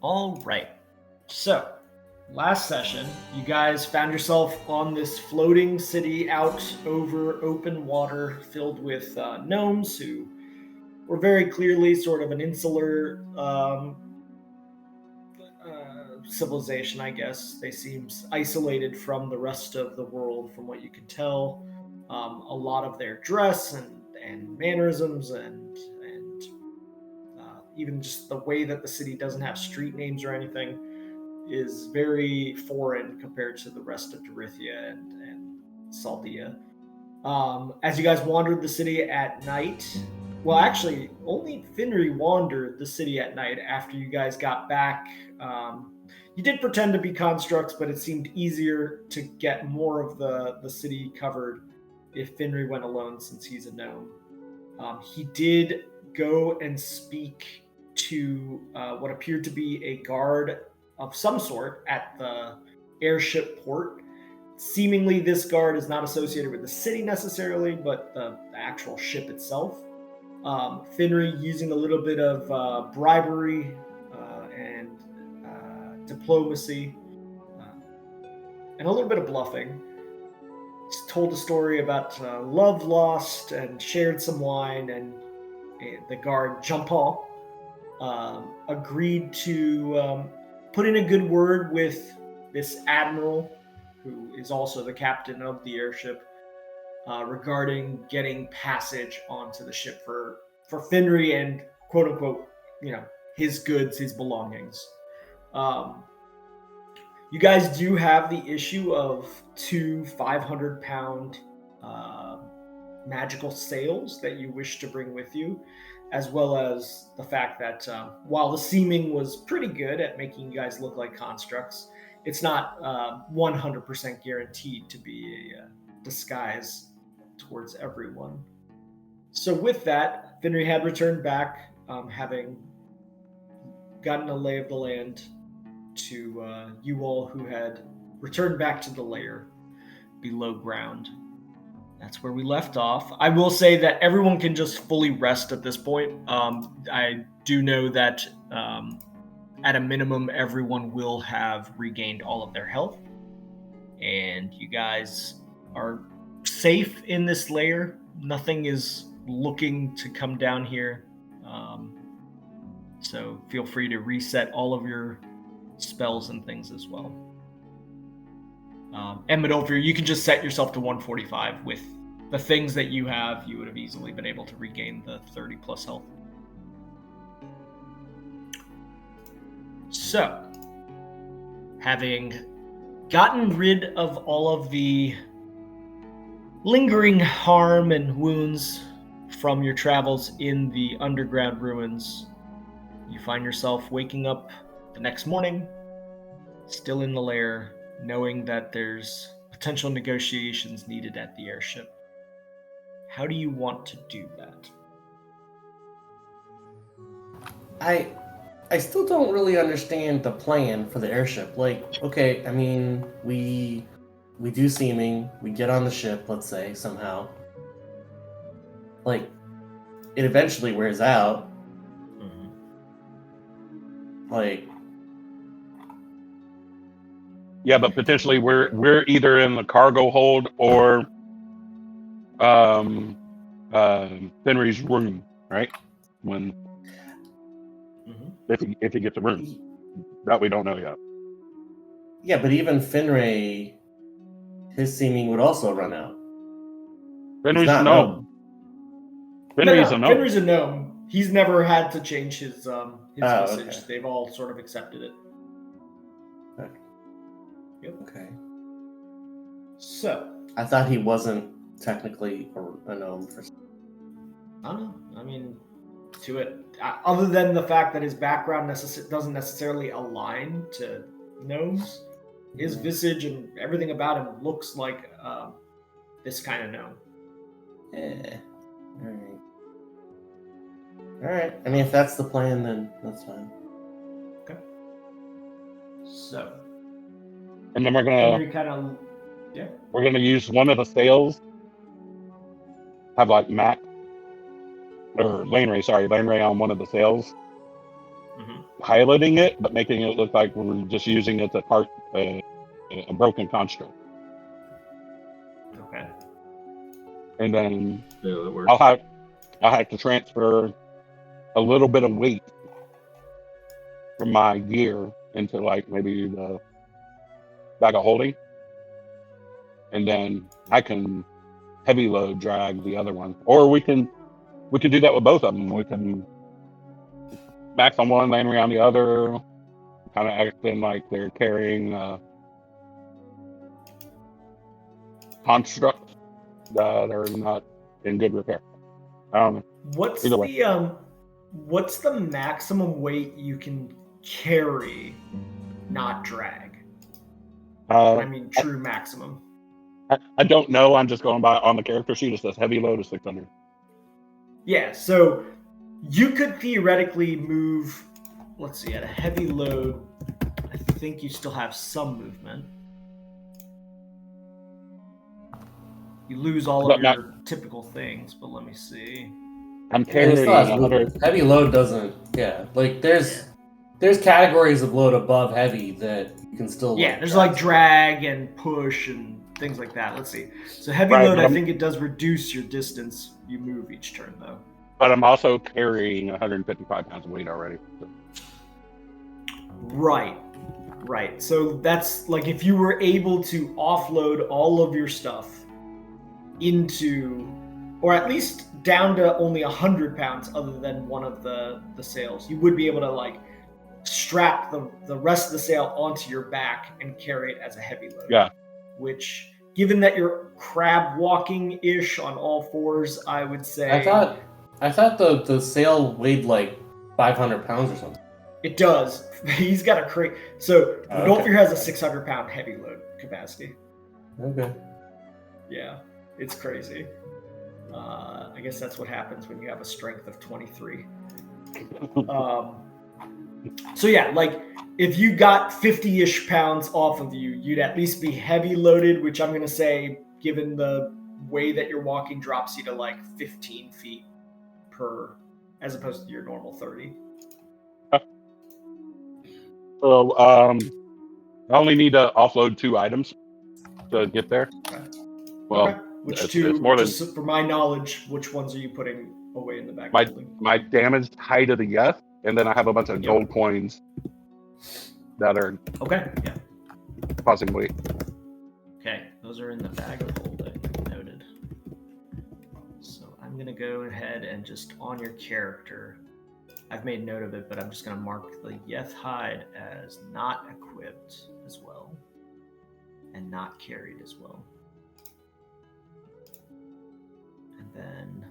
All right. So, last session, you guys found yourself on this floating city out over open water filled with gnomes who were very clearly sort of an insular civilization, I guess. They seem isolated from the rest of the world, from what you can tell. A lot of their dress and mannerisms and even just the way that the city doesn't have street names or anything is very foreign compared to the rest of Dorithia and Saldia. As you guys wandered the city at night, well, actually, only Finry wandered the city at night after you guys got back. You did pretend to be constructs, but it seemed easier to get more of the city covered if Finry went alone, since he's a gnome. He did go and speak to what appeared to be a guard of some sort at the airship port. Seemingly, this guard is not associated with the city necessarily, but the actual ship itself. Finry, using a little bit of bribery and diplomacy and a little bit of bluffing, told a story about love lost and shared some wine, and the guard, Jean-Paul, agreed to put in a good word with this admiral, who is also the captain of the airship, regarding getting passage onto the ship for Finry and quote unquote, his goods, his belongings. You guys do have the issue of 2 500-pound magical sails that you wish to bring with you, as well as the fact that while the seeming was pretty good at making you guys look like constructs, it's not 100% guaranteed to be a disguise towards everyone. So with that, Finry had returned back, having gotten a lay of the land to you all who had returned back to the lair below ground. That's where we left off. I will say that everyone can just fully rest at this point. I do know that at a minimum, everyone will have regained all of their health. And you guys are safe in this lair. Nothing is looking to come down here. So feel free to reset all of your spells and things as well. And Medolfir, you can just set yourself to 145. With the things that you have, you would have easily been able to regain the 30 plus health. So, having gotten rid of all of the lingering harm and wounds from your travels in the underground ruins, you find yourself waking up the next morning, still in the lair, knowing that there's potential negotiations needed at the airship. How do you want to do that? I still don't really understand the plan for the airship. Like, okay, I mean, we do seeming, we get on the ship, let's say, somehow. Like, it eventually wears out. Mm-hmm. Like, yeah, but potentially we're either in the cargo hold or Henry's room, right? When if he gets a room, that we don't know yet. Yeah, but even Finray, his seeming would also run out. Henry's a gnome. Finry's a gnome. He's never had to change his visage. Okay. They've all sort of accepted it. Okay. Yep. Okay. So I thought he wasn't technically a gnome for. I don't know. I mean, to it, other than the fact that his background doesn't necessarily align to gnomes, his visage and everything about him looks like this kind of gnome. Yeah. All right. I mean, if that's the plan, then that's fine. Okay. So. And then we're gonna use one of the sails. Have like Lane Ray on one of the sails. Mm-hmm. piloting it, but making it look like we're just using it as a broken construct. Okay. And then Yeah, that works. I'll have to transfer a little bit of weight from my gear into like maybe the bag of holding, and then I can heavy load drag the other one, or we can do that with both of them. We can max on one, land around the other, kind of acting like they're carrying constructs that are not in good repair. What's Either way. what's the maximum weight you can carry, not drag? I mean, true maximum. I don't know. I'm just going by on the character sheet. It says heavy load is 600. Yeah, so you could theoretically move. Let's see, at a heavy load, I think you still have some movement. You lose all of your typical things, but let me see. I'm It carrying still has 100. movement. Heavy load doesn't. Yeah, like there's categories of load above heavy that you can still. Yeah, there's like drag and push and things like that. Let's see. So heavy Right, load, I think it does reduce your distance you move each turn, though. But I'm also carrying 155 pounds of weight already. So. Right. So that's like if you were able to offload all of your stuff into, or at least down to only 100 pounds other than one of the sails, you would be able to like strap the rest of the sail onto your back and carry it as a heavy load. Yeah. Which, given that you're crab walking-ish on all fours, I would say... I thought the sail weighed like 500 pounds or something. It does. He's got a crate. So Rodolfir has a 600-pound heavy load capacity. Okay. Yeah, it's crazy. I guess that's what happens when you have a strength of 23. So yeah, like if you got 50-ish pounds off of you, you'd at least be heavy loaded, which I'm going to say, given the way that you're walking, drops you to like 15 feet per, as opposed to your normal 30. So I only need to offload 2 items to get there. Okay. Well, okay. Which it's 2, more than, just for my knowledge, which ones are you putting away in the back? My damaged hide of the Yeth, and then I have a bunch of gold coins that are causing weight. Okay, those are in the bag of holding. Noted. So I'm going to go ahead and just on your character, I've made note of it, but I'm just going to mark the Yeth hide as not equipped as well and not carried as well. And then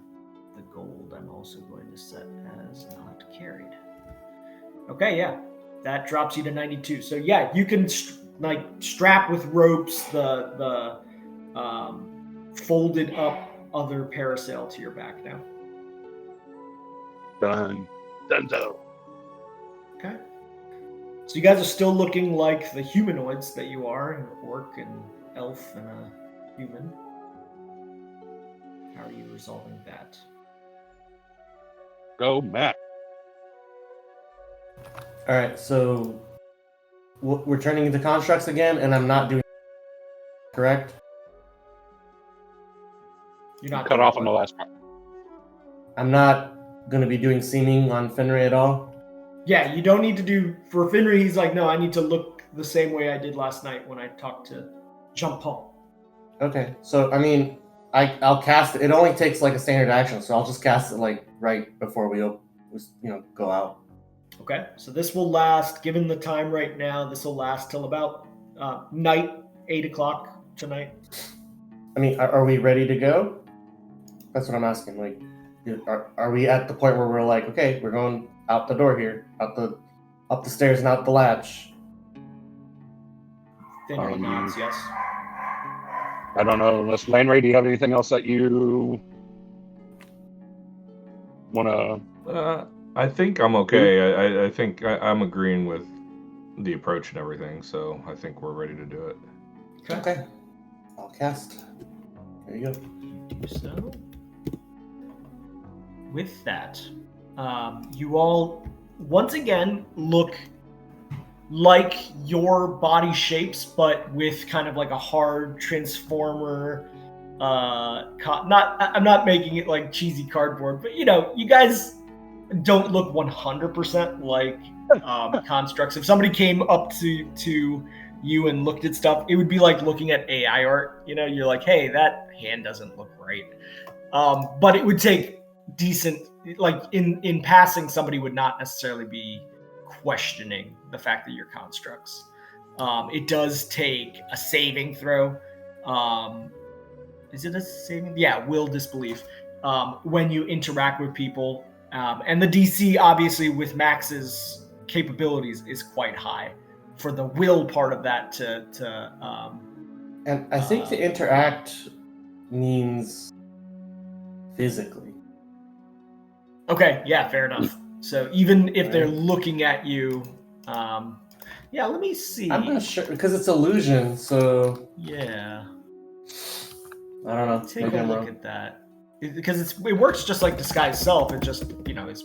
the gold I'm also going to set as not carried. Okay, yeah. That drops you to 92. So yeah, you can strap with ropes the folded up other parasail to your back now. Dunzo. Okay. So you guys are still looking like the humanoids that you are, an orc, an elf, and a human. How are you resolving that? Go, Matt. All right, so we're turning into constructs again, and I'm not doing correct? You're not cut off on the last part. I'm not going to be doing seeming on Finray at all? Yeah, you don't need to do... For Finray, he's like, no, I need to look the same way I did last night when I talked to Jean-Paul. Okay, so, I mean, I'll cast it. It only takes, like, a standard action, so I'll just cast it, like, right before we go out. Okay, so this will last, given the time right now, this will last till about night, 8 o'clock tonight. I mean, are we ready to go? That's what I'm asking. Like, are we at the point where we're like, okay, we're going out the door here, up the stairs and out the latch? Finray nods, yes. I don't know. Unless Landray, do you have anything else that you want to... I think I'm okay. I think I'm agreeing with the approach and everything, so I think we're ready to do it. Okay. I'll cast. There you go. Do so. With that, you all once again look like your body shapes, but with kind of like a hard transformer. I'm not making it like cheesy cardboard, but you guys don't look 100% like constructs. If somebody came up to you and looked at stuff, it would be like looking at AI art. You're like, hey, that hand doesn't look right. But it would take decent, like in passing, somebody would not necessarily be questioning the fact that you're constructs. It does take a saving throw. Is it a saving? Yeah, will disbelief. When you interact with people. And the DC, obviously, with Max's capabilities, is quite high for the will part of that to And I think to interact means physically. Okay, yeah, fair enough. So even if they're looking at you, yeah, let me see. I'm not sure because it's illusion, so yeah, I don't know. take a look at that because it works just like disguise self. It just is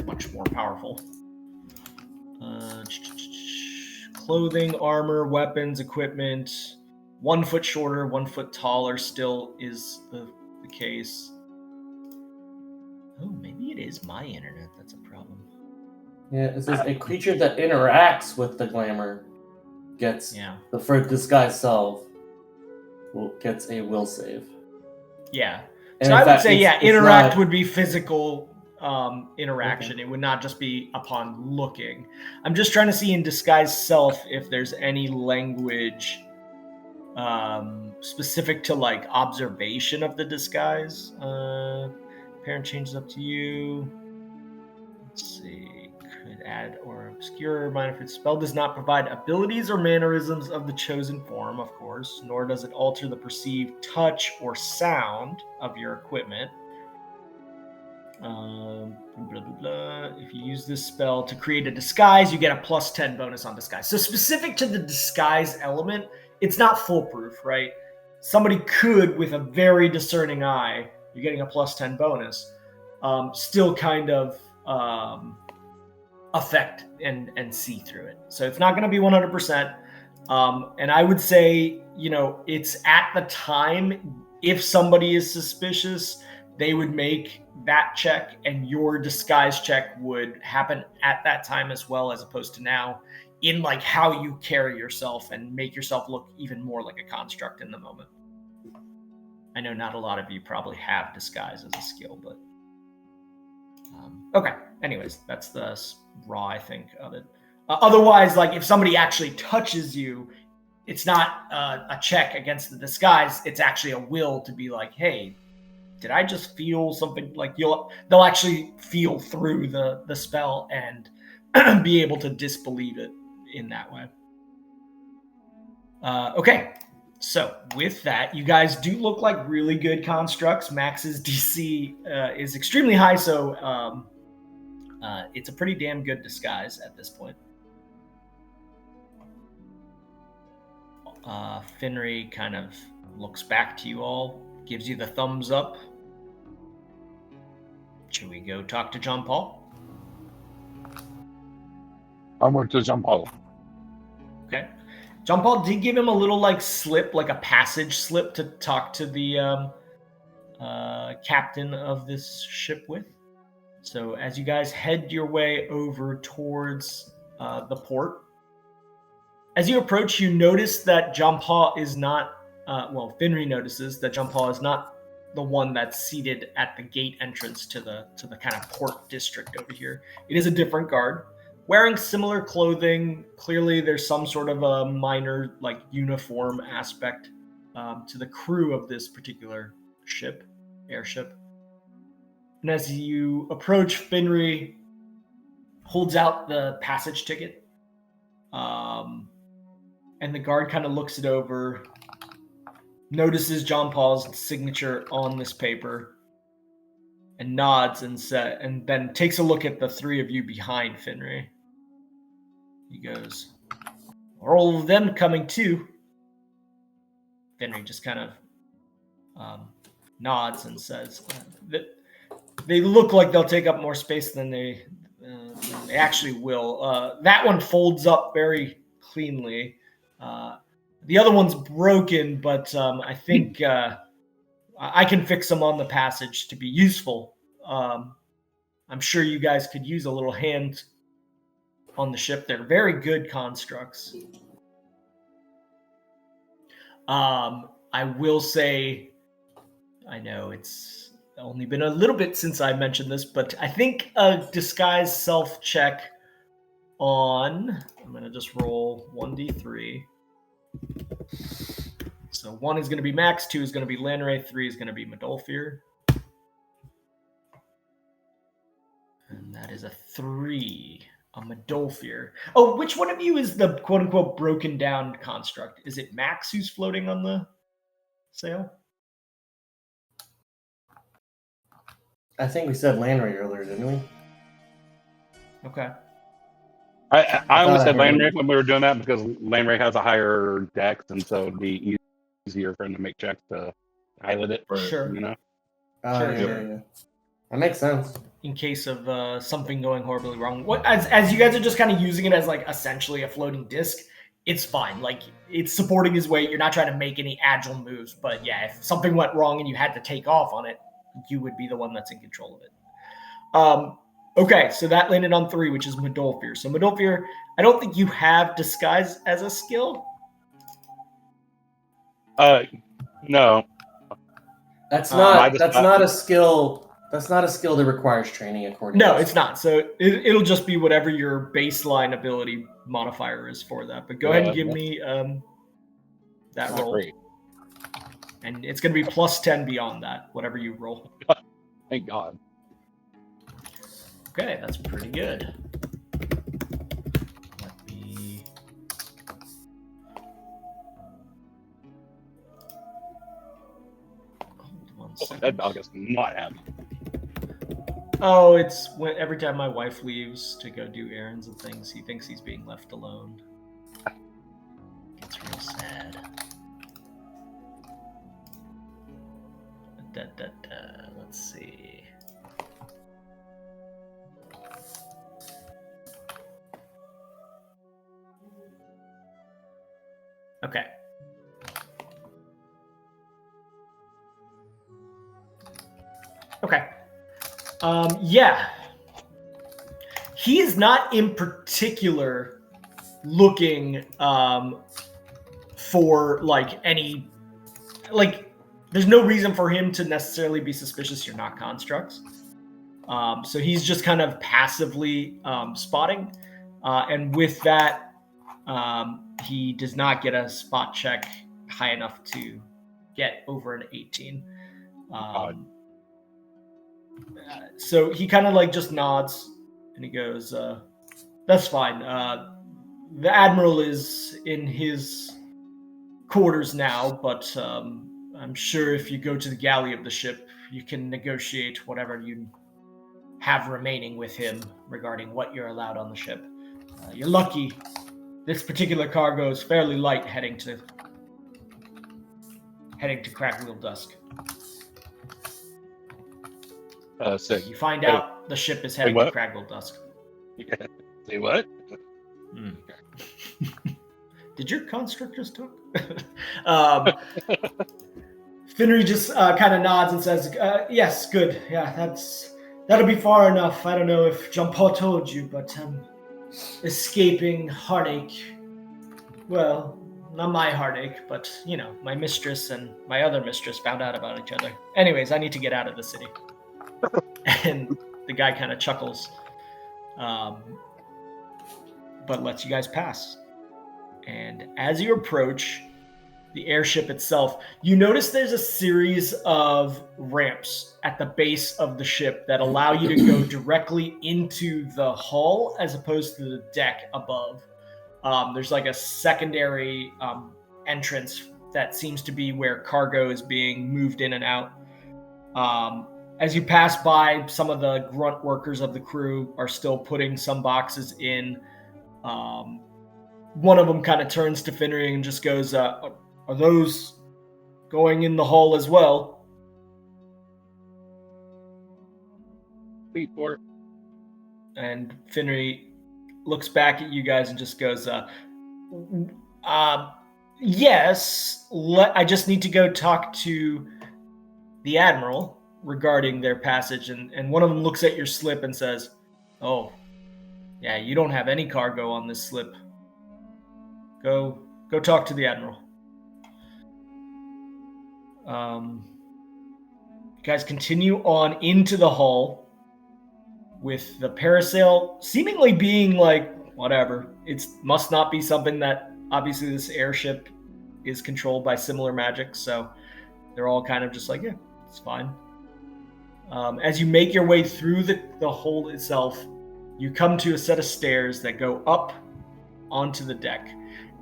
much more powerful. Clothing, armor, weapons, equipment. 1 foot shorter, 1 foot taller still is the case. Oh, maybe it is my internet that's a problem. Yeah, it says a creature that interacts with the glamour gets for disguise self gets a will save. Yeah. And so I would say interact not... would be physical interaction. Okay. It would not just be upon looking. I'm just trying to see in disguise self if there's any language specific to like observation of the disguise. Parent changes up to you. Let's see. Could add or obscure or minor if its spell does not provide abilities or mannerisms of the chosen form, of course, nor does it alter the perceived touch or sound of your equipment. Blah, blah, blah. If you use this spell to create a disguise, you get a +10 bonus on disguise. So specific to the disguise element, it's not foolproof, right? Somebody could, with a very discerning eye, you're getting a +10 bonus, still kind of affect and see through it. So it's not going to be 100%. And I would say, it's at the time, if somebody is suspicious, they would make that check and your disguise check would happen at that time as well, as opposed to now in like how you carry yourself and make yourself look even more like a construct in the moment. I know not a lot of you probably have disguise as a skill, but okay. Anyways, that's the raw, I think, of it. Otherwise, like if somebody actually touches you, it's not a check against the disguise. It's actually a will to be like, hey, did I just feel something? Like they'll actually feel through the spell and be able to disbelieve it in that way. Okay. So with that, you guys do look like really good constructs. Max's DC is extremely high, so it's a pretty damn good disguise at this point. Finry kind of looks back to you all, gives you the thumbs up. Should we go talk to John Paul? I went to John Paul. Okay. John Paul did give him a little like slip, like a passage slip to talk to the captain of this ship with. So as you guys head your way over towards the port, as you approach, you notice that John Paul is not, Finry notices that John Paul is not the one that's seated at the gate entrance to the kind of port district over here. It is a different guard. Wearing similar clothing, clearly there's some sort of a minor like uniform aspect to the crew of this particular airship. And as you approach, Finry holds out the passage ticket. And the guard kind of looks it over, notices John Paul's signature on this paper, and nods and then takes a look at the three of you behind Finry. He goes, "Are all of them coming too?" Finry just kind of nods and says that they look like they'll take up more space than they They actually will. That one folds up very cleanly. The other one's broken, but I think I can fix them on the passage to be useful. I'm sure you guys could use a little hand on the ship. They're very good constructs. I will say, I know it's only been a little bit since I mentioned this, but I think a disguise self check on, I'm going to just roll 1d3. So 1 is going to be Max, 2 is going to be Lanray, 3 is going to be Medolfir. And that is a 3. A Medolfir. Oh, which one of you is the quote-unquote broken down construct? Is it Max who's floating on the sail? I think we said Landry earlier, didn't we? Okay. I only said I heard Landray when we were doing that because Landray has a higher dex, and so it'd be easier for him to make checks to pilot it. Sure. You know? Sure, yeah. That makes sense. In case of something going horribly wrong. As you guys are just kind of using it as like essentially a floating disc, it's fine. Like it's supporting his weight. You're not trying to make any agile moves. But yeah, if something went wrong and you had to take off on it, you would be the one that's in control of it. Okay, so that landed on 3, which is Medolfir. So Medolfir, I don't think you have disguise as a skill. No. That's not a skill. That's not a skill that requires training according No, to it's not. So it'll just be whatever your baseline ability modifier is for that. But go ahead and give me that roll. Great. And it's going to be plus 10 beyond that, whatever you roll. Thank God. Okay, that's pretty good. Let me... Hold one second. That dog is not happy. Oh, it's every time my wife leaves to go do errands and things, he thinks he's being left alone. Gets real sad. Let's see. Okay. Okay. Yeah. He is not in particular looking for like any there's no reason for him to necessarily be suspicious you're not constructs. So he's just kind of passively spotting. And with that, he does not get a spot check high enough to get over an 18. So he kind of like just nods and he goes, that's fine. The Admiral is in his quarters now, but I'm sure if you go to the galley of the ship, you can negotiate whatever you have remaining with him regarding what you're allowed on the ship. You're lucky. This particular cargo is fairly light heading to Crackwheel Dusk. Sick. You find out the ship is heading to Crackwheel Dusk. Say what? Did your construct just talk? Finnery just kind of nods and says, yes, good. Yeah, that'll be far enough. I don't know if Jean-Paul told you, but escaping heartache. Well, not my heartache, but, you know, my mistress and my other mistress found out about each other. Anyways, I need to get out of the city. And the guy kind of chuckles, but lets you guys pass. And as you approach the airship itself, you notice there's a series of ramps at the base of the ship that allow you to go directly into the hull as opposed to the deck above. There's like a secondary entrance that seems to be where cargo is being moved in and out. As you pass by, some of the grunt workers of the crew are still putting some boxes in. One of them kind of turns to Finnery and just goes, are those going in the hull as well? And Finnery looks back at you guys and just goes, yes, I just need to go talk to the Admiral regarding their passage. And one of them looks at your slip and says, oh, yeah, you don't have any cargo on this slip. Go talk to the Admiral. You guys continue on into the hull with the parasail seemingly being like, whatever. It must not be something that, obviously, this airship is controlled by similar magic, so they're all kind of just like, yeah, it's fine. As you make your way through the hold itself, you come to a set of stairs that go up onto the deck.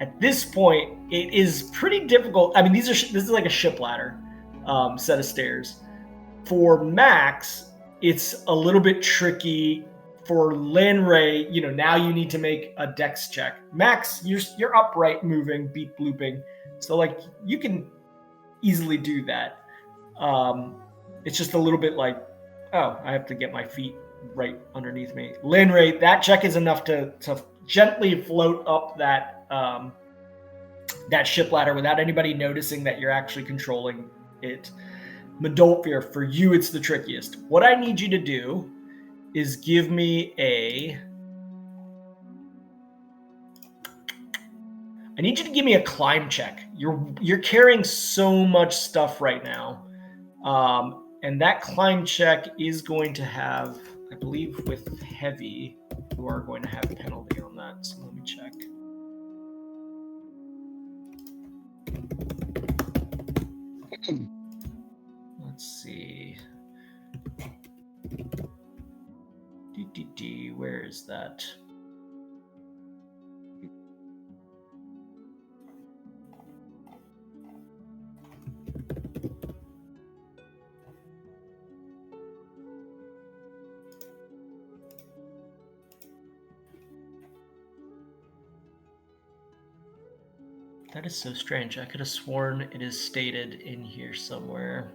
At this point, it is pretty difficult. I mean, this is like a ship ladder set of stairs. For Max, it's a little bit tricky. For Lanray, now you need to make a dex check. Max, you're upright, moving, beep blooping, so like you can easily do that. It's just a little bit like, oh, I have to get my feet right underneath me. Lanray, that check is enough to gently float up that ship ladder without anybody noticing that you're actually controlling it. Madolfir, for you, it's the trickiest. What I need you to do is give me I need you to give me a climb check. You're carrying so much stuff right now. And that climb check is going to have, I believe with heavy, you are going to have a penalty on that. So let me check. Let's see. Where is that? That is so strange. I could have sworn it is stated in here somewhere.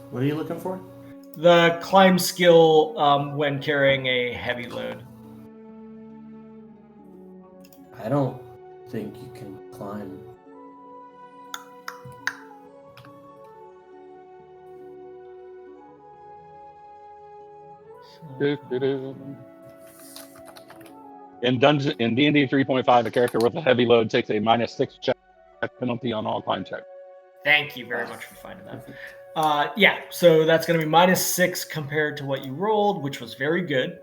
What are you looking for? The climb skill when carrying a heavy load. I don't think you can climb. In D&D 3.5, a character with a heavy load takes a -6 check penalty on all climb checks. Thank you very much for finding that. Yeah, so that's going to be -6 compared to what you rolled, which was very good.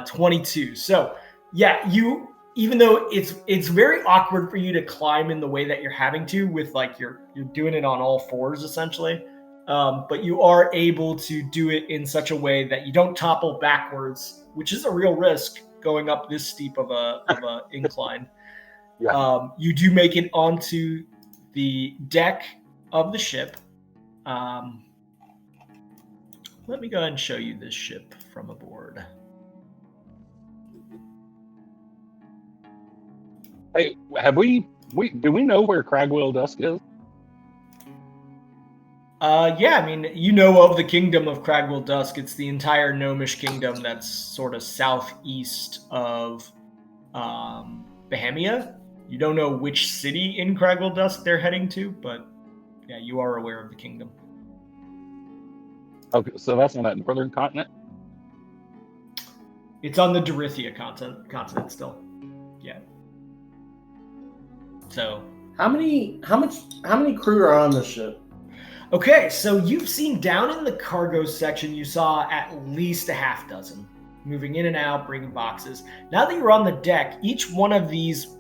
22. So yeah, even though it's very awkward for you to climb in the way that you're having to, with like you're doing it on all fours essentially, but you are able to do it in such a way that you don't topple backwards, which is a real risk going up this steep of a incline. Yeah. You do make it onto the deck of the ship. Let me go ahead and show you this ship from aboard. Hey, do we know where Cragwell Dusk is? Yeah, I mean, you know of the kingdom of Cragwell Dusk. It's the entire gnomish kingdom that's sort of southeast of Bohemia. You don't know which city in Cragwell Dusk they're heading to, but yeah, you are aware of the kingdom. Okay, so that's on that northern continent? It's on the Dorithia continent still. Yeah. So How many crew are on the ship? okay, so you've seen down in the cargo section, you saw at least a half dozen moving in and out, bringing boxes. Now that you're on the deck, each one of these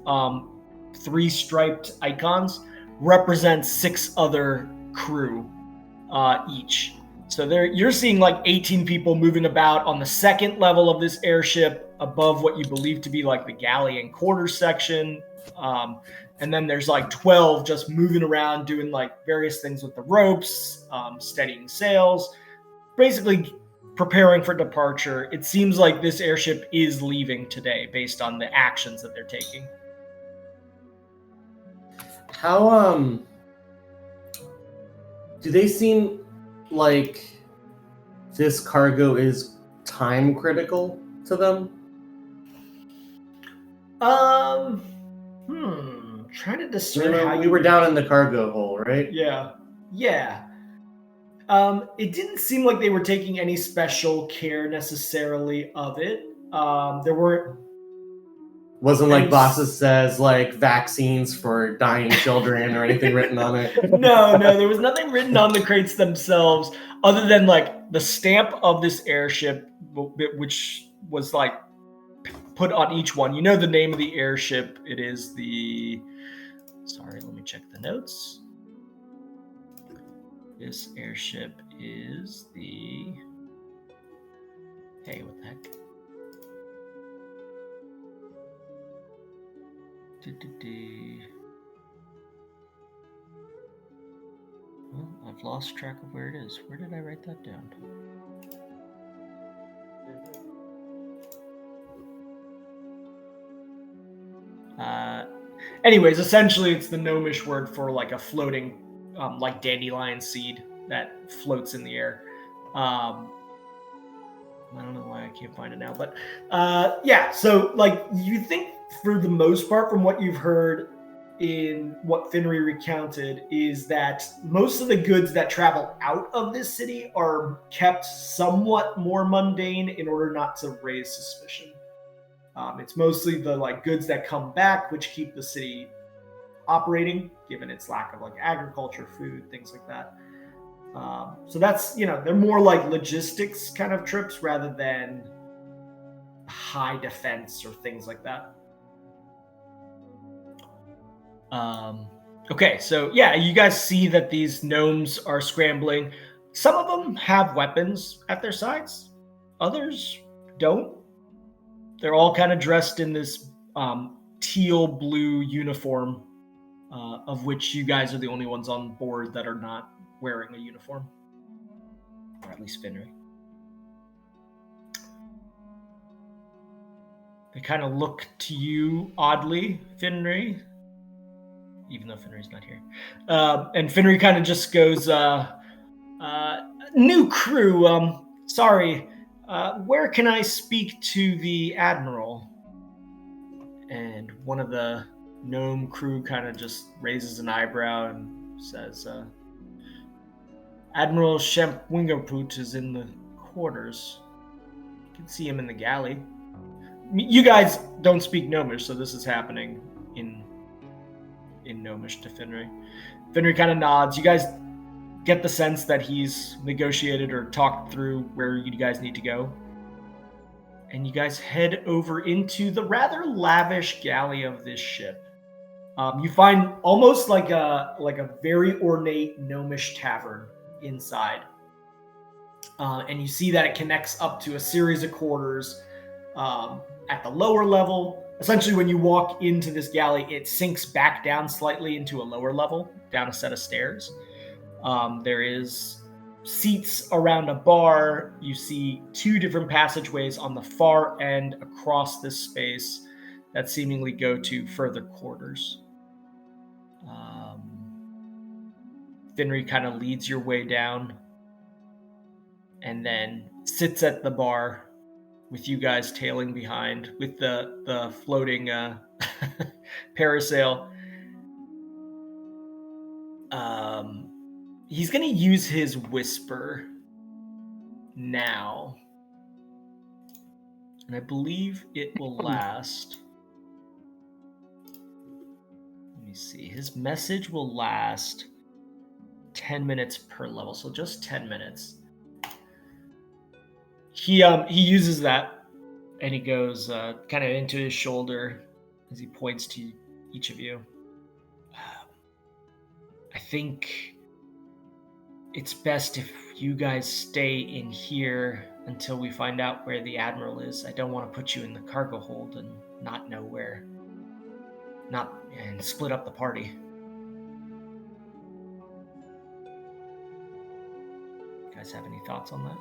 3 striped icons represents 6 other crew each. So you're seeing like 18 people moving about on the second level of this airship, above what you believe to be like the galley and quarters section. And then there's like 12 just moving around doing like various things with the ropes, steadying sails, basically preparing for departure. It seems like this airship is leaving today based on the actions that they're taking. How do they seem like this cargo is time critical to them? Trying to discern how We were down in the cargo hole, right? Yeah. It didn't seem like they were taking any special care necessarily of it. There weren't. Wasn't like bosses says like vaccines for dying children or anything written on it. No, there was nothing written on the crates themselves other than like the stamp of this airship, which was like put on each one. You know the name of the airship. It is the. Sorry, let me check the notes. This airship is the. Hey, what the heck? Well, I've lost track of where it is. Where did I write that down? Anyways, essentially it's the gnomish word for like a floating, like dandelion seed that floats in the air. I don't know why I can't find it now, but yeah. So like you think for the most part from what you've heard in what Finry recounted is that most of the goods that travel out of this city are kept somewhat more mundane in order not to raise suspicion. It's mostly the like goods that come back, which keep the city operating, given its lack of like agriculture, food, things like that. So that's, they're more like logistics kind of trips rather than high defense or things like that. Okay, so yeah, you guys see that these gnomes are scrambling. Some of them have weapons at their sides. Others don't. They're all kind of dressed in this teal blue uniform, of which you guys are the only ones on board that are not wearing a uniform. Or at least Finry. They kind of look to you oddly, Finry, even though Finry's not here. And Finry kind of just goes, new crew, sorry, where can I speak to the Admiral? And one of the gnome crew kind of just raises an eyebrow and says, Admiral Shemp Wingerput is in the quarters. You can see him in the galley. You guys don't speak Gnomish, so this is happening in Gnomish to Finry. Finry kind of nods. You guys get the sense that he's negotiated or talked through where you guys need to go. And you guys head over into the rather lavish galley of this ship. You find almost like a very ornate gnomish tavern inside. And you see that it connects up to a series of quarters at the lower level. Essentially, when you walk into this galley, it sinks back down slightly into a lower level, down a set of stairs. There is seats around a bar. You see two different passageways on the far end across this space that seemingly go to further quarters. Finry kind of leads your way down and then sits at the bar with you guys tailing behind with the floating parasail. He's going to use his whisper now. And I believe it will last. Let me see. His message will last 10 minutes per level, so just 10 minutes. He uses that, and he goes kind of into his shoulder as he points to each of you. I think it's best if you guys stay in here until we find out where the Admiral is. I don't want to put you in the cargo hold and not know where. And split up the party. You guys have any thoughts on that?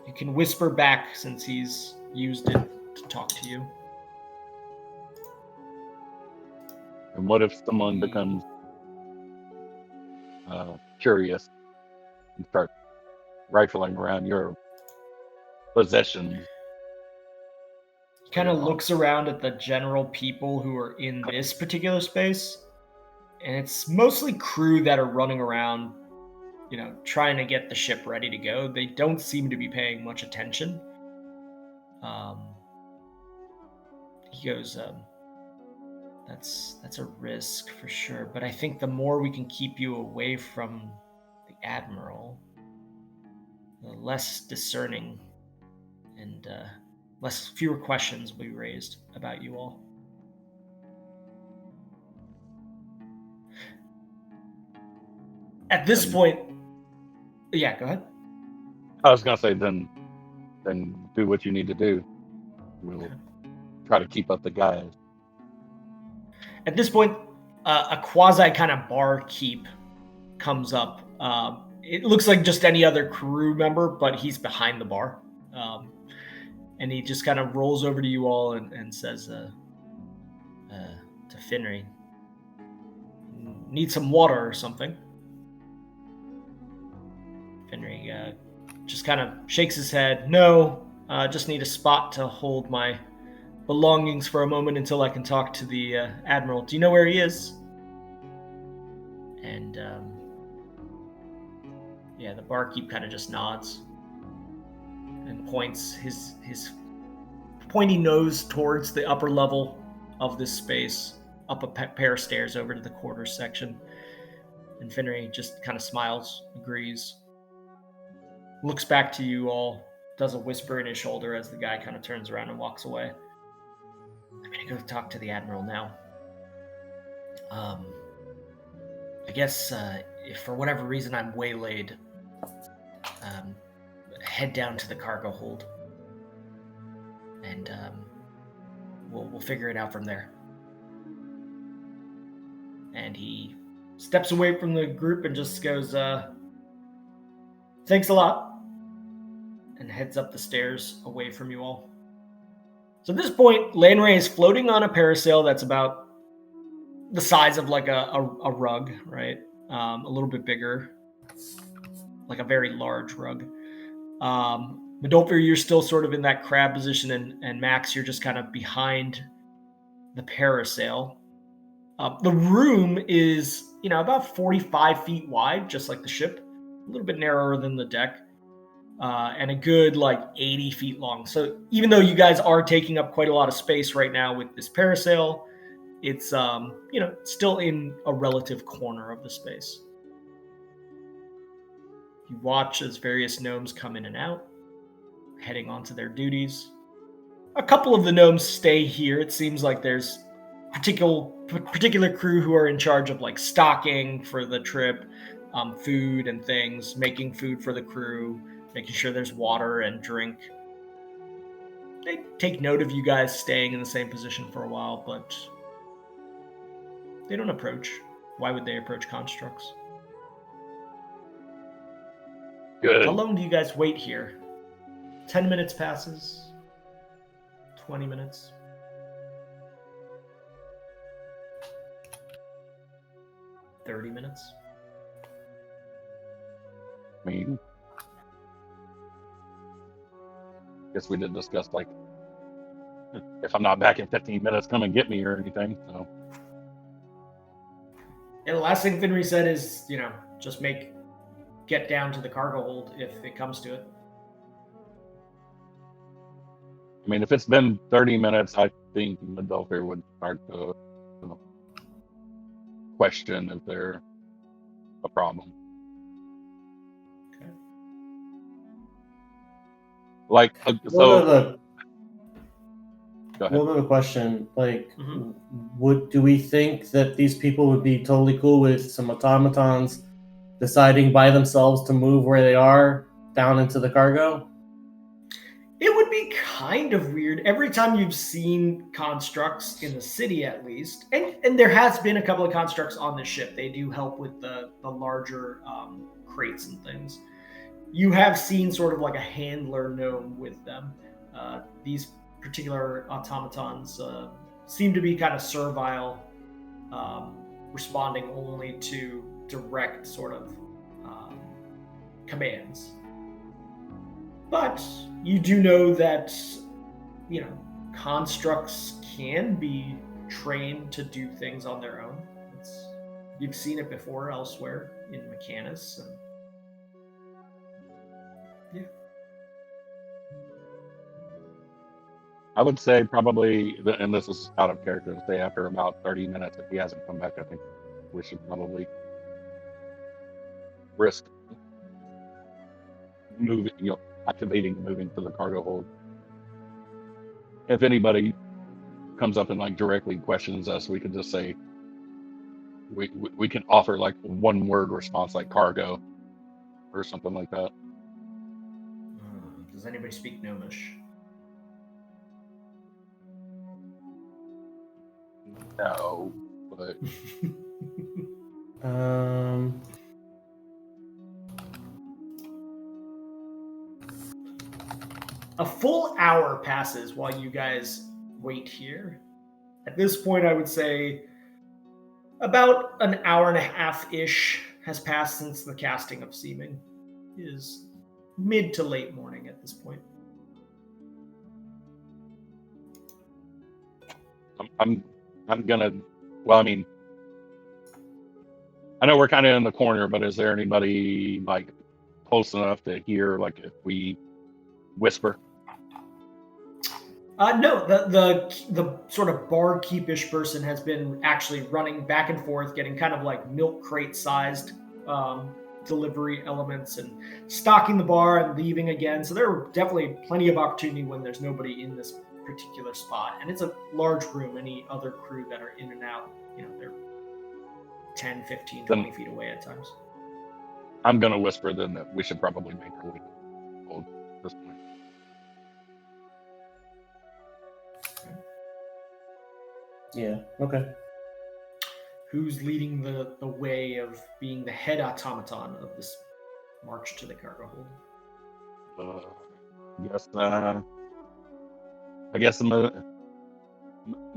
You can whisper back since he's used it to talk to you. And what if someone becomes curious and starts rifling around your possessions. Kind of looks around at the general people who are in this particular space, and it's mostly crew that are running around, trying to get the ship ready to go. They don't seem to be paying much attention. He goes, that's a risk for sure, but I think the more we can keep you away from the Admiral, the less discerning and fewer questions will be raised about you all. At this point, yeah, go ahead. I was gonna say then do what you need to do. We'll try to keep up the guys. At this point, a quasi kind of barkeep comes up. It looks like just any other crew member, but he's behind the bar. And he just kind of rolls over to you all and says to Finry, "Need some water or something?" Finry just kind of shakes his head. "No, just need a spot to hold my belongings for a moment until I can talk to the Admiral. Do you know where he is?" And the barkeep kind of just nods and points his pointy nose towards the upper level of this space, up a pair of stairs over to the quarters section. And Finry just kind of smiles, agrees, looks back to you all, does a whisper in his shoulder as the guy kind of turns around and walks away. "I'm gonna go talk to the Admiral now. I guess if for whatever reason I'm waylaid, head down to the cargo hold, and we'll figure it out from there." And he steps away from the group and just goes, "Thanks a lot," and heads up the stairs away from you all. So at this point, Lanray is floating on a parasail that's about the size of like a rug, right? A little bit bigger, like a very large rug. Medolfir, you're still sort of in that crab position, and Max, you're just kind of behind the parasail. The room is, about 45 feet wide, just like the ship, a little bit narrower than the deck, and a good 80 feet long. So even though you guys are taking up quite a lot of space right now with this parasail, it's still in a relative corner of the space. You watch as various gnomes come in and out, heading onto their duties. A couple of the gnomes stay here. It seems like there's particular crew who are in charge of stocking for the trip, food and things, making food for the crew, making sure there's water and drink. They take note of you guys staying in the same position for a while, but they don't approach. Why would they approach constructs? Good. How long do you guys wait here? 10 minutes passes. 20 minutes. 30 minutes. I mean, guess we didn't discuss if I'm not back in 15 minutes, come and get me or anything. So. And the last thing Finry said is, just get down to the cargo hold if it comes to it. I mean, if it's been 30 minutes, I think Medolfir would start to question if there's a problem. Okay. Go ahead. One other question, Mm-hmm. do we think that these people would be totally cool with some automatons deciding by themselves to move where they are down into the cargo? It would be kind of weird. Every time you've seen constructs in the city, at least, and there has been a couple of constructs on the ship. They do help with the larger crates and things. You have seen sort of a handler gnome with them. These particular automatons seem to be kind of servile, responding only to direct sort of commands. But you do know that, constructs can be trained to do things on their own. You've seen it before elsewhere in Mechanus. And I would say probably, and this is out of character, to say after about 30 minutes, if he hasn't come back, I think we should probably risk activating moving to the cargo hold. If anybody comes up and directly questions us, we can just say, we can offer one word response like cargo or something like that. Does anybody speak Gnomish? No, but A full hour passes while you guys wait here. At this point, I would say about an hour and a half-ish has passed since the casting of Seeming. It is mid to late morning at this point. I'm gonna. Well, I mean, I know we're kind of in the corner, but is there anybody close enough to hear if we whisper? No, the sort of barkeepish person has been actually running back and forth, getting kind of milk crate sized delivery elements and stocking the bar and leaving again. So there are definitely plenty of opportunity when there's nobody in this particular spot. And it's a large room. Any other crew that are in and out, they're 10, 15, 20 feet away at times. I'm going to whisper then that we should probably make our way hold at this point. Yeah, okay. Who's leading the way of being the head automaton of this march to the cargo hold? I guess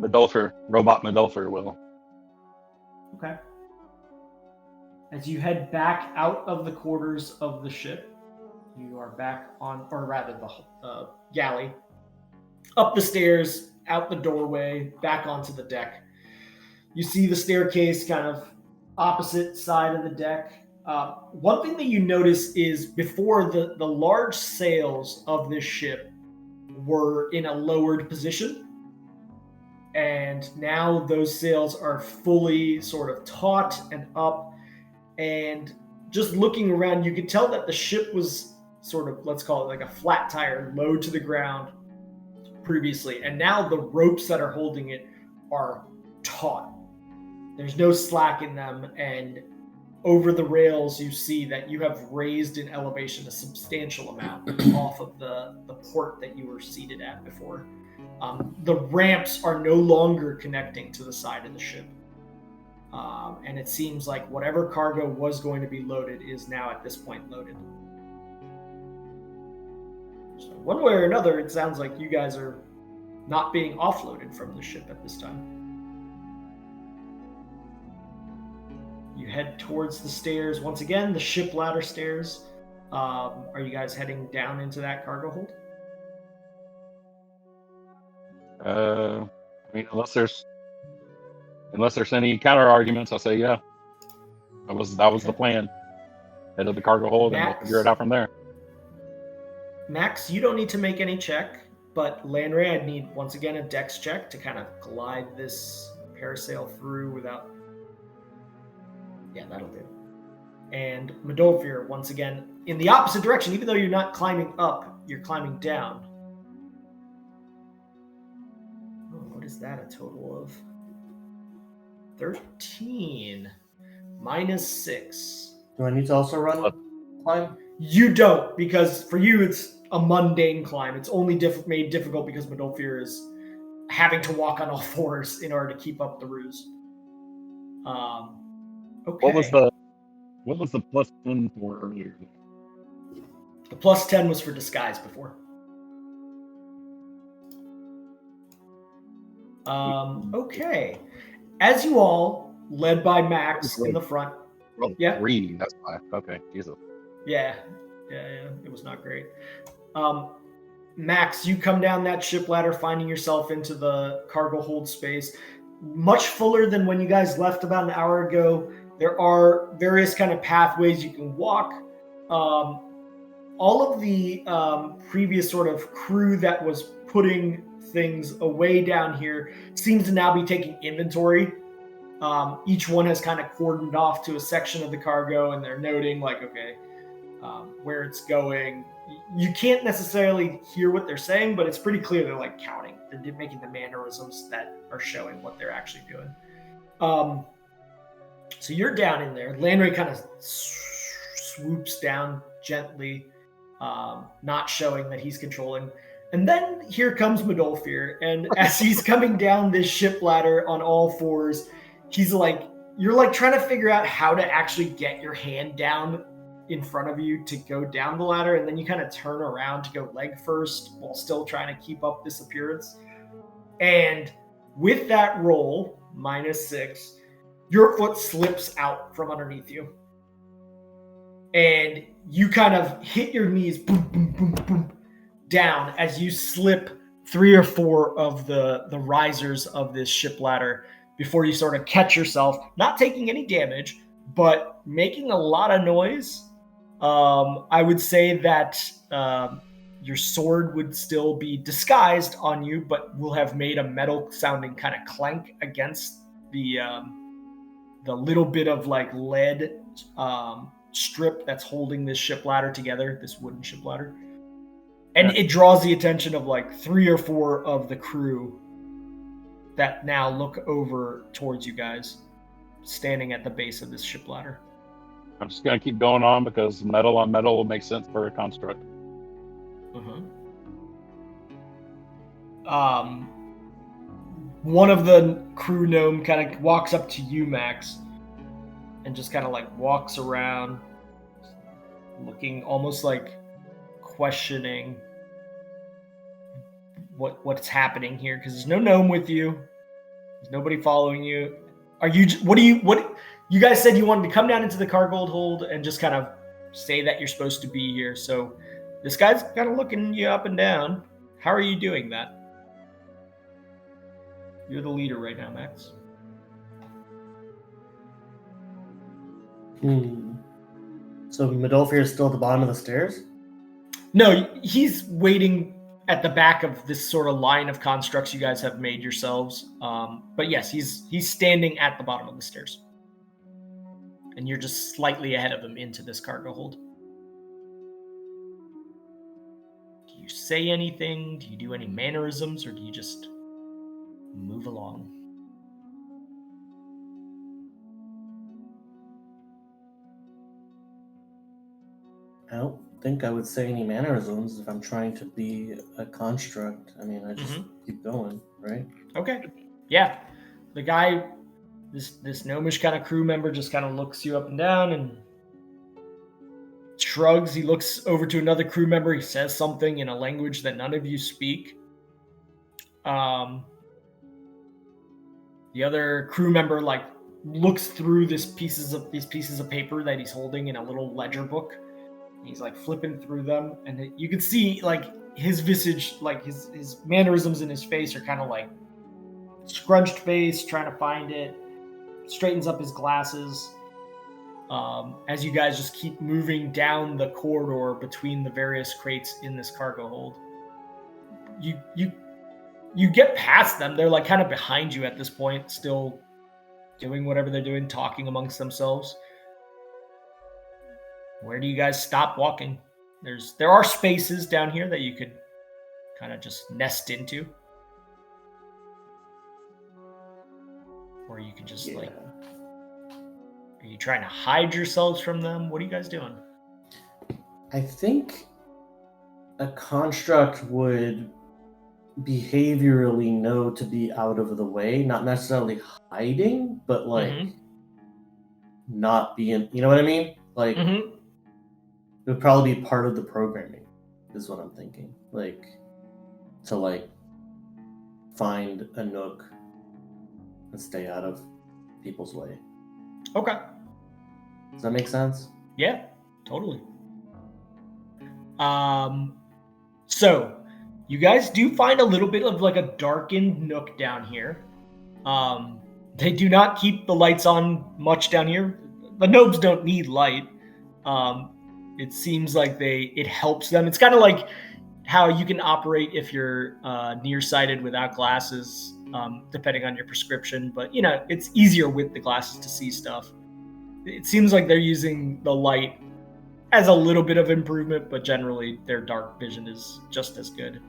Medulfer, Robot Medulfer will. Okay. As you head back out of the quarters of the ship, you are back on, or rather the galley, up the stairs, out the doorway, back onto the deck. You see the staircase kind of opposite side of the deck. One thing that you notice is before the large sails of this ship were in a lowered position. And now those sails are fully sort of taut and up. And just looking around, you could tell that the ship was sort of, let's call it like a flat tire, low to the ground previously. And now the ropes that are holding it are taut. There's no slack in them. And over the rails, you see that you have raised in elevation a substantial amount off of the port that you were seated at before. The ramps are no longer connecting to the side of the ship. And it seems like whatever cargo was going to be loaded is now at this point loaded. So one way or another, it sounds like you guys are not being offloaded from the ship at this time. You head towards the stairs. Once again, the ship ladder stairs. Are you guys heading down into that cargo hold? I mean, unless there's any counter arguments, I'll say yeah. That was the plan. Head to the cargo hold, and we'll figure it out from there. Max, you don't need to make any check, but Landray, I'd need once again a dex check to kind of glide this parasail through without. Yeah, that'll do. And Medolfir, once again, in the opposite direction, even though you're not climbing up, you're climbing down. Oh, what is that? A total of 13 minus 6. Do I need to also run climb? You don't, because for you it's a mundane climb. It's only made difficult because Medolfir is having to walk on all fours in order to keep up the ruse. Okay. What was the plus 10 for earlier? The plus 10 was for disguise before. Okay. As you all, led by Max in the front. Oh, yeah. 3, that's 5. Okay, Jesus. Yeah. It was not great. Max, you come down that ship ladder, finding yourself into the cargo hold space. Much fuller than when you guys left about an hour ago. There are various kind of pathways you can walk. All of the previous sort of crew that was putting things away down here seems to now be taking inventory. Each one has kind of cordoned off to a section of the cargo, and they're noting like, okay, where it's going. You can't necessarily hear what they're saying, but it's pretty clear they're like counting. They're making the mannerisms that are showing what they're actually doing. So you're down in there. Landry kind of swoops down gently, not showing that he's controlling. And then here comes Modolfir, and as he's coming down this ship ladder on all fours, he's like, you're like trying to figure out how to actually get your hand down in front of you to go down the ladder, and then you kind of turn around to go leg first while still trying to keep up this appearance. And with that roll, -6, your foot slips out from underneath you. And you kind of hit your knees, boom, boom, boom, boom, down as you slip 3 or 4 of the risers of this ship ladder before you sort of catch yourself, not taking any damage, but making a lot of noise. I would say that your sword would still be disguised on you, but will have made a metal sounding kind of clank against the little bit of like lead strip that's holding this ship ladder together, this wooden ship ladder. And it draws the attention of like 3 or 4 of the crew that now look over towards you guys, standing at the base of this ship ladder. I'm just going to keep going on because metal on metal will make sense for a construct. One of the crew gnome kind of walks up to you, Max, and just kind of like walks around, looking almost like questioning what's happening here, because there's no gnome with you. There's nobody following you. What you guys said you wanted to come down into the cargo hold and just kind of say that you're supposed to be here. So this guy's kind of looking you up and down. How are you doing that? You're the leader right now, Max. So Modolfir is still at the bottom of the stairs? No, he's waiting at the back of this sort of line of constructs you guys have made yourselves. But yes, he's standing at the bottom of the stairs. And you're just slightly ahead of him into this cargo hold. Do you say anything? Do you do any mannerisms, or do you just move along? I don't think I would say any mannerisms if I'm trying to be a construct. I mean, I just keep going, right? Okay. Yeah. The guy, this gnomish kind of crew member, just kind of looks you up and down and shrugs. He looks over to another crew member. He says something in a language that none of you speak. The other crew member like looks through these pieces of paper that he's holding in a little ledger book. He's like flipping through them, and you can see like his visage, like his mannerisms in his face are kind of like scrunched face, trying to find it. Straightens up his glasses. As you guys just keep moving down the corridor between the various crates in this cargo hold, you get past them. They're like kind of behind you at this point, still doing whatever they're doing, talking amongst themselves. Where do you guys stop walking? There are spaces down here that you could kind of just nest into. Or you could just like... Are you trying to hide yourselves from them? What are you guys doing? I think a construct would behaviorally know to be out of the way, not necessarily hiding, but like not being, you know what I mean? Like it would probably be part of the programming is what I'm thinking. Like to like find a nook and stay out of people's way. Okay. Does that make sense? Yeah, totally. So, you guys do find a little bit of like a darkened nook down here. They do not keep the lights on much down here. The Nobes don't need light. It seems like it helps them. It's kind of like how you can operate if you're nearsighted without glasses, depending on your prescription. But, it's easier with the glasses to see stuff. It seems like they're using the light as a little bit of improvement, but generally their dark vision is just as good.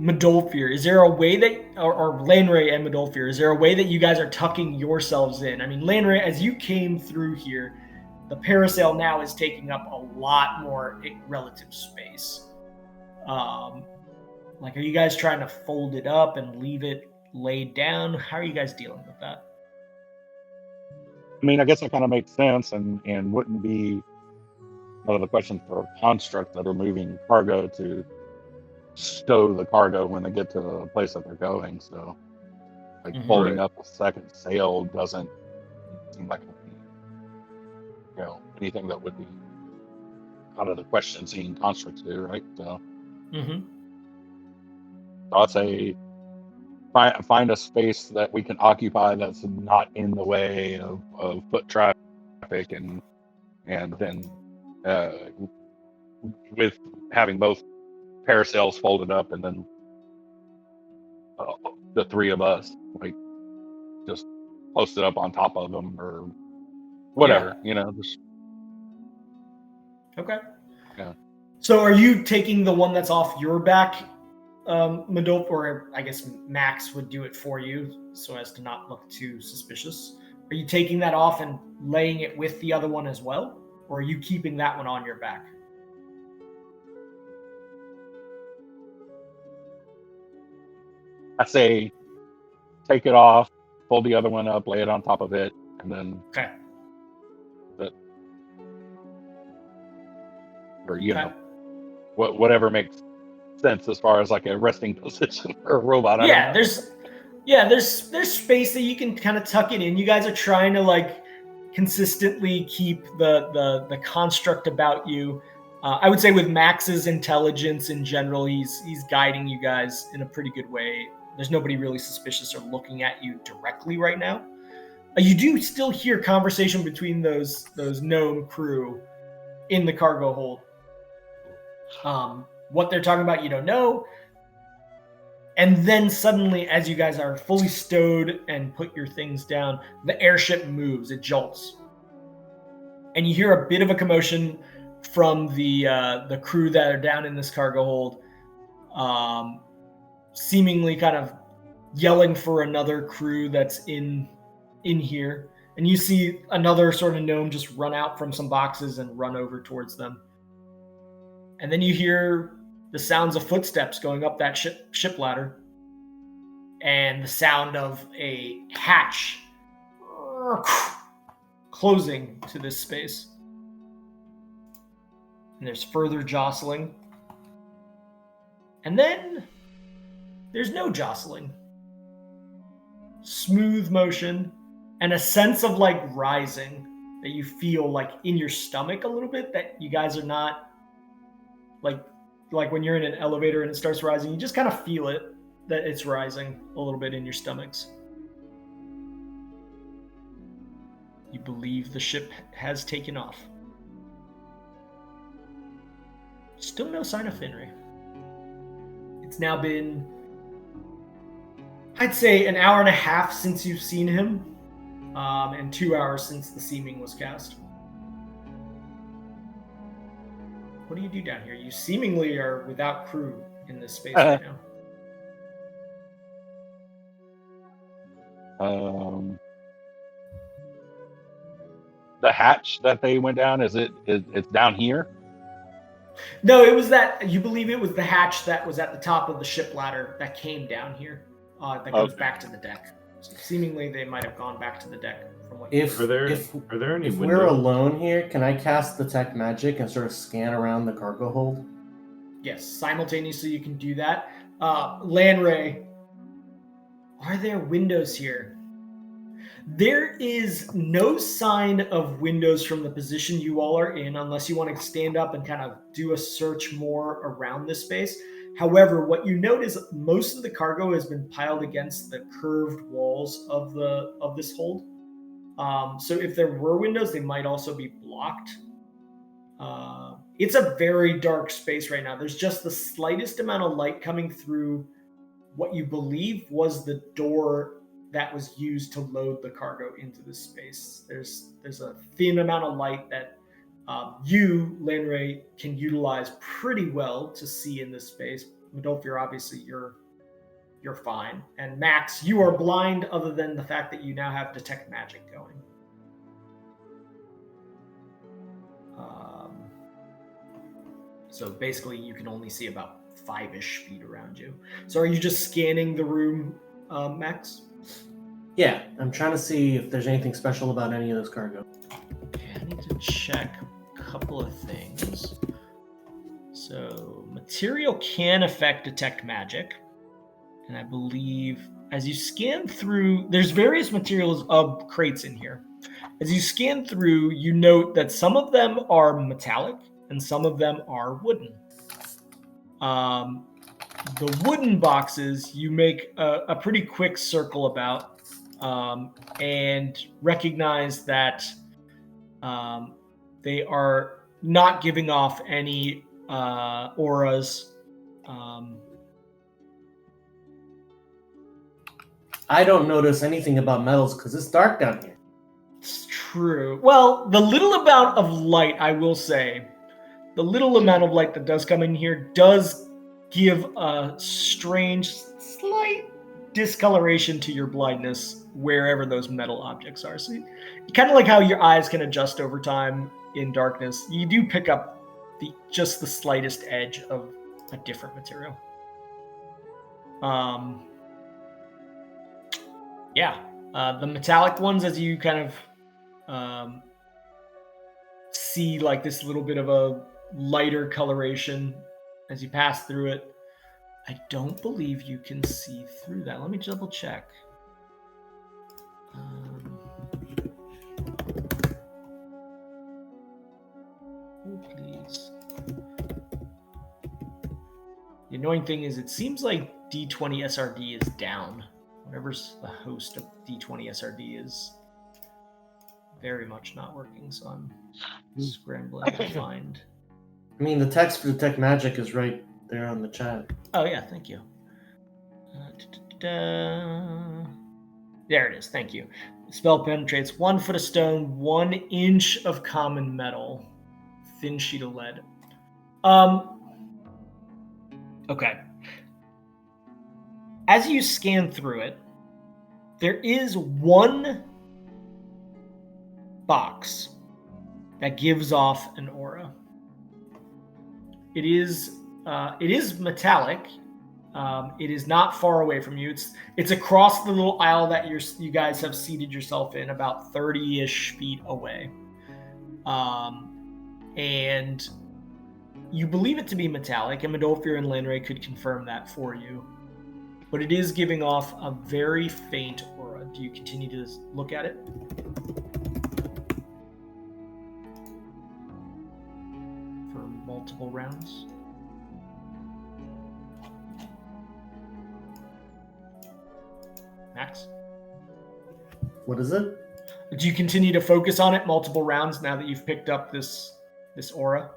Medolfir, is there a way that, or Lanray and Medolfir, is there a way that you guys are tucking yourselves in? I mean, Lanray, as you came through here, the parasail now is taking up a lot more relative space. Are you guys trying to fold it up and leave it laid down? How are you guys dealing with that? I mean, I guess that kind of makes sense and wouldn't be out of the question for a construct that are moving cargo to stow the cargo when they get to the place that they're going. So, folding up a second sail doesn't seem like anything that would be out of the question seeing constructs do, right? So, so I'd say find a space that we can occupy that's not in the way of foot traffic, and then with having both parasails folded up, and then the three of us just posted up on top of them or whatever, just okay. Yeah. So are you taking the one that's off your back, Medolf, or I guess Max would do it for you so as to not look too suspicious? Are you taking that off and laying it with the other one as well, or are you keeping that one on your back? I say take it off, fold the other one up, lay it on top of it, and then whatever makes sense as far as like a resting position for a robot. There's space that you can kind of tuck it in. You guys are trying to consistently keep the construct about you. I would say with Max's intelligence in general, he's guiding you guys in a pretty good way. There's nobody really suspicious or looking at you directly right now. You do still hear conversation between those gnome crew in the cargo hold. What they're talking about, you don't know. And then suddenly, as you guys are fully stowed and put your things down, the airship moves. It jolts. And you hear a bit of a commotion from the crew that are down in this cargo hold, seemingly kind of yelling for another crew that's in here. And you see another sort of gnome just run out from some boxes and run over towards them. And then you hear the sounds of footsteps going up that ship ladder, and the sound of a hatch closing to this space. And there's further jostling. And then there's no jostling. Smooth motion and a sense of rising that you feel in your stomach a little bit, that you guys are not like when you're in an elevator and it starts rising, you just kind of feel it, that it's rising a little bit in your stomachs. You believe the ship has taken off. Still no sign of Finry. It's now been, I'd say, an hour and a half since you've seen him, and 2 hours since the seeming was cast. What do you do down here? You seemingly are without crew in this space right now. The hatch that they went down, it's down here? No, it was you believe it was the hatch that was at the top of the ship ladder that came down here, that goes back to the deck. So seemingly they might have gone back to the deck. Are there any if windows? We're alone here, can I cast Detect Magic and sort of scan around the cargo hold? Yes, simultaneously you can do that. Lanray, are there windows here? There is no sign of windows from the position you all are in, unless you want to stand up and kind of do a search more around this space. However, what you note is most of the cargo has been piled against the curved walls of this hold. So if there were windows, they might also be blocked. It's a very dark space right now. There's just the slightest amount of light coming through what you believe was the door that was used to load the cargo into this space. There's a thin amount of light that you, Lanray, can utilize pretty well to see in this space. Medolfir, obviously, you're fine. And Max, you are blind other than the fact that you now have Detect Magic going. So basically, you can only see about 5-ish feet around you. So are you just scanning the room, Max? Yeah, I'm trying to see if there's anything special about any of this cargo. Okay, I need to check a couple of things. So material can affect Detect Magic. And I believe as you scan through, there's various materials of crates in here. As you scan through, you note that some of them are metallic and some of them are wooden. The wooden boxes you make a pretty quick circle about and recognize that they are not giving off any auras. I don't notice anything about metals because it's dark down here. It's true. Well, the little amount of light, I will say, the little amount of light that does come in here does give a strange, slight discoloration to your blindness wherever those metal objects are. So, kind of like how your eyes can adjust over time in darkness, you do pick up just the slightest edge of a different material. The metallic ones, as you kind of see like this little bit of a lighter coloration as you pass through it. I don't believe you can see through that. Let me double check. Please. The annoying thing is it seems like D20 SRD is down. Whatever's the host of D20 SRD is very much not working, so I'm scrambling to find. I mean, the text for Detect Magic is right there on the chat. Oh, yeah, thank you. There it is, thank you. The spell penetrates 1 foot of stone, 1 inch of common metal, thin sheet of lead. Okay. As you scan through it, there is one box that gives off an aura. It is metallic. It is not far away from you. It's across the little aisle that you guys have seated yourself in, about 30-ish feet away. And you believe it to be metallic, and Medolfir and Lanray could confirm that for you. But it is giving off a very faint aura. Do you continue to look at it? For multiple rounds? Max? What is it? Do you continue to focus on it multiple rounds now that you've picked up this aura?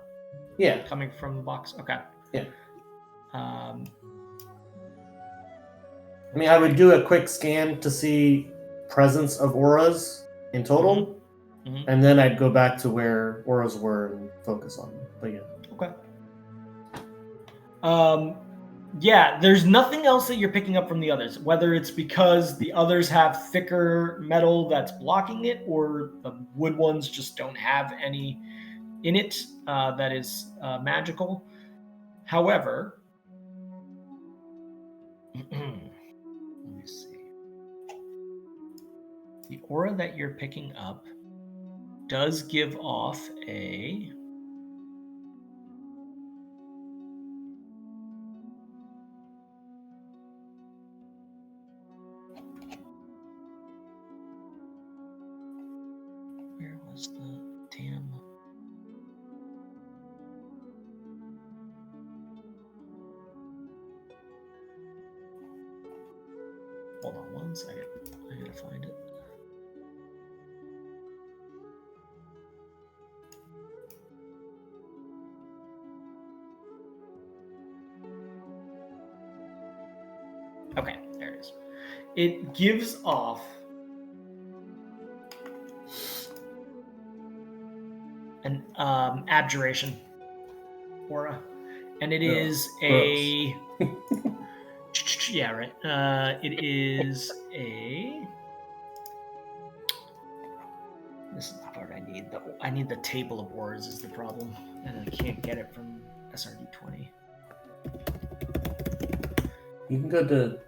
Yeah. Coming from the box? Okay. Yeah. I mean, I would do a quick scan to see presence of auras in total, and then I'd go back to where auras were and focus on them. But yeah. Okay. Yeah, there's nothing else that you're picking up from the others, whether it's because the others have thicker metal that's blocking it, or the wood ones just don't have any in it that is magical. However, let me see. The aura that you're picking up does give off a... Hold on 1 second. I gotta find it. Okay, there it is. It gives off an abjuration aura, and it is a yeah, right. It is a. This is the part I need. I need the table of auras is the problem, and I can't get it from SRD 20. You can go to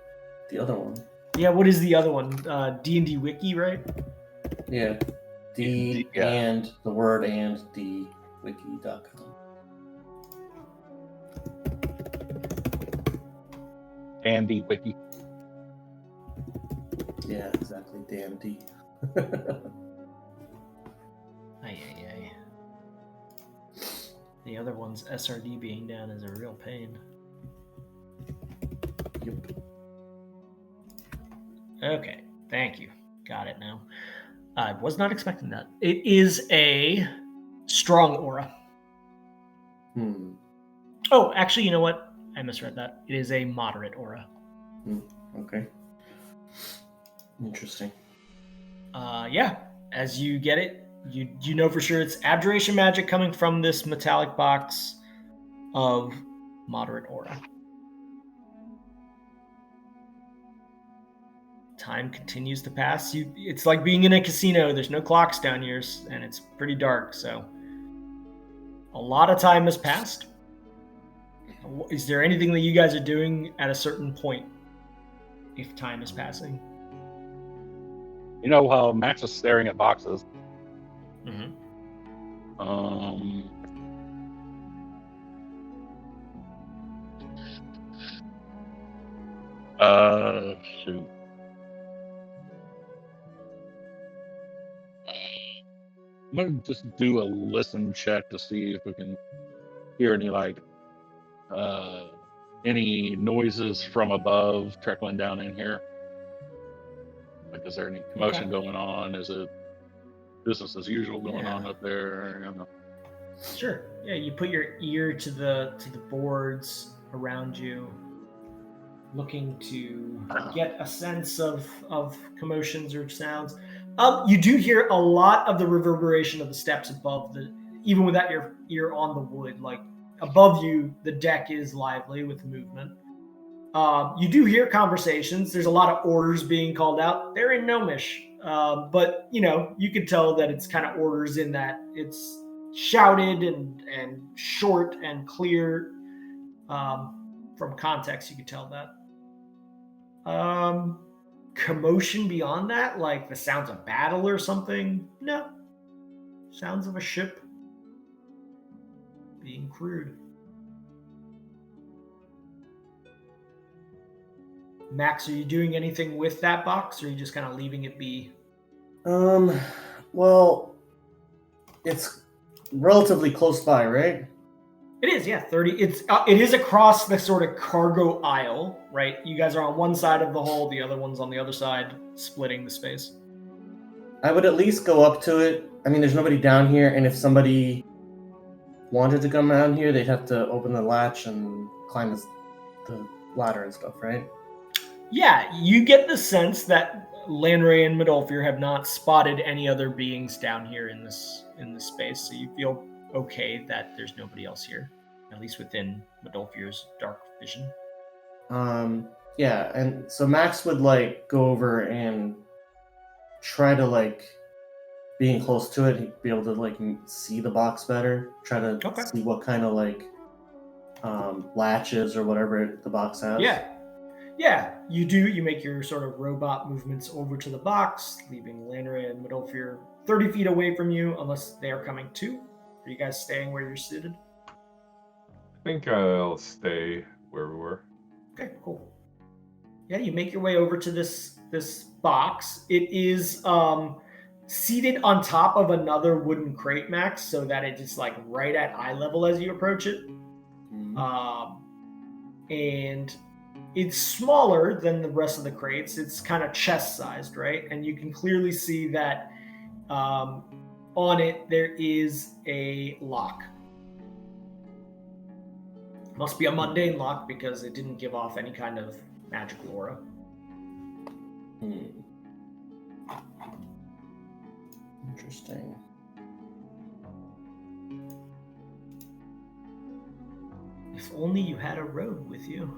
the other one. Yeah, what is the other one? D&D Wiki, right? Yeah. D yeah. and the word and D wiki.com. Andy Wiki. Yeah, exactly. Damn D. Ay. The other one's SRD being down is a real pain. Yep. Okay, thank you. Got it now. I was not expecting that. It is a strong aura. Oh, actually, you know what? I misread that. It is a moderate aura. Okay. Interesting. Yeah, as you get it, you know for sure it's abjuration magic coming from this metallic box of moderate aura. Time continues to pass. It's like being in a casino. There's no clocks down here, and it's pretty dark. So a lot of time has passed. Is there anything that you guys are doing at a certain point if time is passing? You know how Max is staring at boxes. Mm-hmm. Shoot. I'm gonna just do a listen check to see if we can hear any noises from above trickling down in here. Like, is there any commotion going on? Is it business as usual going on up there? I don't know. Sure. Yeah, you put your ear to the boards around you, looking to get a sense of commotions or sounds. You do hear a lot of the reverberation of the steps above even without your ear on the wood. Like above you, the deck is lively with movement. You do hear conversations. There's a lot of orders being called out. They're in Gnomish, but you could tell that it's kind of orders in that it's shouted and short and clear. From context, you could tell that. Commotion beyond that, like the sounds of battle or something? No. Sounds of a ship being crewed. Max, are you doing anything with that box, or are you just kind of leaving it be? Well, it's relatively close by, right? It is, yeah. 30. It is across the sort of cargo aisle, right? You guys are on one side of the hull, the other one's on the other side, splitting the space. I would at least go up to it. I mean, there's nobody down here, and if somebody wanted to come down here, they'd have to open the latch and climb the ladder and stuff, right? Yeah, you get the sense that Lanray and Midolfir have not spotted any other beings down here in this space, so you feel okay that there's nobody else here, at least within Midolfir's dark vision. Yeah, and so Max would go over and try to being close to it, he'd be able to see the box better, try to see what kind of latches or whatever the box has. Yeah, you do. You make your sort of robot movements over to the box, leaving Lanray and Midolfir 30 feet away from you, unless they are coming too. Are you guys staying where you're seated? I think I'll stay where we were. Okay, cool. Yeah, you make your way over to this box. It is seated on top of another wooden crate, Max, so that it is right at eye level as you approach it. Mm-hmm. And it's smaller than the rest of the crates. It's kind of chest-sized, right? And you can clearly see that on it there is a lock. Must be a mundane lock because it didn't give off any kind of magical aura. Interesting. If only you had a rogue with you.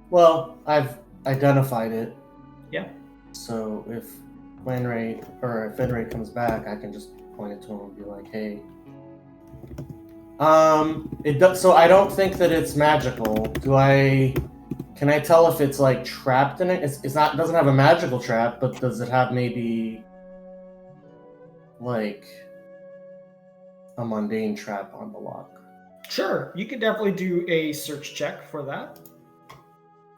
Well, I've identified it. Yeah. So if Fenray comes back, I can just point it to him and be like, "Hey." It does. So I don't think that it's magical. Can I tell if it's like trapped in it? It's not. It doesn't have a magical trap, but does it have maybe like a mundane trap on the lock? Sure, you could definitely do a search check for that.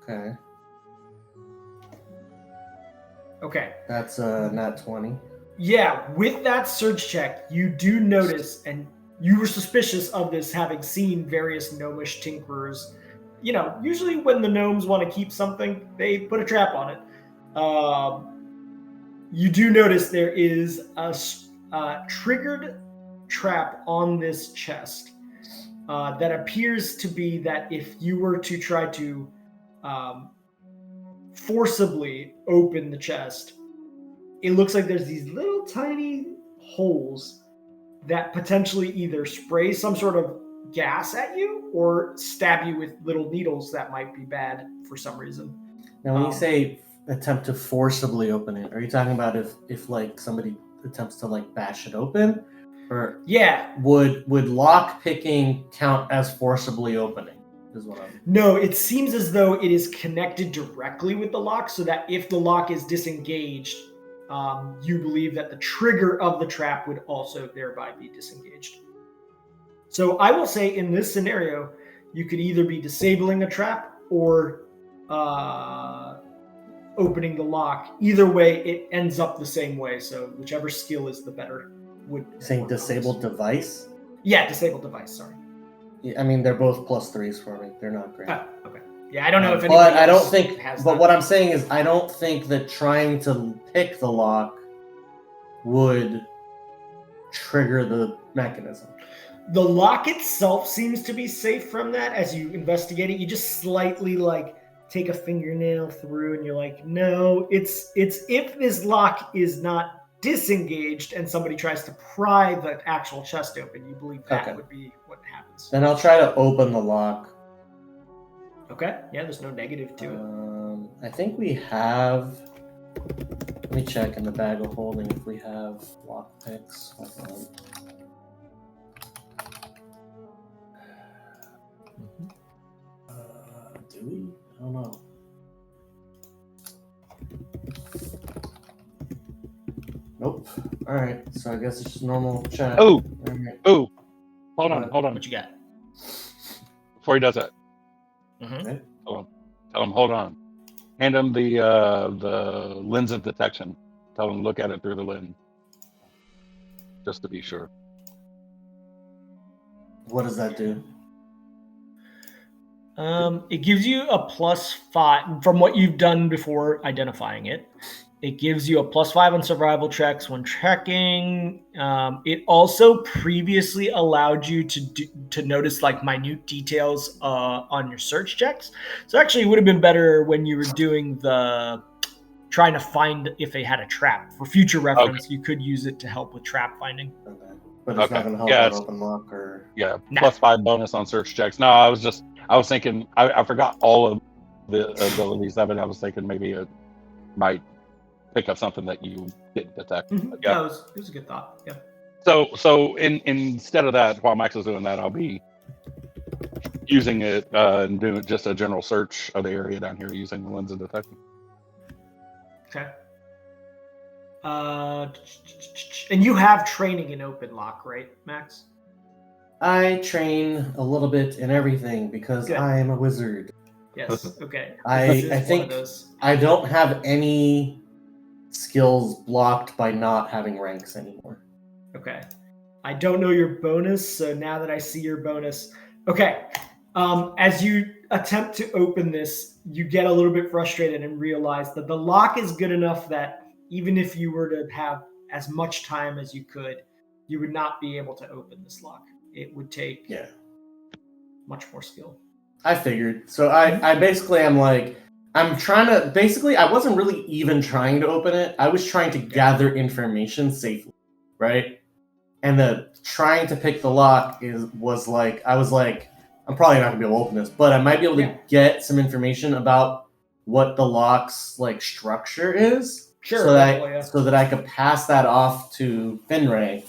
Okay. Okay. That's a nat 20. Yeah, with that search check, you do notice, and you were suspicious of this having seen various gnomish tinkerers. You know, usually when the gnomes want to keep something, they put a trap on it. You do notice there is a triggered trap on this chest that appears to be that if you were to try to forcibly open the chest, it looks like there's these little tiny holes that potentially either spray some sort of gas at you or stab you with little needles that might be bad for some reason. Now, when you say attempt to forcibly open it, are you talking about if like somebody attempts to like bash it open, or would lock picking count as forcibly opening? Is what I'm. No, it seems as though it is connected directly with the lock, so that if the lock is disengaged, you believe that the trigger of the trap would also thereby be disengaged. So I will say in this scenario, you could either be disabling a trap or opening the lock. Either way, it ends up the same way. So whichever skill is the better would. Saying disabled device? Yeah, disabled device. Sorry. Yeah, I mean, they're both +3s for me. They're not great. Oh, okay. Yeah, I don't know if but anybody I don't else think. has But that. what I'm saying is, I don't think that trying to pick the lock would trigger the mechanism. The lock itself seems to be safe from that. As you investigate it, you just slightly like take a fingernail through, and you're like, no, it's if this lock is not disengaged and somebody tries to pry the actual chest open, you believe that would be what happens. Then I'll try to open the lock. Okay. Yeah, there's no negative to it. I think we have. Let me check in the bag of holding if we have lock picks. Hold on. Do we? I don't know. Nope. All right. So I guess it's just normal chat. Oh, Right. oh, hold on. What you got? Before he does that, Okay. tell him, hold on. Hand him the lens of detection. Tell him to look at it through the lens, just to be sure. What does that do? It gives you a +5 from what you've done before identifying it. It gives you a +5 on survival checks when checking. It also previously allowed you to notice like minute details on your search checks. So actually, it would have been better when you were doing the trying to find if they had a trap. For future reference, you could use it to help with trap finding. Okay. But it's not going to help Yeah, with open lock or. Yeah, Nah. +5 bonus on search checks. No, I was thinking, I forgot all of the abilities of it. I was thinking maybe it might pick up something that you didn't detect. Mm-hmm. Yeah. No, it was a good thought. Yeah. So instead of that, while Max is doing that, I'll be using it and doing just a general search of the area down here using the lens of detection. Okay. And you have training in open lock, right, Max? I train a little bit in everything because Good. I am a wizard. Yes. Okay. I This is one think of those. I don't have any skills blocked by not having ranks anymore. Okay. I don't know your bonus, so now that I see your bonus, okay. As you attempt to open this, you get a little bit frustrated and realize that the lock is good enough that even if you were to have as much time as you could, you would not be able to open this lock. It would take much more skill. I figured. So I basically am like, I'm trying to, basically, I wasn't really even trying to open it. I was trying to gather information safely, right? And the trying to pick the lock was like, I was like, I'm probably not gonna be able to open this, but I might be able to get some information about what the lock's like structure is. Sure. So that I could pass that off to Finray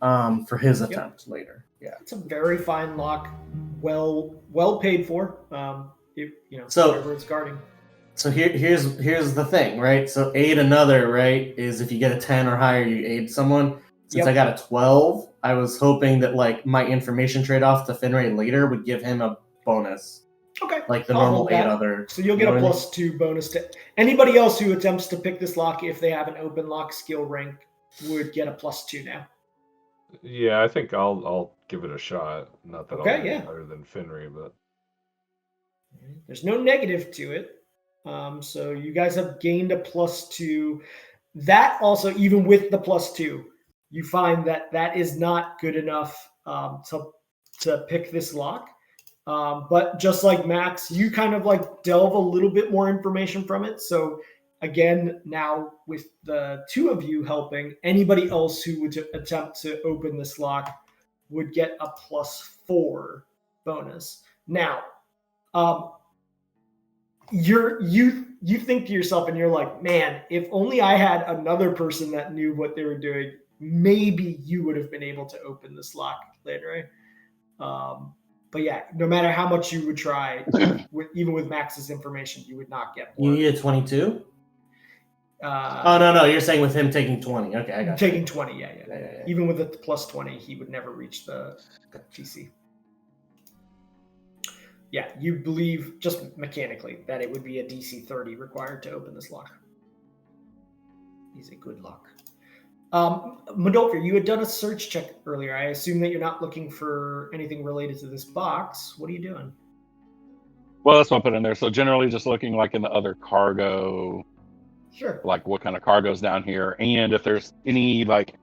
for his attempt later. Yeah. It's a very fine lock, well paid for. If So- whatever it's guarding. So here's the thing, right? So aid another, right, is if you get a 10 or higher, you aid someone. Since I got a 12, I was hoping that like my information trade-off to Finray later would give him a bonus. Okay. Like the I'll normal hold 8 that. other. So you'll get a +2 bonus to anybody else who attempts to pick this lock if they have an open lock skill rank would get a +2 now. Yeah, I think I'll give it a shot. Not that Okay, I'll be yeah. better than Finry, but There's no negative to it. So you guys have gained a +2. That also, even with the +2, you find that that is not good enough to pick this lock. But just like Max, you kind of like delve a little bit more information from it. So again, now with the two of you helping, anybody else who would attempt to open this lock would get a +4 bonus. Now, you think to yourself and you're like, man, if only I had another person that knew what they were doing, maybe you would have been able to open this lock later, right? But yeah, no matter how much you would try, even with Max's information, you would not get more. You need a 22? No, you're saying with him taking 20. Okay, I got taking you. 20, yeah. Even with the +20, he would never reach the TC. Yeah, you believe just mechanically that it would be a DC 30 required to open this lock. He's a good lock. Modolfir, you had done a search check earlier. I assume that you're not looking for anything related to this box. What are you doing? Well, that's what I put in there. So generally just looking like in the other cargo, Sure. like what kind of cargo's down here, and if there's any like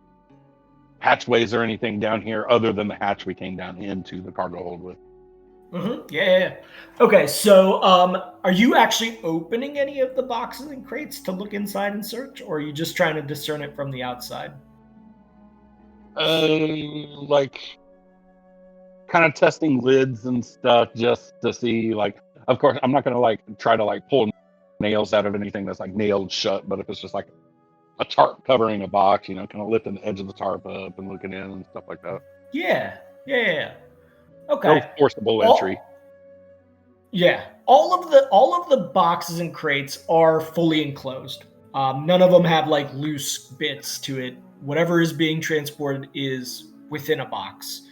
hatchways or anything down here other than the hatch we came down into the cargo hold with. Mm-hmm. Yeah. Okay, so are you actually opening any of the boxes and crates to look inside and search, or are you just trying to discern it from the outside? Like kind of testing lids and stuff just to see, like, of course I'm not gonna like try to like pull nails out of anything that's like nailed shut, but if it's just like a tarp covering a box, kind of lifting the edge of the tarp up and looking in and stuff like that. Yeah. Okay. No forcible entry. All of the boxes and crates are fully enclosed. None of them have like loose bits to it. Whatever is being transported is within a box.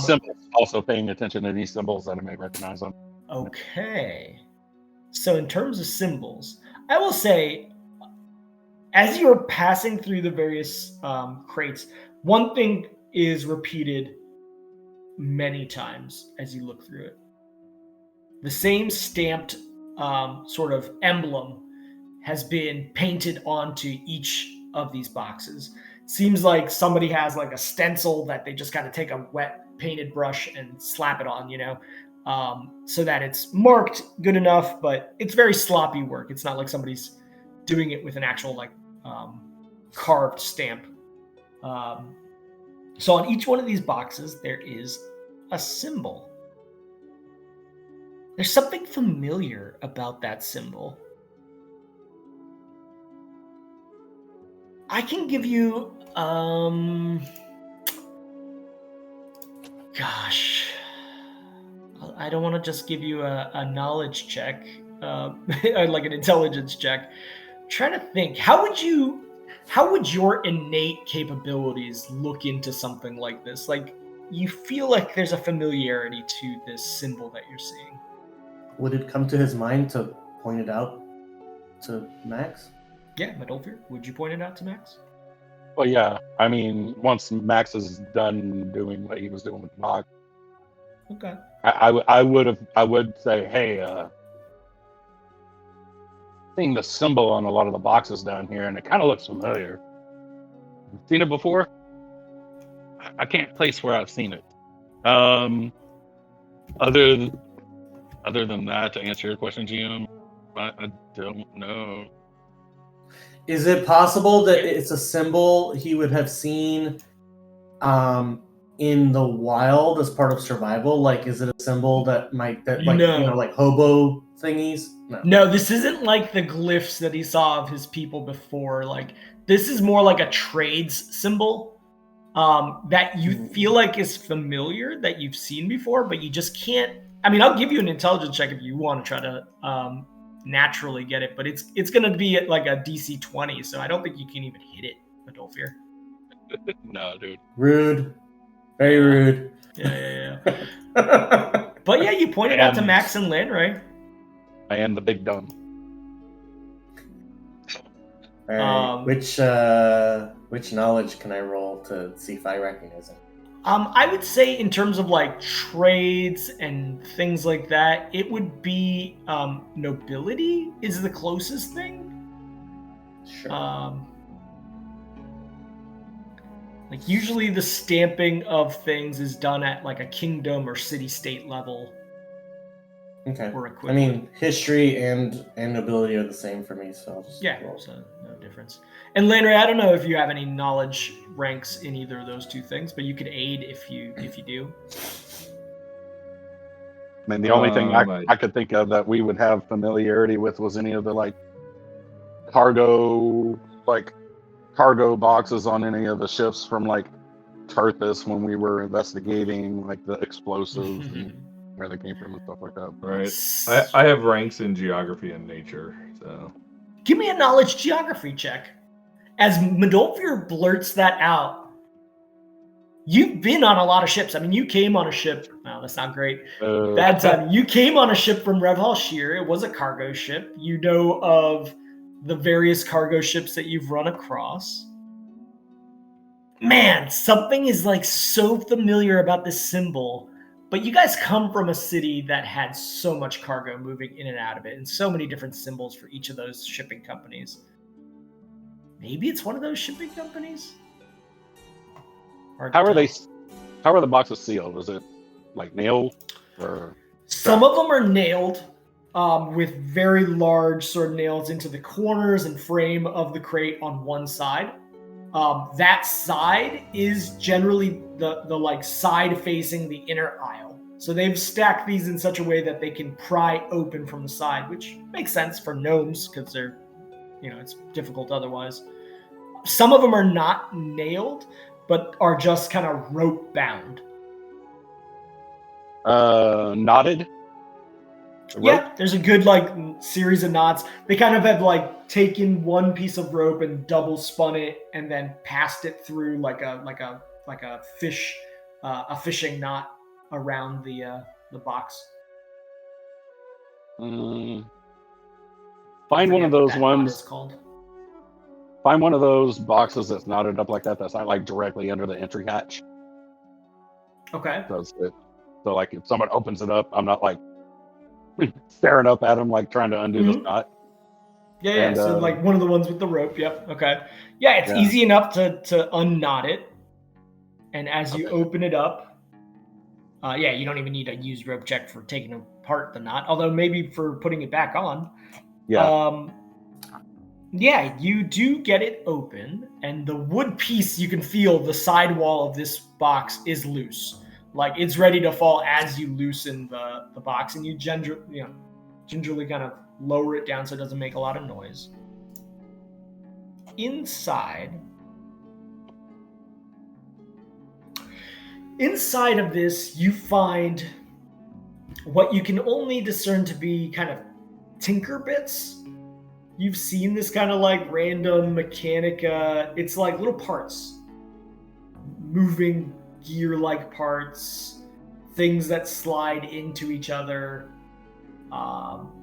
Symbols, also paying attention to any symbols that I may recognize them. Okay. So in terms of symbols, I will say, as you are passing through the various crates, one thing is repeated many times as you look through it. The same stamped sort of emblem has been painted onto each of these boxes. Seems like somebody has like a stencil that they just kind of take a wet painted brush and slap it on, so that it's marked good enough, but it's very sloppy work. It's not like somebody's doing it with an actual like carved stamp. So on each one of these boxes, there is a symbol. There's something familiar about that symbol. I can give you, gosh, I don't want to just give you a knowledge check, like an intelligence check. I'm trying to think, how would your innate capabilities look into something like this? Like, you feel like there's a familiarity to this symbol that you're seeing. Would it come to his mind to point it out to Max? Yeah, Modolfir, would you point it out to Max? Well, yeah. I mean, once Max is done doing what he was doing with the box, Okay. I would say, hey, seeing the symbol on a lot of the boxes down here, and it kind of looks familiar. Seen it before? I can't place where I've seen it. Other than that, to answer your question, GM, I don't know. Is it possible that it's a symbol he would have seen in the wild as part of survival? Like, is it a symbol that like hobo thingies? No, this isn't like the glyphs that he saw of his people before. Like, this is more like a trades symbol that you feel like is familiar, that you've seen before, but you just can't. I mean, I'll give you an intelligence check if you want to try to naturally get it, but it's going to be at like a DC 20, so I don't think you can even hit it, Adolfir. No, dude. Rude. Very rude. Yeah. But yeah, you pointed out to Max and Lynn, right? I am the big dumb. All right. Which knowledge can I roll to see if I recognize it? I would say in terms of like trades and things like that, it would be nobility is the closest thing. Sure. Like usually the stamping of things is done at like a kingdom or city-state level. Okay. Or I equivalent. mean, history and nobility are the same for me, so I'll just roll. So no difference. And Landry, I don't know if you have any knowledge ranks in either of those two things, but you could aid if you do. I mean, the only thing I could think of that we would have familiarity with was any of the like cargo boxes on any of the ships from like Terthus when we were investigating like the explosives and where they came from and stuff like that. Right. I have ranks in geography and nature, so. Give me a knowledge geography check. As Medolfir blurts that out, you've been on a lot of ships. I mean, you came on a ship. No, that's not great. Bad time. You came on a ship from Rev Halshir. It was a cargo ship. You know of the various cargo ships that you've run across. Man, something is like so familiar about this symbol. But you guys come from a city that had so much cargo moving in and out of it, and so many different symbols for each of those shipping companies. Maybe it's one of those shipping companies? How are the boxes sealed? Is it like nailed? Or some of them are nailed with very large sort of nails into the corners and frame of the crate on one side. That side is generally the like side facing the inner aisle. So they've stacked these in such a way that they can pry open from the side, which makes sense for gnomes because they're, it's difficult otherwise. Some of them are not nailed, but are just kind of rope bound. Knotted? Yeah, there's a good series of knots. They kind of have taken one piece of rope and double spun it and then passed it through like a fishing knot around the box. Find one of those ones. It's called. Find one of those boxes that's knotted up like that. That's not directly under the entry hatch. Okay. So like if someone opens it up, I'm not staring up at them trying to undo this knot. Yeah. So one of the ones with the rope. Yep. Okay. Yeah, it's easy enough to unknot it. And as you open it up, you don't even need a used rope check for taking apart the knot. Although maybe for putting it back on. Yeah. You do get it open, and the wood piece, you can feel the side wall of this box is loose. It's ready to fall as you loosen the box, and you gingerly kind of lower it down so it doesn't make a lot of noise. Inside of this, you find what you can only discern to be kind of tinker bits. You've seen this kind of random mechanica. It's like little parts, moving gear-like parts, things that slide into each other,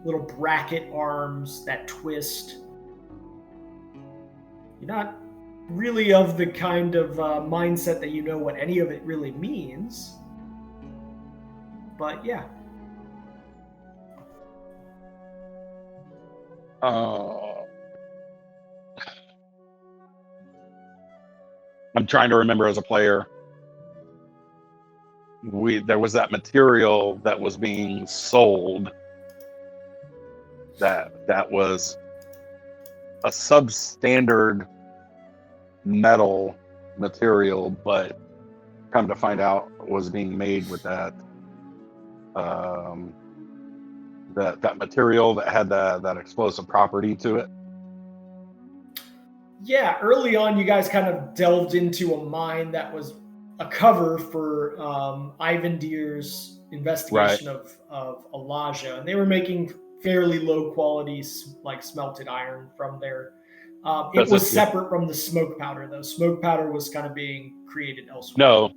little bracket arms that twist. You're not really of the kind of mindset that you know what any of it really means. But yeah. I'm trying to remember as a player. There was that material that was being sold that was a substandard metal material, but come to find out was being made with that that material that had that explosive property to it. Yeah, early on, you guys kind of delved into a mine that was a cover for Ivan Deer's investigation of Elijah, and they were making fairly low quality like smelted iron from there. It was separate from the smoke powder, though. Smoke powder was kind of being created elsewhere. No,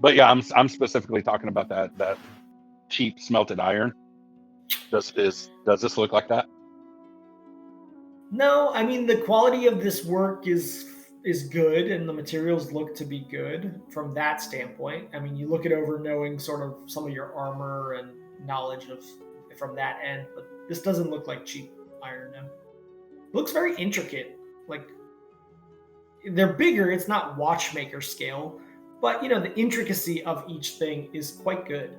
but yeah, I'm specifically talking about that cheap smelted iron. Does this look like that? No, I mean the quality of this work is good, and the materials look to be good from that standpoint. I mean, you look it over knowing sort of some of your armor and knowledge of from that end, but this doesn't look like cheap iron. It looks very intricate. Like they're bigger. It's not watchmaker scale, but you know the intricacy of each thing is quite good.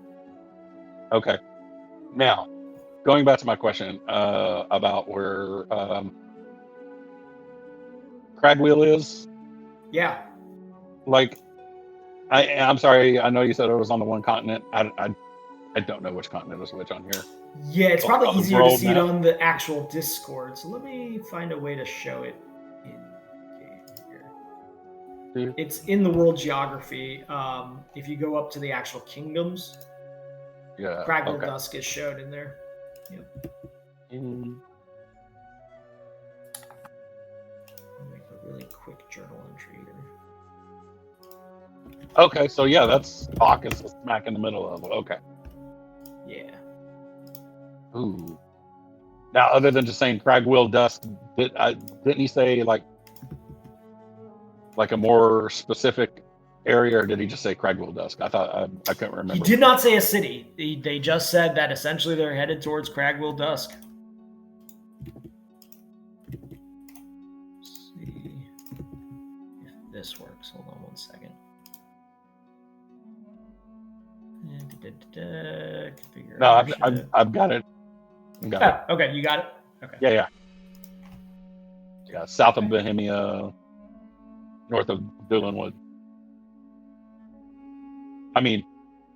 Okay. Now, going back to my question about where Cragwheel is. Yeah. Like, I'm sorry. I know you said it was on the one continent. I don't know which continent is which on here. Yeah, it's probably easier to see map. it on the actual Discord. So let me find a way to show it in game here. It's in the world geography. If you go up to the actual kingdoms, yeah, Cragwheel Dusk is showed in there. Yep. I'll make a really quick journal entry here. Okay, so yeah, that's Savfk is smack in the middle of it. Okay. Yeah. Ooh. Now, other than just saying Cragwheel Dusk, didn't he say like a more specific area, or did he just say Cragwheel Dusk? I thought I couldn't remember. He did not say a city. They just said that essentially they're headed towards Cragwheel Dusk. Let's see if this works. Hold on one second. Configure. No, I've got it. Okay, you got it. Okay. Yeah. South of Bohemia, north of Doolinwood. I mean,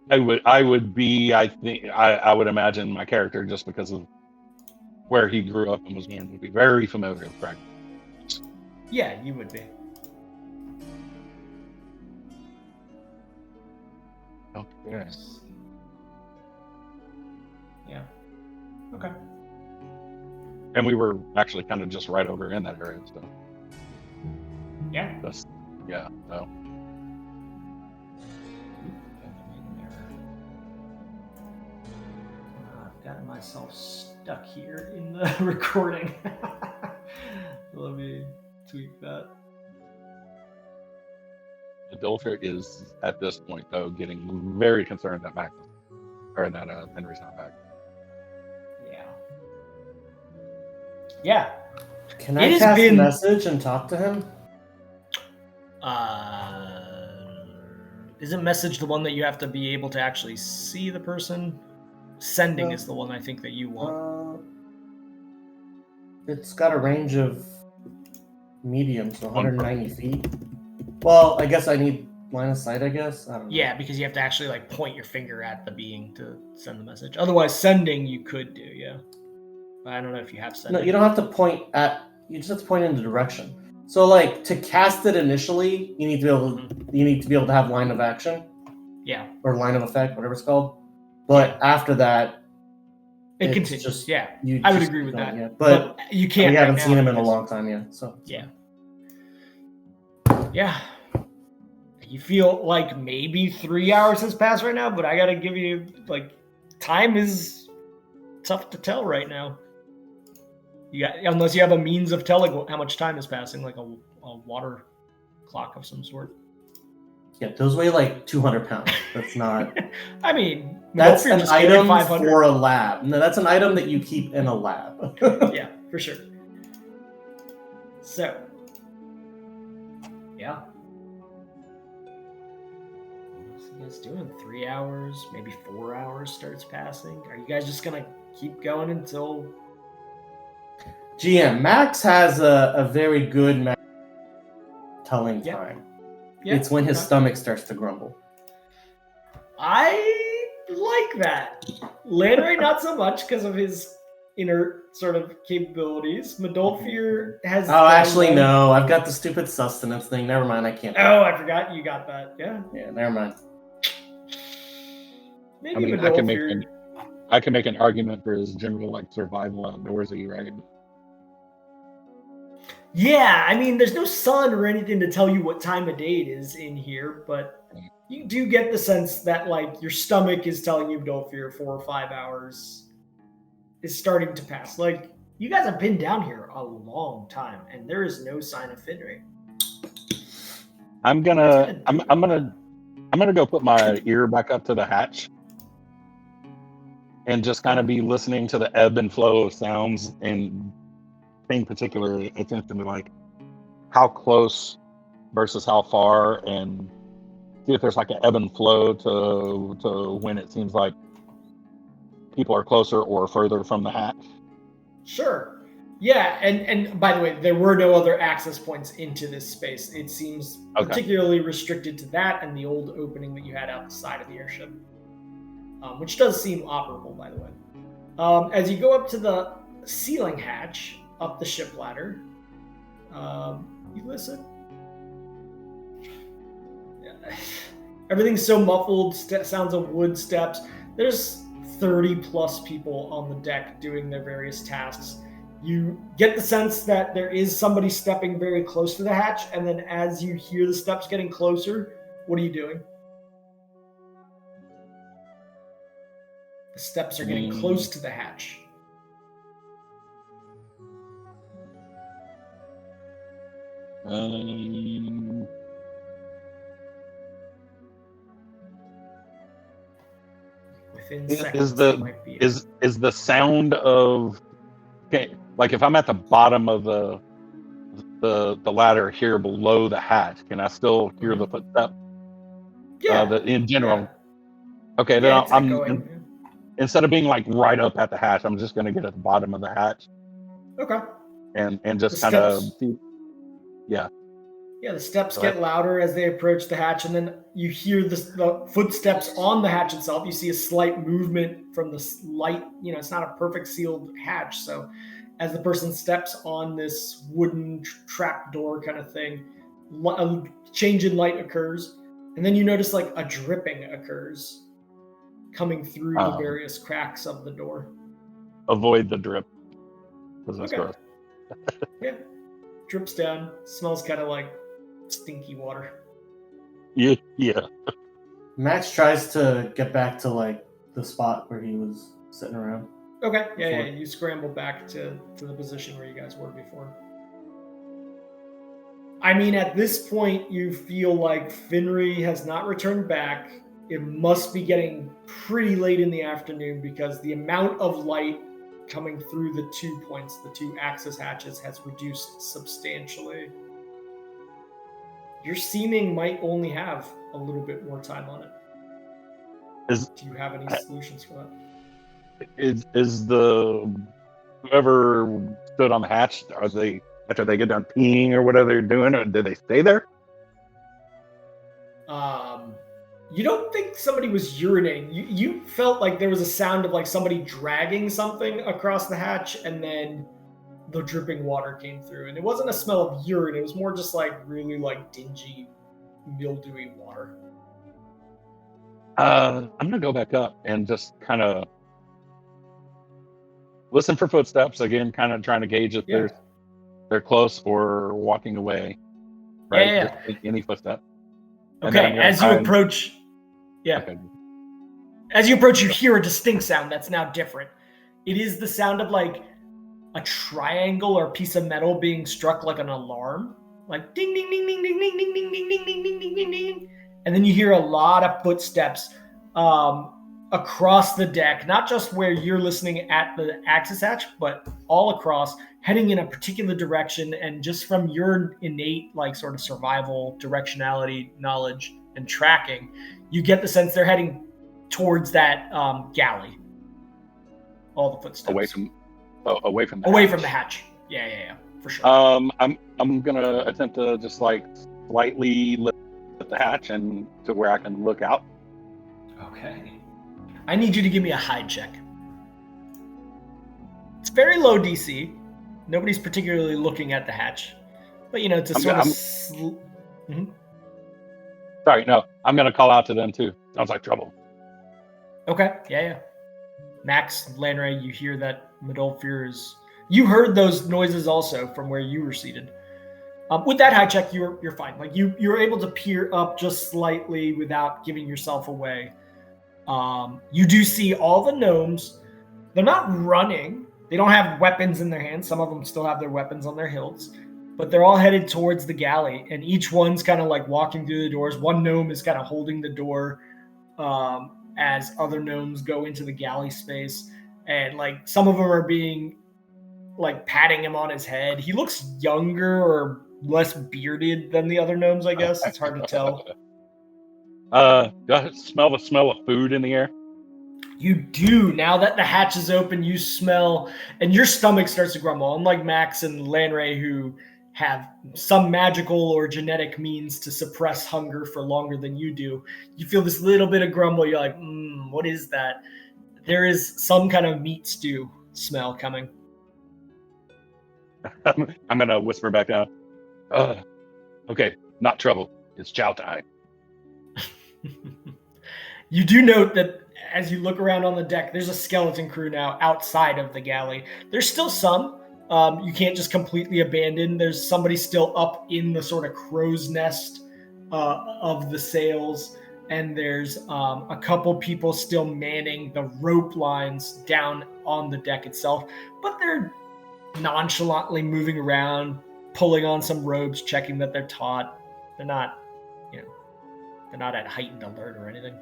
I would be. I think I would imagine my character, just because of where he grew up and was born, would be very familiar with Crag. Yeah, you would be. Okay. Yeah. Okay. And we were actually kind of just right over in that area, so. Yeah. Yeah. So. I've gotten myself stuck here in the recording. Let me tweak that. Adulter is at this point though getting very concerned that Henry's not back. Yeah. Can I cast a message and talk to him? Isn't message the one that you have to be able to actually see the person? Sending is the one I think that you want. It's got a range of medium, so 190 feet. Well, I guess I need line of sight, I guess. I don't know. Yeah, because you have to actually like point your finger at the being to send the message. Otherwise, sending you could do, yeah. I don't know if you have sending. No, you don't have to point at. You just have to point in the direction. So, like, to cast it initially, you need to be able to have line of action. Yeah. Or line of effect, whatever it's called. But after that, it continues. Just, yeah, I would agree with that. Yet. But you can't. We haven't seen him in a long time yet. So yeah. Yeah. You feel like maybe 3 hours has passed right now, but I gotta give you time is tough to tell right now. Unless you have a means of telling how much time is passing, like a water clock of some sort. Yeah, those weigh like 200 pounds. That's not. I mean, That's Melfir an just carried item 500. for a lab. No, that's an item that you keep in a lab. Yeah, for sure. So, yeah. What's you guys doing? 3 hours, maybe 4 hours starts passing. Are you guys just gonna keep going until? GM, Max has a very good telling time. Yeah, It's when his okay. stomach starts to grumble. I like that. Lanray not so much because of his inner sort of capabilities. Medolfir has. Oh, actually, no. I've got the stupid sustenance thing. Never mind. I can't. Oh, I forgot you got that. Yeah. Yeah, never mind. Maybe I mean, Medolfir. I can make an argument for his general like survival outdoorsy, right? Yeah, I mean, there's no sun or anything to tell you what time of day it is in here, but you do get the sense that like your stomach is telling you Medolfir 4 or 5 hours is starting to pass. Like you guys have been down here a long time, and there is no sign of Finray. I'm gonna go put my ear back up to the hatch and just kind of be listening to the ebb and flow of sounds and paying particular attention to like how close versus how far, and see if there's like an ebb and flow to when it seems like people are closer or further from the hatch. Sure. Yeah, and by the way, there were no other access points into this space. It seems particularly restricted to that and the old opening that you had outside of the airship, which does seem operable, by the way. As you go up to the ceiling hatch, up the ship ladder, you listen. Everything's so muffled, sounds of wood steps. There's 30 plus people on the deck doing their various tasks. You get the sense that there is somebody stepping very close to the hatch, and then as you hear the steps getting closer, what are you doing? The steps are getting close to the hatch. Within seconds, is the sound of like if I'm at the bottom of the ladder here below the hatch, can I still hear the footsteps? Yeah. In general. Yeah. Okay, yeah, then instead of being like right up at the hatch, I'm just gonna get at the bottom of the hatch. Okay. And just kind of yeah. Yeah, the steps get louder as they approach the hatch, and then you hear the footsteps on the hatch itself. You see a slight movement from the light. It's not a perfect sealed hatch, so as the person steps on this wooden trap door kind of thing, a change in light occurs, and then you notice like a dripping occurs coming through the various cracks of the door. Avoid the drip, because that's gross. Yeah, drips down. Smells kind of like stinky water. Yeah. Max tries to get back to like the spot where he was sitting around. Okay. Yeah. You scramble back to the position where you guys were before. I mean, at this point, you feel like Finry has not returned back. It must be getting pretty late in the afternoon because the amount of light coming through the 2 points, the 2 access hatches, has reduced substantially. Your seeming might only have a little bit more time on it. Do you have any solutions for that? Is the whoever stood on the hatch, are they after they get done peeing or whatever they're doing, or did they stay there? You don't think somebody was urinating. You felt like there was a sound of like somebody dragging something across the hatch, and then the dripping water came through. And it wasn't a smell of urine. It was more just like really like dingy, mildewy water. I'm gonna go back up and just kind of listen for footsteps again, kind of trying to gauge if they're close or walking away. Right? Yeah. Just any footstep. Okay, as you approach, as you approach, you hear a distinct sound that's now different. It is the sound of like a triangle or a piece of metal being struck like an alarm, like ding ding ding ding ding ding ding ding ding ding ding ding ding ding. And then you hear a lot of footsteps across the deck, not just where you're listening at the access hatch, but all across, heading in a particular direction. And just from your innate, like, sort of survival, directionality, knowledge, and tracking, you get the sense they're heading towards that galley. All the footsteps. Away from the hatch. Yeah, for sure. I'm gonna attempt to just like slightly lift the hatch and to where I can look out. Okay. I need you to give me a hide check. It's very low DC. Nobody's particularly looking at the hatch, but you know, it's a Sorry, no, I'm gonna call out to them too. Sounds like trouble. Okay, yeah. Max, Lanray, you hear that Medolfir is... You heard those noises also from where you were seated. With that high check, you're fine. Like you're able to peer up just slightly without giving yourself away. You do see all the gnomes. They're not running. They don't have weapons in their hands. Some of them still have their weapons on their hilts, but they're all headed towards the galley, and each one's kind of like walking through the doors. One gnome is kind of holding the door as other gnomes go into the galley space, and like some of them are being like patting him on his head. He looks younger or less bearded than the other gnomes, I guess. It's hard to tell. Do I smell the smell of food in the air? You do. Now that the hatch is open, you smell, and your stomach starts to grumble. Unlike Max and Lanray, who have some magical or genetic means to suppress hunger for longer than you do, you feel this little bit of grumble. You're like, what is that? There is some kind of meat stew smell coming. I'm gonna whisper back down. Okay, not trouble. It's chow time. You do note that as you look around on the deck, there's a skeleton crew now outside of the galley. There's still some. You can't just completely abandon. There's somebody still up in the sort of crow's nest of the sails, and there's a couple people still manning the rope lines down on the deck itself, but they're nonchalantly moving around, pulling on some ropes, checking that they're taut. They're not, they're not at heightened alert or anything.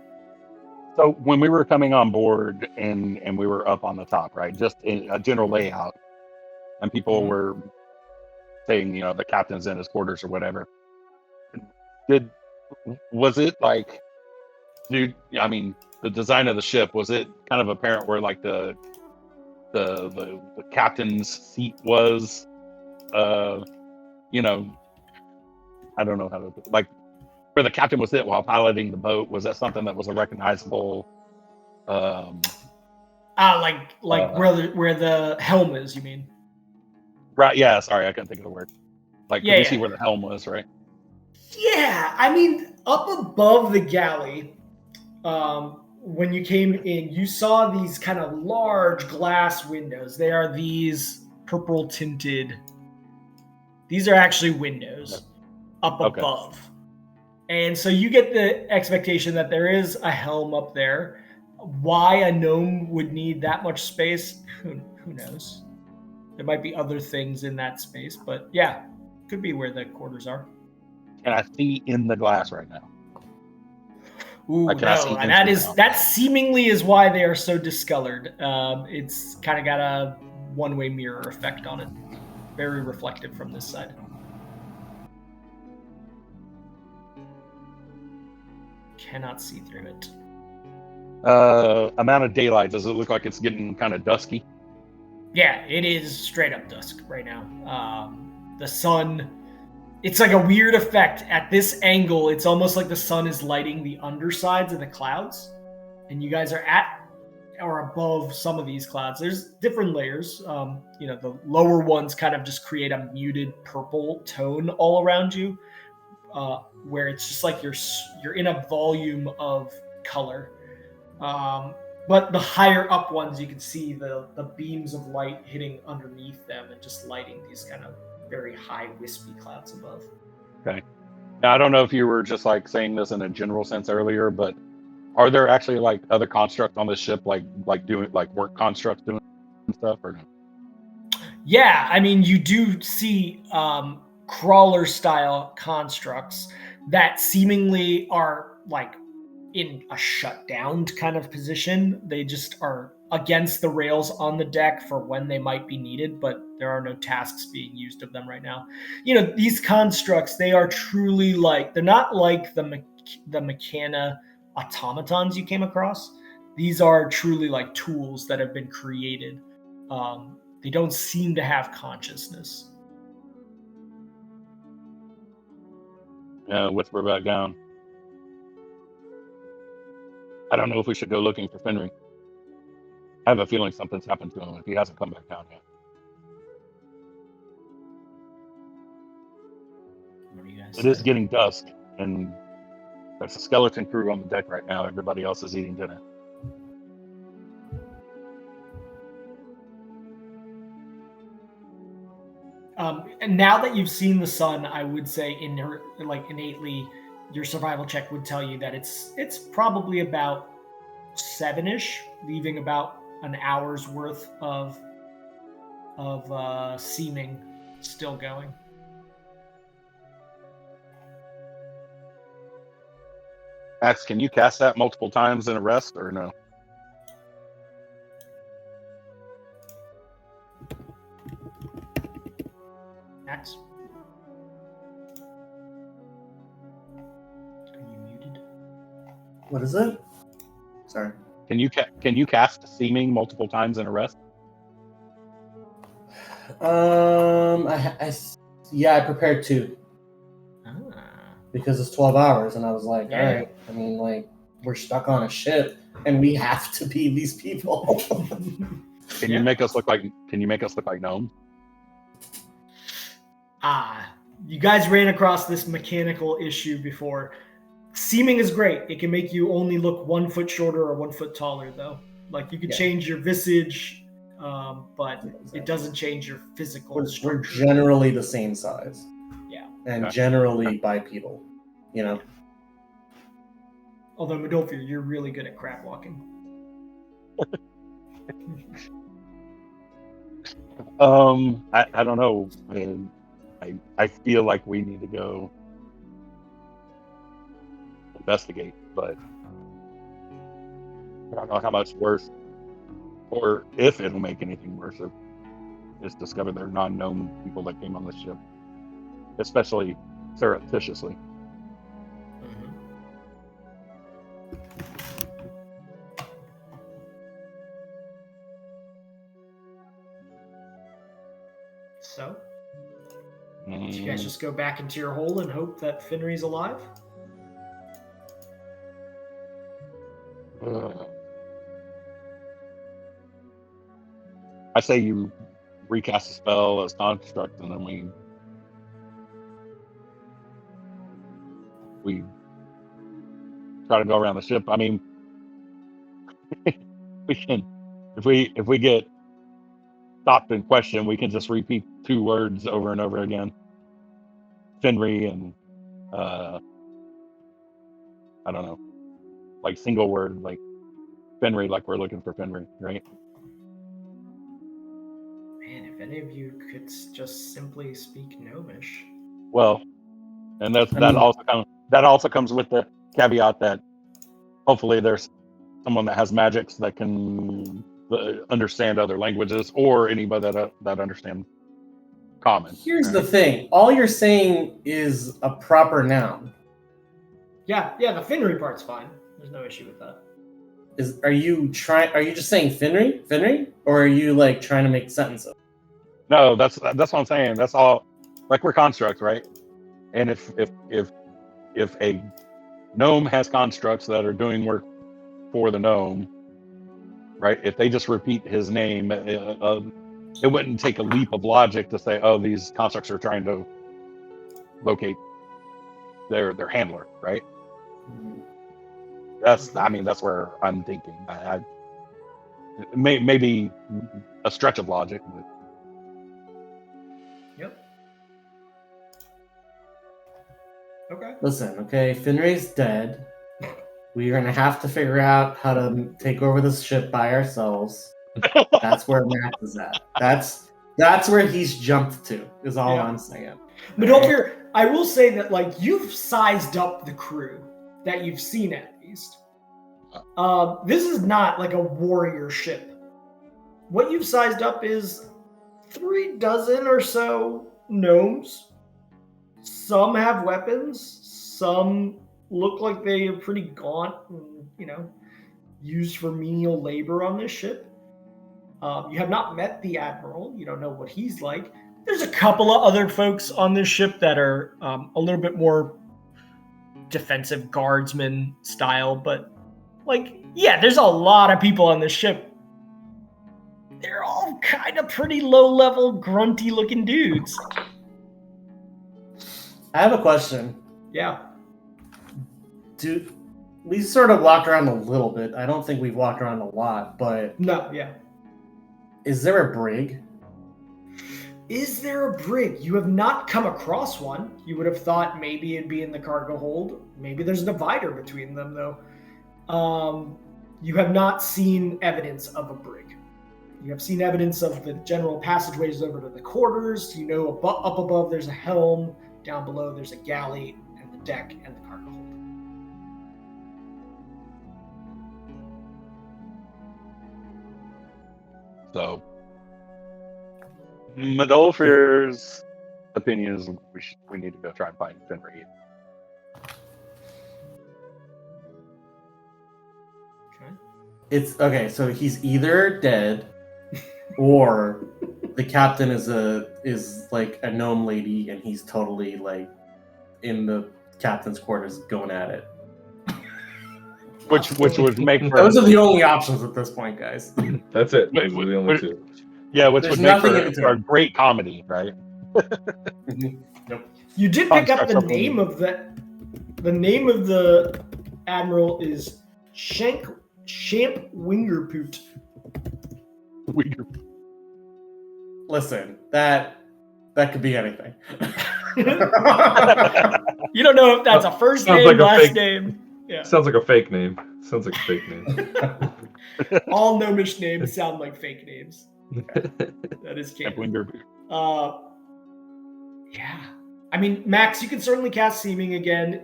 So when we were coming on board and we were up on the top, right, just in a general layout, and people were saying, the captain's in his quarters or whatever. Was it like, the design of the ship, was it kind of apparent where like the captain's seat was, I don't know how to, like, where the captain was at while piloting the boat? Was that something that was a recognizable? Where the helm is, you mean? Right. Yeah. Sorry, I couldn't think of the word. Like, yeah, you see where the helm was, right? Yeah, up above the galley, when you came in, you saw these kind of large glass windows. They are these purple tinted. These are actually windows up above. And so you get the expectation that there is a helm up there. Why a gnome would need that much space, who knows? There might be other things in that space, but yeah, could be where the quarters are. Can I see in the glass right now? Ooh, no, and that seemingly is why they are so discolored. It's kind of got a one-way mirror effect on it. Very reflective from this side. Cannot see through it. Amount of daylight, does it look like it's getting kind of dusky? Yeah, it is straight up dusk right now. The sun, it's like a weird effect. At this angle, it's almost like the sun is lighting the undersides of the clouds, and you guys are at or above some of these clouds. There's different layers. The lower ones kind of just create a muted purple tone all around you, where it's just like you're in a volume of color. But the higher up ones, you can see the beams of light hitting underneath them and just lighting these kind of very high wispy clouds above. Okay. Now, I don't know if you were just like saying this in a general sense earlier, but are there actually like other constructs on this ship, like doing like work constructs doing stuff, or no? Yeah, you do see crawler style constructs that seemingly are like in a shut down kind of position. They just are against the rails on the deck for when they might be needed, but there are no tasks being used of them right now. These constructs, they are truly they're not like the Mechana automatons you came across. These are truly like tools that have been created. They don't seem to have consciousness. Whisper back down. I don't know if we should go looking for Fenry. I have a feeling something's happened to him if he hasn't come back down yet. What do you guys It say? is getting dusk, and there's a skeleton crew on the deck right now. Everybody else is eating dinner. And now that you've seen the sun, I would say innately, your survival check would tell you that it's probably about 7-ish, leaving about an hour's worth of seeming still going. Max, can you cast that multiple times in a rest or no? Max? Are you muted? What is it? Sorry. Can you cast seeming multiple times in a rest? I prepared 2 Ah. because it's 12 hours, and I was like, Yeah. all right. I mean, we're stuck on a ship, and we have to be these people. Can you make us look like gnomes? You guys ran across this mechanical issue before. Seeming is great. It can make you only look 1 foot shorter or 1 foot taller, though. You can change your visage, but it doesn't change your physical structure. We're generally the same size. Yeah. And generally bipedal, Although, Medolfir, you're really good at crab walking. I don't know. I feel like we need to go investigate, but I don't know how much worse, or if it'll make anything worse if it's discovered they're non-gnome people that came on the ship, especially surreptitiously. So, do you guys just go back into your hole and hope that Fenry's alive? I say you recast the spell as construct, and then we try to go around the ship. I mean, we can, if we get stopped in question, we can just repeat 2 words over and over again. Fenry and I don't know, single word, Fenry, we're looking for Fenry, right? Man, if any of you could just simply speak Gnomish. Well, and that also comes with the caveat that hopefully there's someone that has magics that can understand other languages, or anybody that understands common. Here's the thing. All you're saying is a proper noun. Yeah, the Fenry part's fine. There's no issue with that. Are you just saying Fenry? Or are you trying to make sentences? No, that's what I'm saying. That's all. We're constructs, right? And if a gnome has constructs that are doing work for the gnome, right? If they just repeat his name, it wouldn't take a leap of logic to say, oh, these constructs are trying to locate their handler, right? That's where I'm thinking. Maybe a stretch of logic, but yep. Okay. Listen, okay, Fenry's dead. We're gonna have to figure out how to take over this ship by ourselves. That's where Max is at. That's where he's jumped to, is all I'm saying. Medolfir, I will say that you've sized up the crew. that you've seen at least. This is not like a warrior ship. What you've sized up is 3 dozen or so gnomes. Some have weapons. Some look like they are pretty gaunt and, used for menial labor on this ship. You have not met the admiral. You don't know what he's like. There's a couple of other folks on this ship that are a little bit more defensive guardsman style, but there's a lot of people on this ship. They're all kind of pretty low-level, grunty-looking dudes. I have a question. Yeah. Dude, we sort of walked around a little bit. I don't think we've walked around a lot, but... No, yeah. Is there a brig? Is there a brig? You have not come across one. You would have thought maybe it'd be in the cargo hold. Maybe there's a divider between them, though. You have not seen evidence of a brig. You have seen evidence of the general passageways over to the quarters. Up above there's a helm. Down below there's a galley and the deck and the cargo hold. So, Medolfir's opinion is we need to go try and find Finreed. Okay. It's okay. So he's either dead, or the captain is like a gnome lady, and he's totally like in the captain's quarters going at it. Which would make for Those are the only options at this point, guys. That's it. Those are the only two. Yeah, which There's would make nothing in for a great comedy, right? Yep. You did pick up the name of the name of the admiral is Champ Wingerpoot. Listen, that could be anything. You don't know if that's a first Sounds name, like a last fake- name. Yeah. Sounds like a fake name. All gnomish names sound like fake names. That is canon. Yeah. I mean, Max, you can certainly cast Seeming again.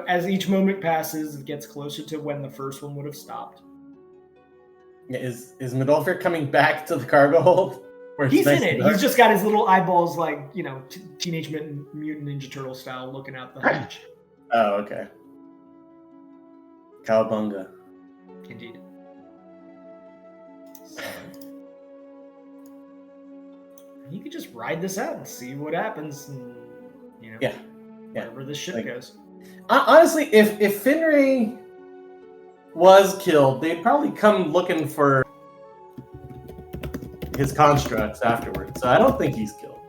As each moment passes, it gets closer to when the first one would have stopped. Is Medolfir coming back to the cargo hold? He's in it. He's just got his little eyeballs like, Teenage Mutant Ninja Turtle style looking out the hatch. Oh, okay. Cowabunga. Indeed. So, you could just ride this out and see what happens. And, Yeah. wherever this ship goes. Honestly, if Finray was killed, they'd probably come looking for his constructs afterwards. So I don't think he's killed.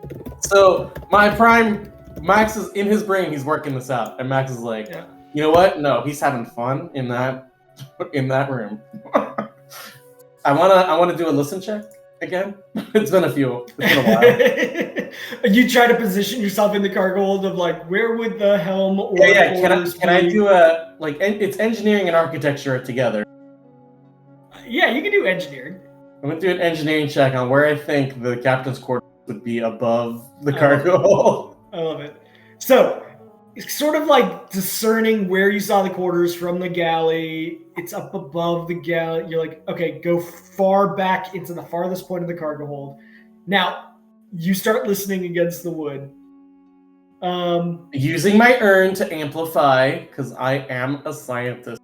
So Max is in his brain. He's working this out, and Max is like, You know what? No, he's having fun in that room. I wanna do a listen check again. It's been a while. You try to position yourself in the cargo hold of where would the helm or Can I do it's engineering and architecture together. Yeah, you can do engineering. I'm gonna do an engineering check on where I think the captain's quarters would be above the cargo hold. I love it. So it's sort of like discerning where you saw the quarters from the galley. It's up above the galley. You're like, okay, go far back into the farthest point of the cargo hold. Now, you start listening against the wood. Using my urn to amplify, because I am a scientist.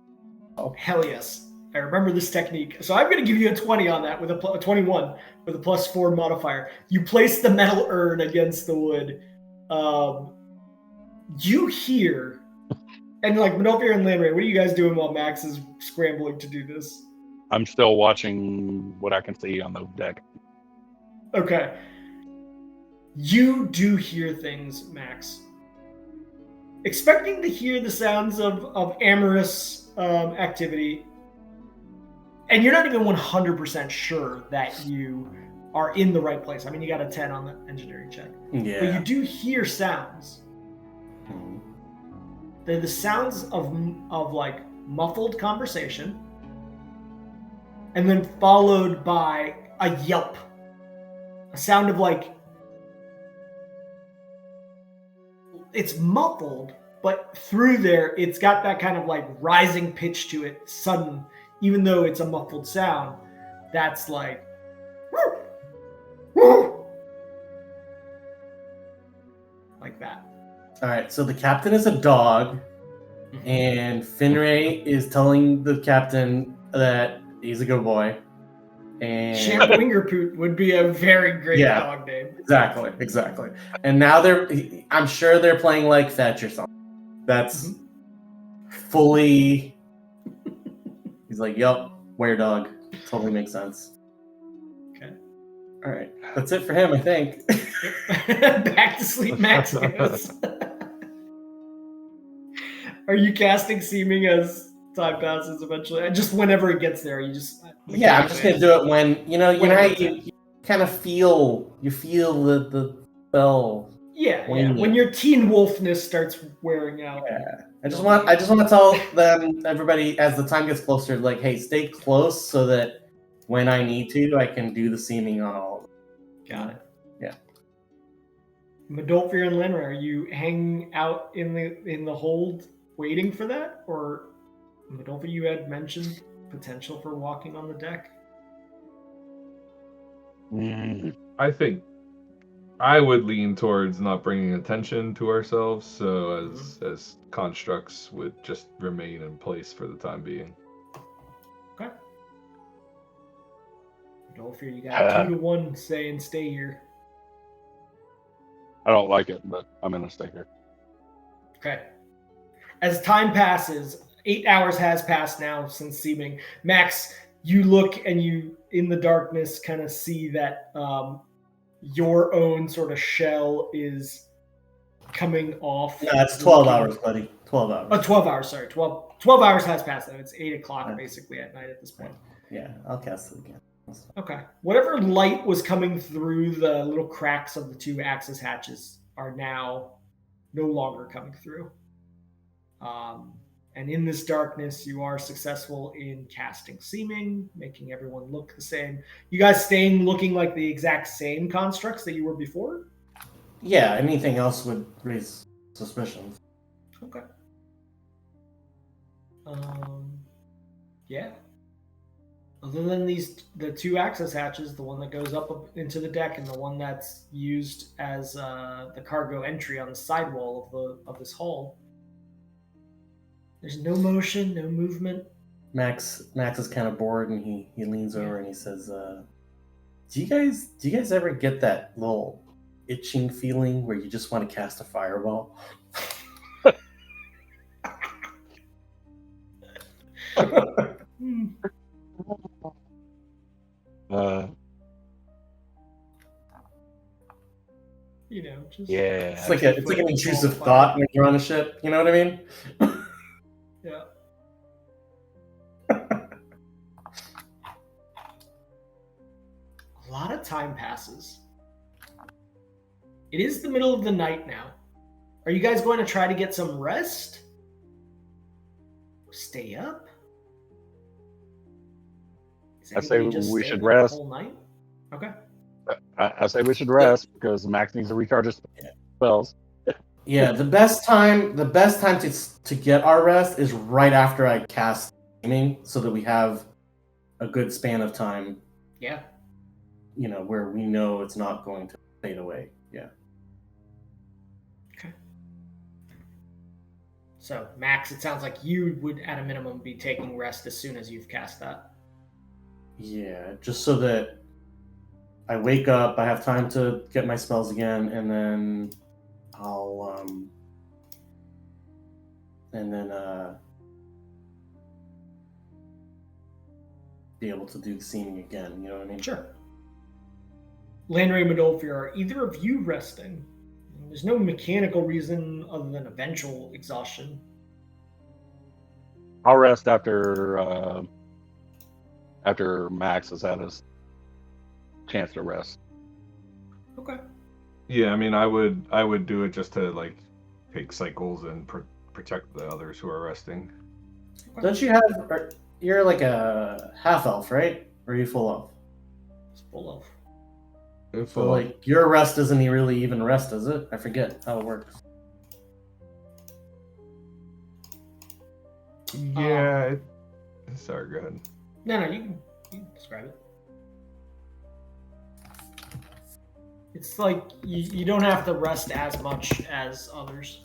Hell yes. I remember this technique. So I'm going to give you a 20 on that with a 21 with a +4 modifier. You place the metal urn against the wood. You hear, and Medolfir and Landray, what are you guys doing while Max is scrambling to do this? I'm still watching what I can see on the deck. Okay. You do hear things, Max. Expecting to hear the sounds of amorous activity, and you're not even 100% sure that you are in the right place. I mean, you got a 10 on the engineering check. Yeah. But you do hear sounds. They're the sounds of muffled conversation, and then followed by a yelp, a sound of it's muffled, but through there, it's got that kind of like rising pitch to it, sudden, even though it's a muffled sound. That's like, like that. All right, so the captain is a dog, and Finray is telling the captain that he's a good boy. And Champ Wingerpoot would be a very great Yeah. dog name. exactly. And now I'm sure they're playing like fetch or something. That's fully. He's like, "Yup, were dog." Totally makes sense. Okay. All right, that's it for him, I think. Back to sleep, Max goes. Are you casting Seeming as time passes eventually? Just whenever it gets there, you just... Yeah, I'm just gonna do it when you kind of feel the spell. Yeah, When when your teen wolfness starts wearing out. Yeah. I just want to tell them, everybody, as the time gets closer, like, hey, stay close so that when I need to, I can do the seeming on all of them. Got it. Yeah. Madolfir and Lenra, are you hanging out in the hold waiting for that? Or Madolfir, you had mentioned potential for walking on the deck? I think I would lean towards not bringing attention to ourselves, so as constructs would just remain in place for the time being. Okay. Madolfir, you got 2-1 saying stay here. I don't like it, but I'm gonna stay here. Okay. As time passes, 8 hours has passed now since Seeming. Max, you look and you, in the darkness, kind of see that your own sort of shell is coming off. No, it's 12 hours, buddy. 12 hours. Oh, 12 hours, sorry. 12 hours has passed now. It's 8 o'clock basically at night at this point. Yeah, I'll cast it again. Okay. Whatever light was coming through the little cracks of the 2 access hatches are now no longer coming through. And in this darkness, you are successful in casting Seeming, making everyone look the same. You guys staying looking like the exact same constructs that you were before? Yeah, anything else would raise suspicions. Okay. Yeah. Other than the 2 access hatches, the one that goes up into the deck and the one that's used as the cargo entry on the sidewall of this hull, there's no motion, no movement. Max is kind of bored, and he leans over and he says, do you guys ever get that little itching feeling where you just want to cast a fireball?" Just Yeah. It's like an intrusive thought when you're on a ship. You know what I mean? Yeah. A lot of time passes. It is the middle of the night now. Are you guys going to try to get some rest? Stay up? I say Everybody just we stay should up the rest. whole night? Okay. I say we should rest because Max needs to recharge his spells. Yeah, the best time to get our rest is right after I cast aiming, so that we have a good span of time. Yeah. Where we know it's not going to fade away. Yeah. Okay. So, Max, it sounds like you would, at a minimum, be taking rest as soon as you've cast that. Yeah, just so that I wake up, I have time to get my spells again, and then I'll be able to do the seeming again. You know what I mean? Sure. Landry and Madolfir, are either of you resting? There's no mechanical reason other than eventual exhaustion. I'll rest after Max has had his chance to rest. Okay. Yeah, I mean, I would do it just to take cycles and protect the others who are resting. Okay. Don't you have? You're like a half elf, right? Or are you full elf? It's full elf. So your rest isn't really even rest, is it? I forget how it works. Yeah. Sorry, go ahead. No, you can describe it. It's like you don't have to rest as much as others.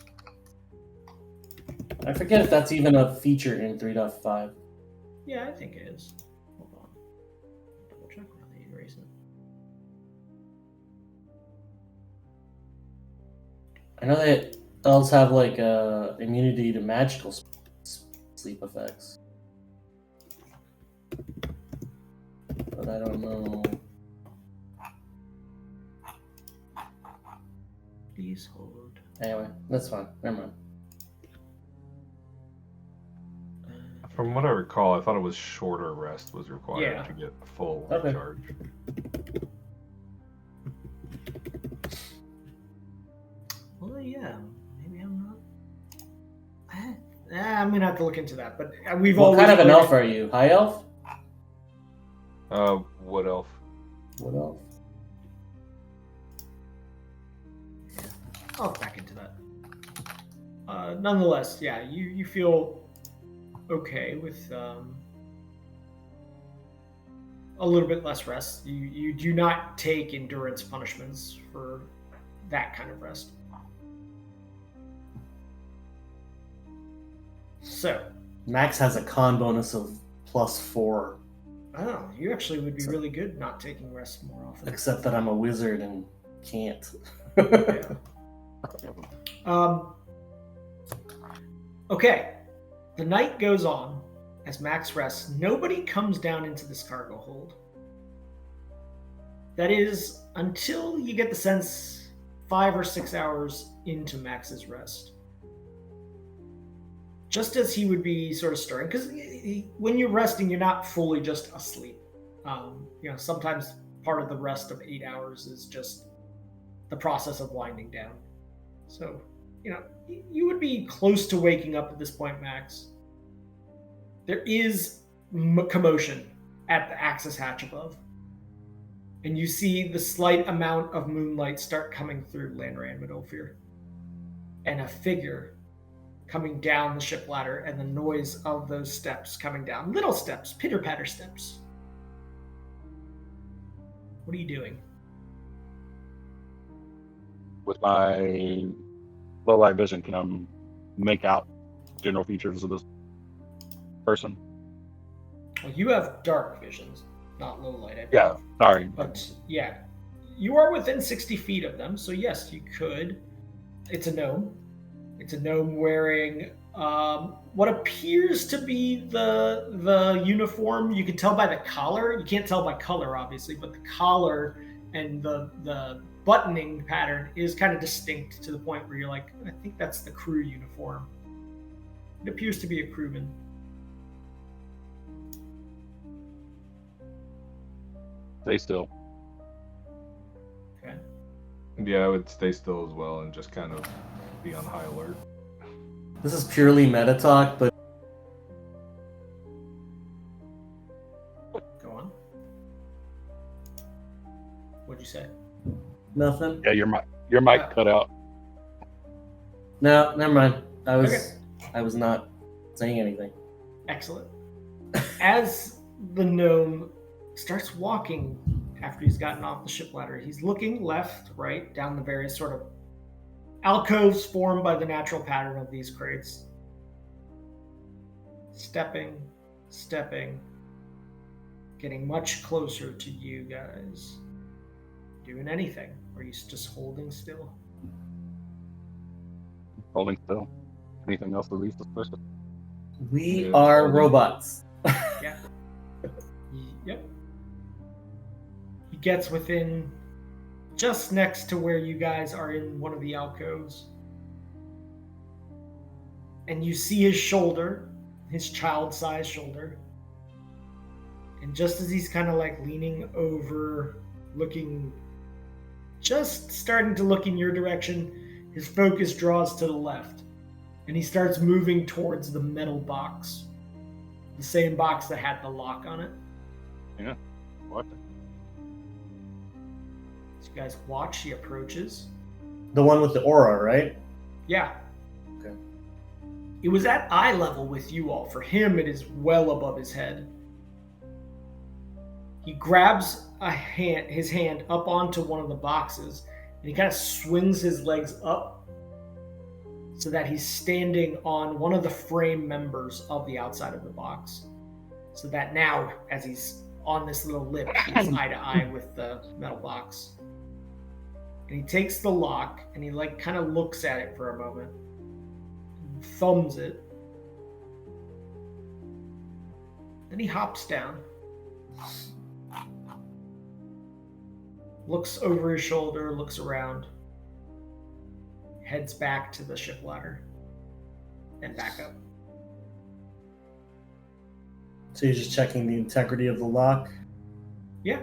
I forget if that's even a feature in 3.5. Yeah, I think it is. Hold on. Double check while they erase it. I know that elves have like immunity to magical sleep effects, but I don't know. Please hold. Anyway, that's fine. Never mind. From what I recall, I thought it was shorter rest was required Yeah. to get a full Okay. recharge. Well, yeah. Maybe I'm not. I'm gonna have to look into that. But we've What always kind of an played elf it- are you? High elf? Wood elf. What elf? I'll look back into that. Nonetheless, yeah, you feel okay with a little bit less rest. You do not take endurance punishments for that kind of rest. So, Max has a con bonus of +4, oh, you actually would be really good not taking rest more often. except that I'm a wizard and can't. Yeah. Okay. The night goes on as Max rests. Nobody comes down into this cargo hold. That is until you get the sense 5 or 6 hours into Max's rest. Just as he would be sort of stirring, because when you're resting, you're not fully just asleep. Sometimes part of the rest of 8 hours is just the process of winding down. So, you would be close to waking up at this point, Max. There is commotion at the access hatch above. And you see the slight amount of moonlight start coming through Landran Midolfir. And a figure coming down the ship ladder, and the noise of those steps coming down. Little steps, pitter-patter steps. What are you doing? With my low light vision, can I make out general features of this person? Well, you have dark visions, not low light. I believe. Yeah, sorry. But yeah, you are within 60 feet of them, so yes, you could. It's a gnome. It's a gnome wearing what appears to be the uniform. You can tell by the collar. You can't tell by color, obviously, but the collar and the buttoning pattern is kind of distinct to the point where you're like, I think that's the crew uniform. It appears to be a crewman. Stay still. Okay. Yeah, I would stay still as well and just kind of be on high alert. This is purely meta talk, but Go on. What'd you say? nothing. Yeah, your mic cut out. No, never mind. I was Okay. not saying anything. Excellent. As the gnome starts walking after he's gotten off the ship ladder, he's looking left, right, down the various sort of alcoves formed by the natural pattern of these crates. Stepping, getting much closer to you guys. Doing anything? Or are you just holding still? Holding still. Anything else to release this person? We Yeah, are totally. robots. Yeah. Yep. He gets within just next to where you guys are in one of the alcoves. And you see his shoulder, his child-sized shoulder. And just as he's kind of like leaning over, looking, just starting to look in your direction, his focus draws to the left. And he starts moving towards the metal box. The same box that had the lock on it. Yeah. What? As you guys watch, he approaches. The one with the aura, right? Yeah. Okay. It was at eye level with you all. For him, it is well above his head. He grabs his hand up onto one of the boxes, and he kind of swings his legs up so that he's standing on one of the frame members of the outside of the box. So that now, as he's on this little lip, he's eye to eye with the metal box. And he takes the lock, and he like kind of looks at it for a moment, thumbs it, then he hops down, looks over his shoulder, looks around, heads back to the ship ladder, and back up. So you're just checking the integrity of the lock? Yeah.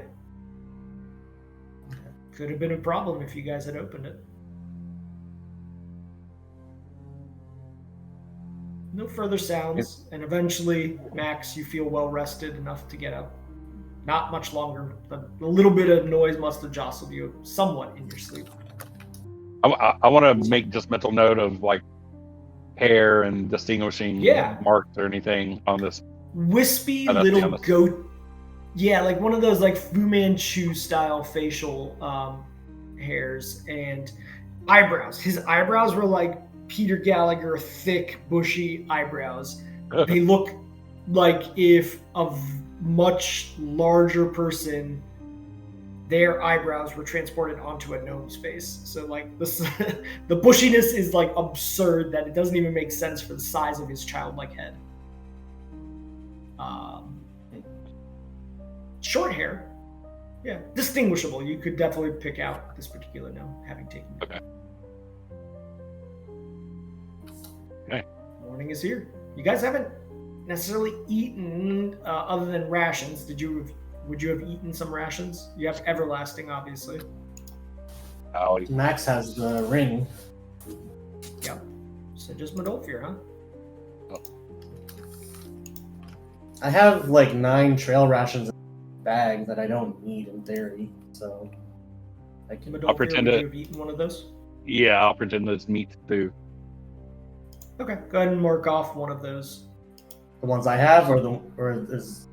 Could have been a problem if you guys had opened it. No further sounds, and eventually, Max, you feel well rested enough to get up. Not much longer. A little bit of noise must have jostled you somewhat in your sleep. I want to make just mental note of like hair and distinguishing marks or anything on this. Wispy little goat. Yeah, like one of those like Fu Manchu style facial hairs and eyebrows. His eyebrows were like Peter Gallagher, thick, bushy eyebrows. They look like if a much larger person, their eyebrows were transported onto a gnome's face. So like this, the bushiness is like absurd that it doesn't even make sense for the size of his childlike head. Short hair, yeah, distinguishable. You could definitely pick out this particular gnome, having taken it. Okay. Morning is here. You guys haven't necessarily eaten other than rations. Would you have eaten some rations? You have everlasting, obviously. Max has the ring. Yep. So just Modolfir, huh? I have like 9 trail rations in the bag that I don't need in theory, so I can. Modolfir, would you have eaten one of those? Yeah, I'll pretend that it's meat too. Okay, go ahead and mark off one of those. The ones I have, or is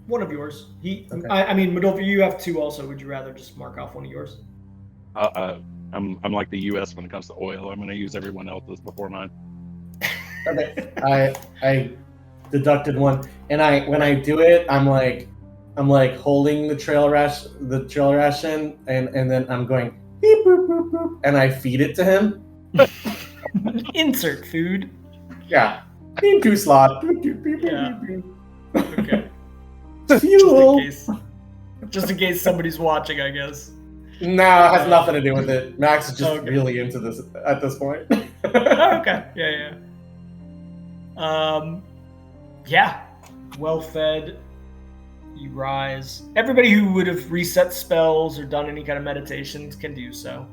one of yours? Okay. I mean, Modolfir, you have 2 also. Would you rather just mark off one of yours? I'm like the U.S. when it comes to oil. I'm going to use everyone else's before mine. Okay, I deducted one, and when I do it, I'm like holding the trail ration, and then I'm going beep boop boop boop, and I feed it to him. Insert food. Yeah. Into slot. Yeah. Okay. Fuel. Just in case somebody's watching, I guess. No, it has nothing to do with it. Max is just really into this at this point. Okay. Yeah. Yeah. Well fed. You rise. Everybody who would have reset spells or done any kind of meditations can do so.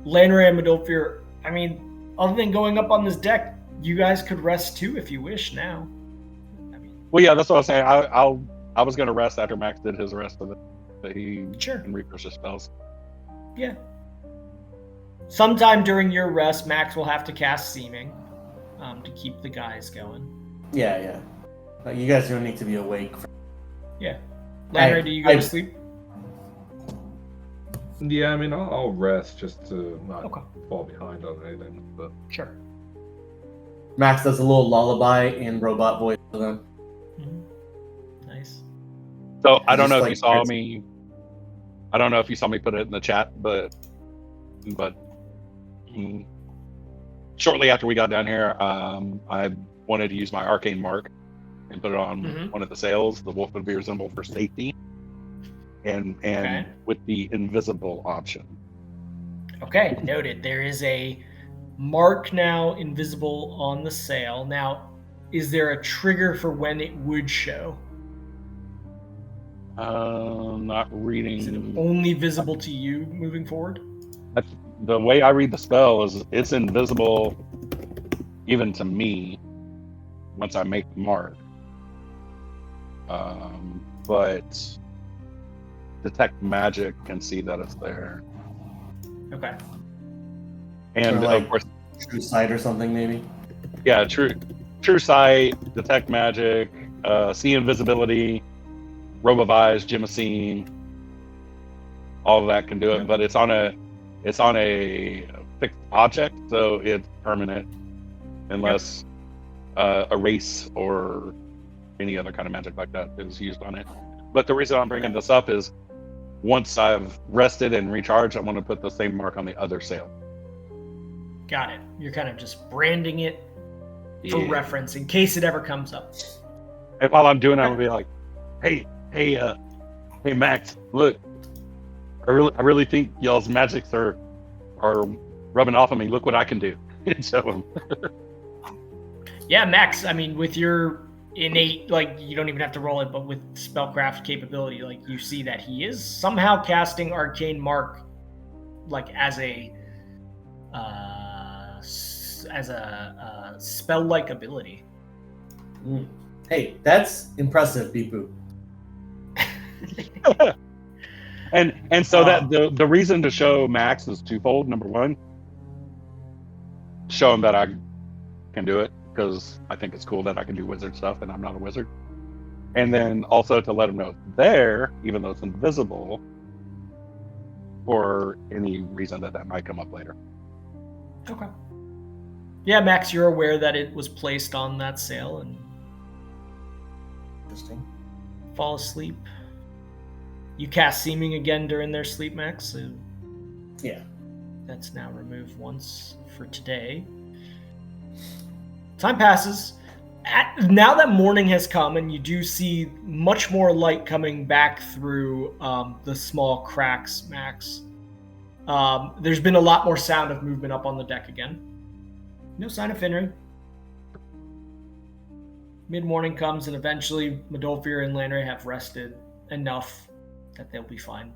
Lanray and Modolfir, I mean, other than going up on this deck, you guys could rest too if you wish now. Well, yeah, that's what I was saying. I was going to rest after Max did his rest of it. But he can refresh his spells. Yeah. Sometime during your rest, Max will have to cast Seeming to keep the guys going. Yeah. You guys don't need to be awake. Yeah. Lanray, do you go to sleep? Yeah, I mean, I'll rest just to not fall behind on anything. But sure. Max does a little lullaby in robot voice for them. Mm-hmm. Nice. So I don't know if you saw me. I don't know if you saw me put it in the chat, but shortly after we got down here, I wanted to use my arcane mark and put it on one of the sails. The wolf would be resembled for safety, and with the invisible option. Okay, noted. There is a mark now invisible on the sail. Now, is there a trigger for when it would show? Not reading. Is it only visible to you moving forward? The way I read the spell is it's invisible even to me once I make the mark. But detect magic can see that it's there. Okay. And or like of course, true sight or something maybe. Yeah, true sight, detect magic, see invisibility, robe of eyes, Jimacine, all of that can do it. But it's on a fixed object, so it's permanent unless erase or any other kind of magic like that is used on it. But the reason I'm bringing this up is once I've rested and recharged, I want to put the same mark on the other sail. Got it. You're kind of just branding it for reference in case it ever comes up. And while I'm doing it, I'm gonna be like, hey, Max, look, I really think y'all's magics are rubbing off on me. Look what I can do. And show him. Yeah, Max, I mean, with your innate, like, you don't even have to roll it, but with spellcraft capability, like, you see that he is somehow casting Arcane Mark, like, as a spell-like ability. Hey, that's impressive, Beepoo. and so that the reason to show Max is twofold. Number one, show him that I can do it, because I think it's cool that I can do wizard stuff and I'm not a wizard. And then also to let him know it's there, even though it's invisible, for any reason that might come up later. Okay. Yeah, Max, you're aware that it was placed on that sail and Interesting. fall asleep. You cast Seeming again during their sleep, Max, so Yeah. that's now removed once for today. Time passes. Now that morning has come and you do see much more light coming back through the small cracks, Max. There's been a lot more sound of movement up on the deck again. No sign of Finnery. Mid-morning comes and eventually Modolfir and Landry have rested enough that they'll be fine.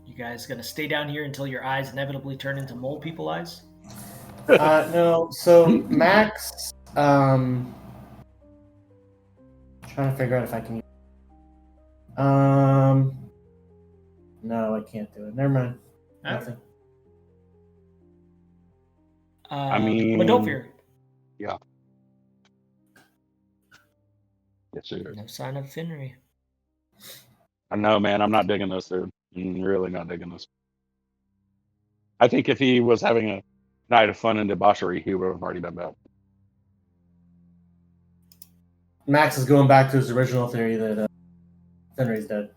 You guys gonna stay down here until your eyes inevitably turn into mole people eyes? No, so Max, trying to figure out if I can. No, I can't do it. Never mind. Nothing. I mean, Modolfir. Yeah. Yes, sir. No sign of Finnery. I know, man. I'm not digging this, dude. I'm really not digging this. I think if he was having a night of fun and debauchery, he would have already done that. Max is going back to his original theory that Finnery's dead.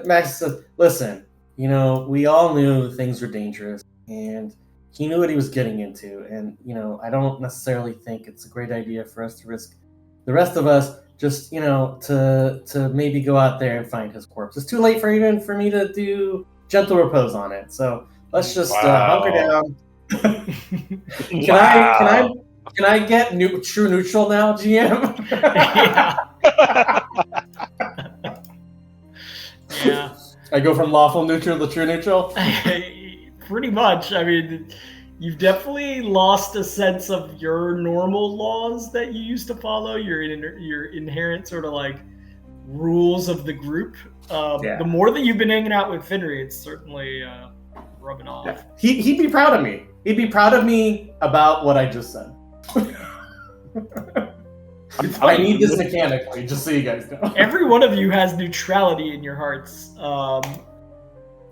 Max says, listen, we all knew things were dangerous, and he knew what he was getting into, and, I don't necessarily think it's a great idea for us to risk the rest of us just, to maybe go out there and find his corpse. It's too late for me to do gentle repose on it, so let's just hunker down. Can I get true neutral now, GM? Yeah. I go from lawful neutral to true neutral? Pretty much. I mean, you've definitely lost a sense of your normal laws that you used to follow, your inherent sort of like rules of the group. The more that you've been hanging out with Finnery, it's certainly rubbing off. Yeah. He'd be proud of me. He'd be proud of me about what I just said. I need this mechanically, just so you guys know. Every one of you has neutrality in your hearts.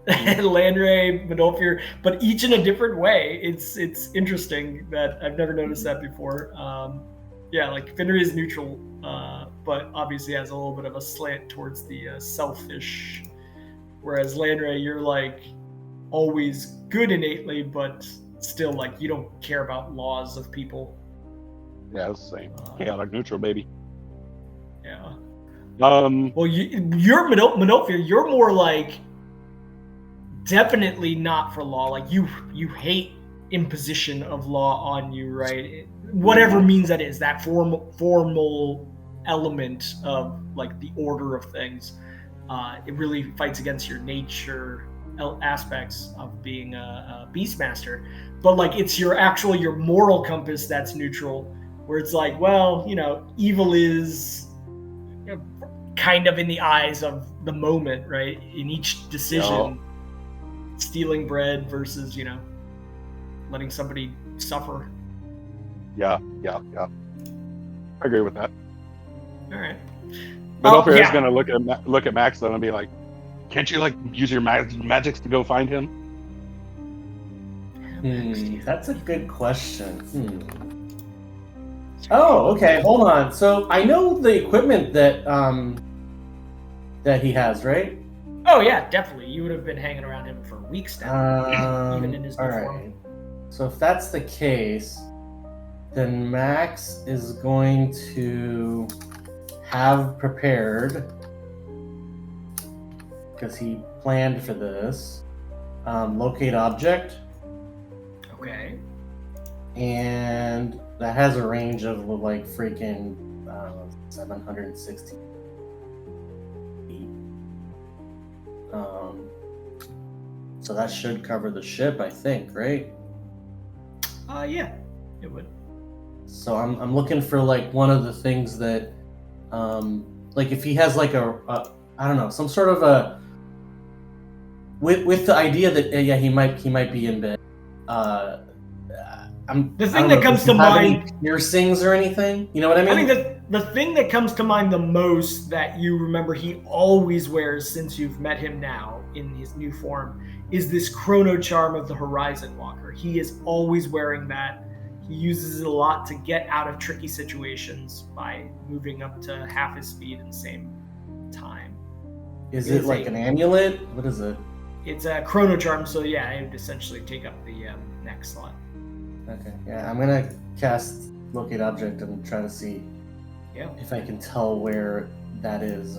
Landry, Modolfir, but each in a different way. It's interesting that I've never noticed that before. Like Finnery is neutral, but obviously has a little bit of a slant towards the selfish. Whereas Landry, you're like always good innately, but still like you don't care about laws of people. Yeah, it's the same. Chaotic neutral, baby. Yeah. Well, you're Modolfir. You're more like definitely not for law. Like you hate imposition of law on you, right? Whatever means that is, that formal element of like the order of things. It really fights against your nature aspects of being a beastmaster. But like it's your moral compass that's neutral. Where it's like, well, evil is kind of in the eyes of the moment, right? In each decision, stealing bread versus, letting somebody suffer. Yeah. I agree with that. All right. Middlefair is yeah. going to look at Max though and be like, "Can't you use your magics to go find him?" That's a good question. Oh, okay. Hold on. So I know the equipment that he has, right? Oh yeah, definitely. You would have been hanging around him for weeks now, even in his new form. So if that's the case, then Max is going to have prepared, because he planned for this, locate object. Okay. And that has a range of freaking 760 feet. So that should cover the ship, I think, right? Yeah, it would. So I'm looking for one of the things that, if he has I don't know, some sort of a, with the idea that he might be in bed. The thing that comes to mind, piercings or anything, you know what I mean? I think the thing that comes to mind the most that you remember he always wears since you've met him now in his new form is this chrono charm of the Horizon Walker. He is always wearing that. He uses it a lot to get out of tricky situations by moving up to half his speed in the same time. Is it an amulet? What is it? It's a chrono charm, so yeah, it would essentially take up the next slot. Okay, yeah, I'm gonna cast locate object and try to see if I can tell where that is.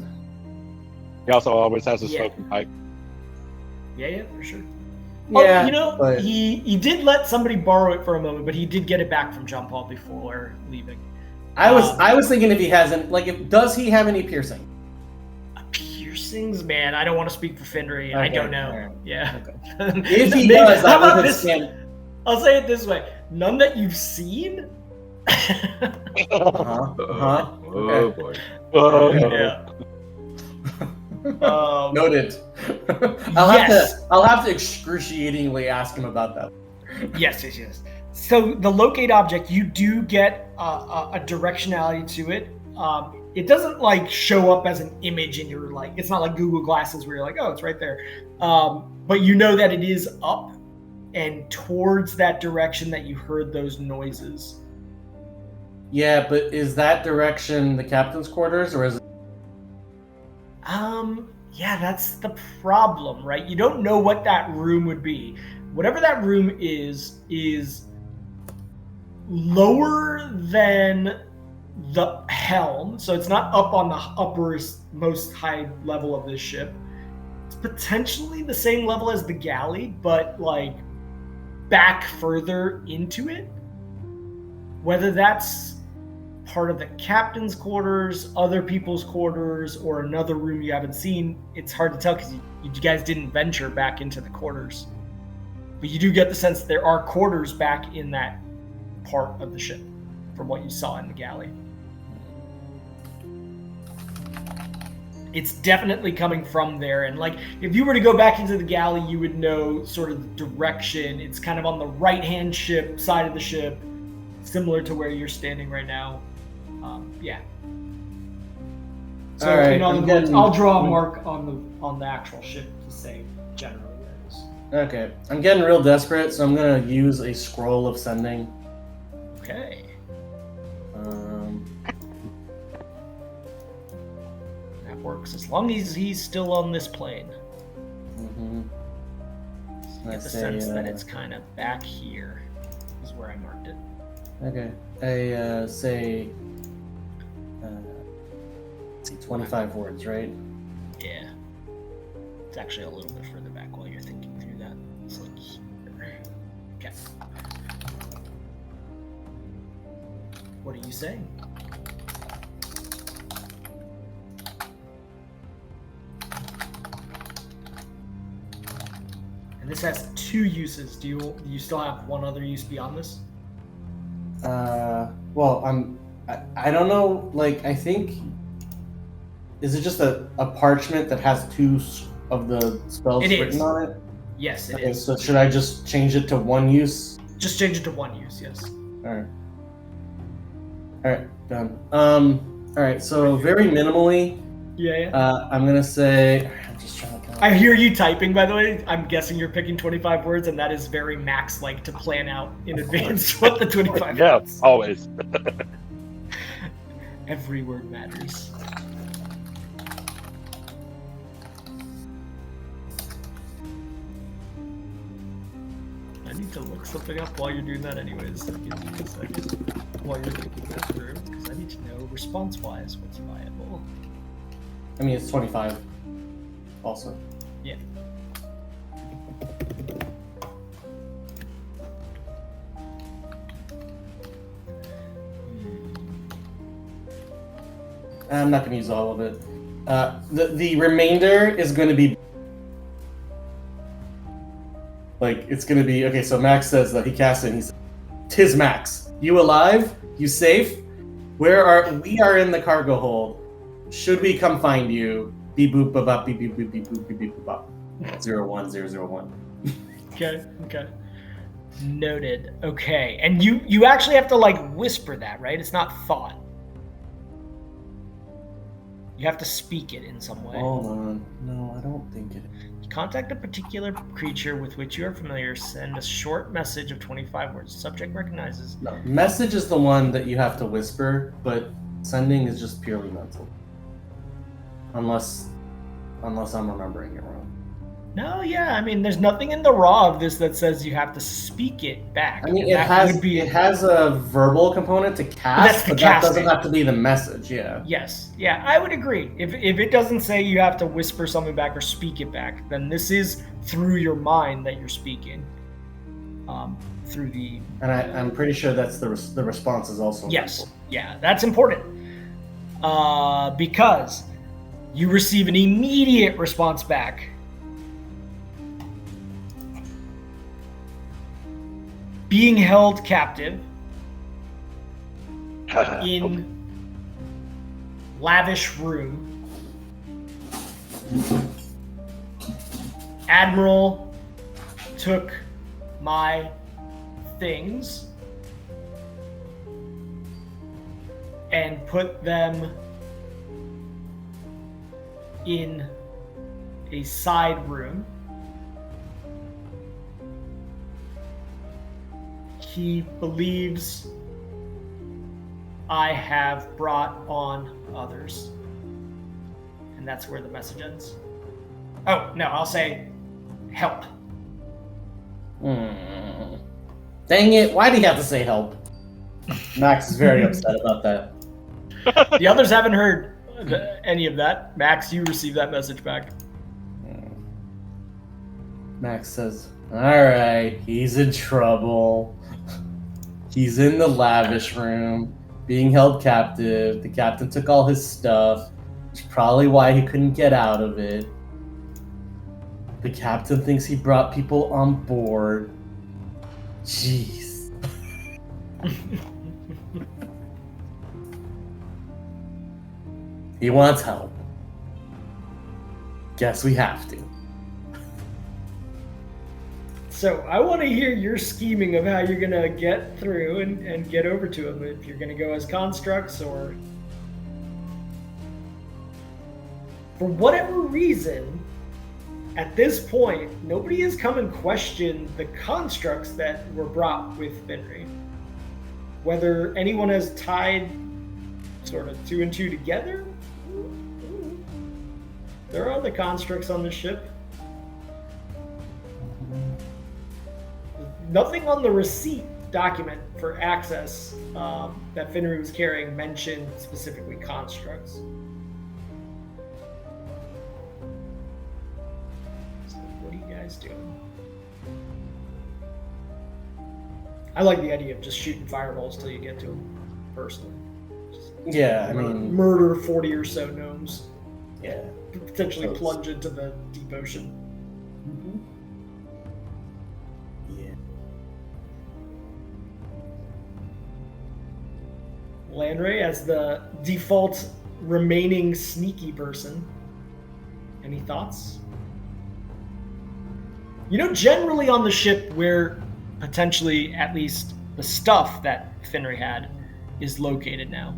He also always has a smoking pipe. Yeah, for sure. Yeah, but he did let somebody borrow it for a moment, but he did get it back from John Paul before leaving. I was thinking if he hasn't, does he have any piercing? Piercings, man. I don't want to speak for Fenry. Okay, I don't know. Right. Yeah. Okay. If he does, how about this? I'll say it this way: none that you've seen. Oh boy. Yeah. Noted. I'll have to excruciatingly ask him about that. Yes. So the locate object, you do get a directionality to it. It doesn't show up as an image in your it's not like Google Glasses where you're oh, it's right there. But you know that it is up and towards that direction that you heard those noises. Yeah, but is that direction the captain's quarters or is it? Yeah, that's the problem, right? You don't know what that room would be. Whatever that room is lower than the helm, so it's not up on the uppermost most high level of this ship. It's potentially the same level as the galley, but back further into it. Whether that's part of the captain's quarters, other people's quarters, or another room you haven't seen, it's hard to tell because you guys didn't venture back into the quarters. But you do get the sense that there are quarters back in that part of the ship from what you saw in the galley. It's definitely coming from there. And if you were to go back into the galley, you would know sort of the direction. It's kind of on the right-hand side of the ship, similar to where you're standing right now. Yeah. So right, in other words, I'll draw a mark on the actual ship to say generally where it is. Okay. I'm getting real desperate, so I'm gonna use a scroll of sending. Okay. That works as long as he's still on this plane. Mm-hmm. So I get the sense that it's kind of back here is where I marked it. Okay. I say 25 words, right? Yeah. It's actually a little bit further back while you're thinking through that. It's here. Okay. What are you saying? And this has 2 uses. Do you still have one other use beyond this? Well, I don't know, I think, is it just a parchment that has 2 of the spells written on it? Yes, it Okay, is. so should I just change it to one use? Just change it to one use, yes. Alright. Alright, done. Alright, so very minimally, Yeah. I'm gonna say... I'm just trying to... I hear you typing, by the way. I'm guessing you're picking 25 words, and that is very Max-like to plan out in advance what the 25 Yeah, words. always. Every word matters. I need to look something up while you're doing that anyways. Give me a second while you're thinking that through, because I need to know response-wise what's viable. I mean, it's 25. Also. Yeah. I'm not gonna use all of it. The remainder is going to be... Like, it's going to be... Okay, so Max says that he casts it and he says, "'Tis Max. You alive? You safe? We are in the cargo hold. Should we come find you? Beep boop ba bop beep beep boop beep boop beep beep boop bop. 01001." Okay. Noted. Okay. And you actually have to, like, whisper that, right? It's not thought. You have to speak it in some way. Hold on. No, I don't think it... Contact a particular creature with which you are familiar. Send a short message of 25 words. Subject recognizes. No, message is the one that you have to whisper, but sending is just purely mental. Unless I'm remembering it wrong. No, yeah. I mean, there's nothing in the raw of this that says you have to speak it back. I mean, And it has a verbal component to cast, That's the but that doesn't casting. have to be the message. Yeah. Yes. Yeah, I would agree. If it doesn't say you have to whisper something back or speak it back, then this is through your mind that you're speaking. Through the... And I'm pretty sure that's the response is also Yes. mental. Yeah, that's important. Because you receive an immediate response back. Being held captive in lavish room. Admiral took my things and put them in a side room. He believes I have brought on others. And that's where the message ends. Oh, no, I'll say help. Dang it, why do you have to say help? Max is very upset about that. The others haven't heard any of that. Max, you received that message back. Max says, "Alright, he's in trouble. He's in the lavish room, being held captive. The captain took all his stuff, which is probably why he couldn't get out of it. The captain thinks he brought people on board. Jeez." He wants help. Guess we have to. So I want to hear your scheming of how you're going to get through and get over to him. If you're going to go as constructs or... For whatever reason, at this point, nobody has come and questioned the constructs that were brought with Finry. Whether anyone has tied sort of 2 and 2 together? There are the constructs on the ship. Nothing on the receipt document for access that Finry was carrying mentioned specifically constructs. So what are you guys doing? I like the idea of just shooting fireballs till you get to them, personally. Just Yeah, I mean, murder 40 or so gnomes. yeah. Potentially plunge into the deep ocean. Yeah. Landray, as the default remaining sneaky person, any thoughts? Generally on the ship where potentially at least the stuff that Finray had is located now.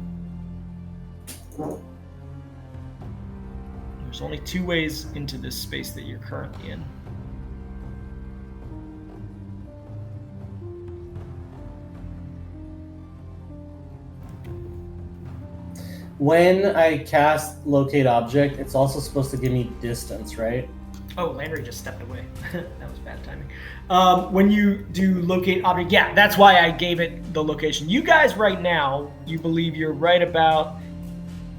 There's only 2 ways into this space that you're currently in. When I cast locate object, it's also supposed to give me distance, right? Oh, Landry just stepped away. That was bad timing. When you do locate object, yeah, that's why I gave it the location. You guys right now, you believe you're right about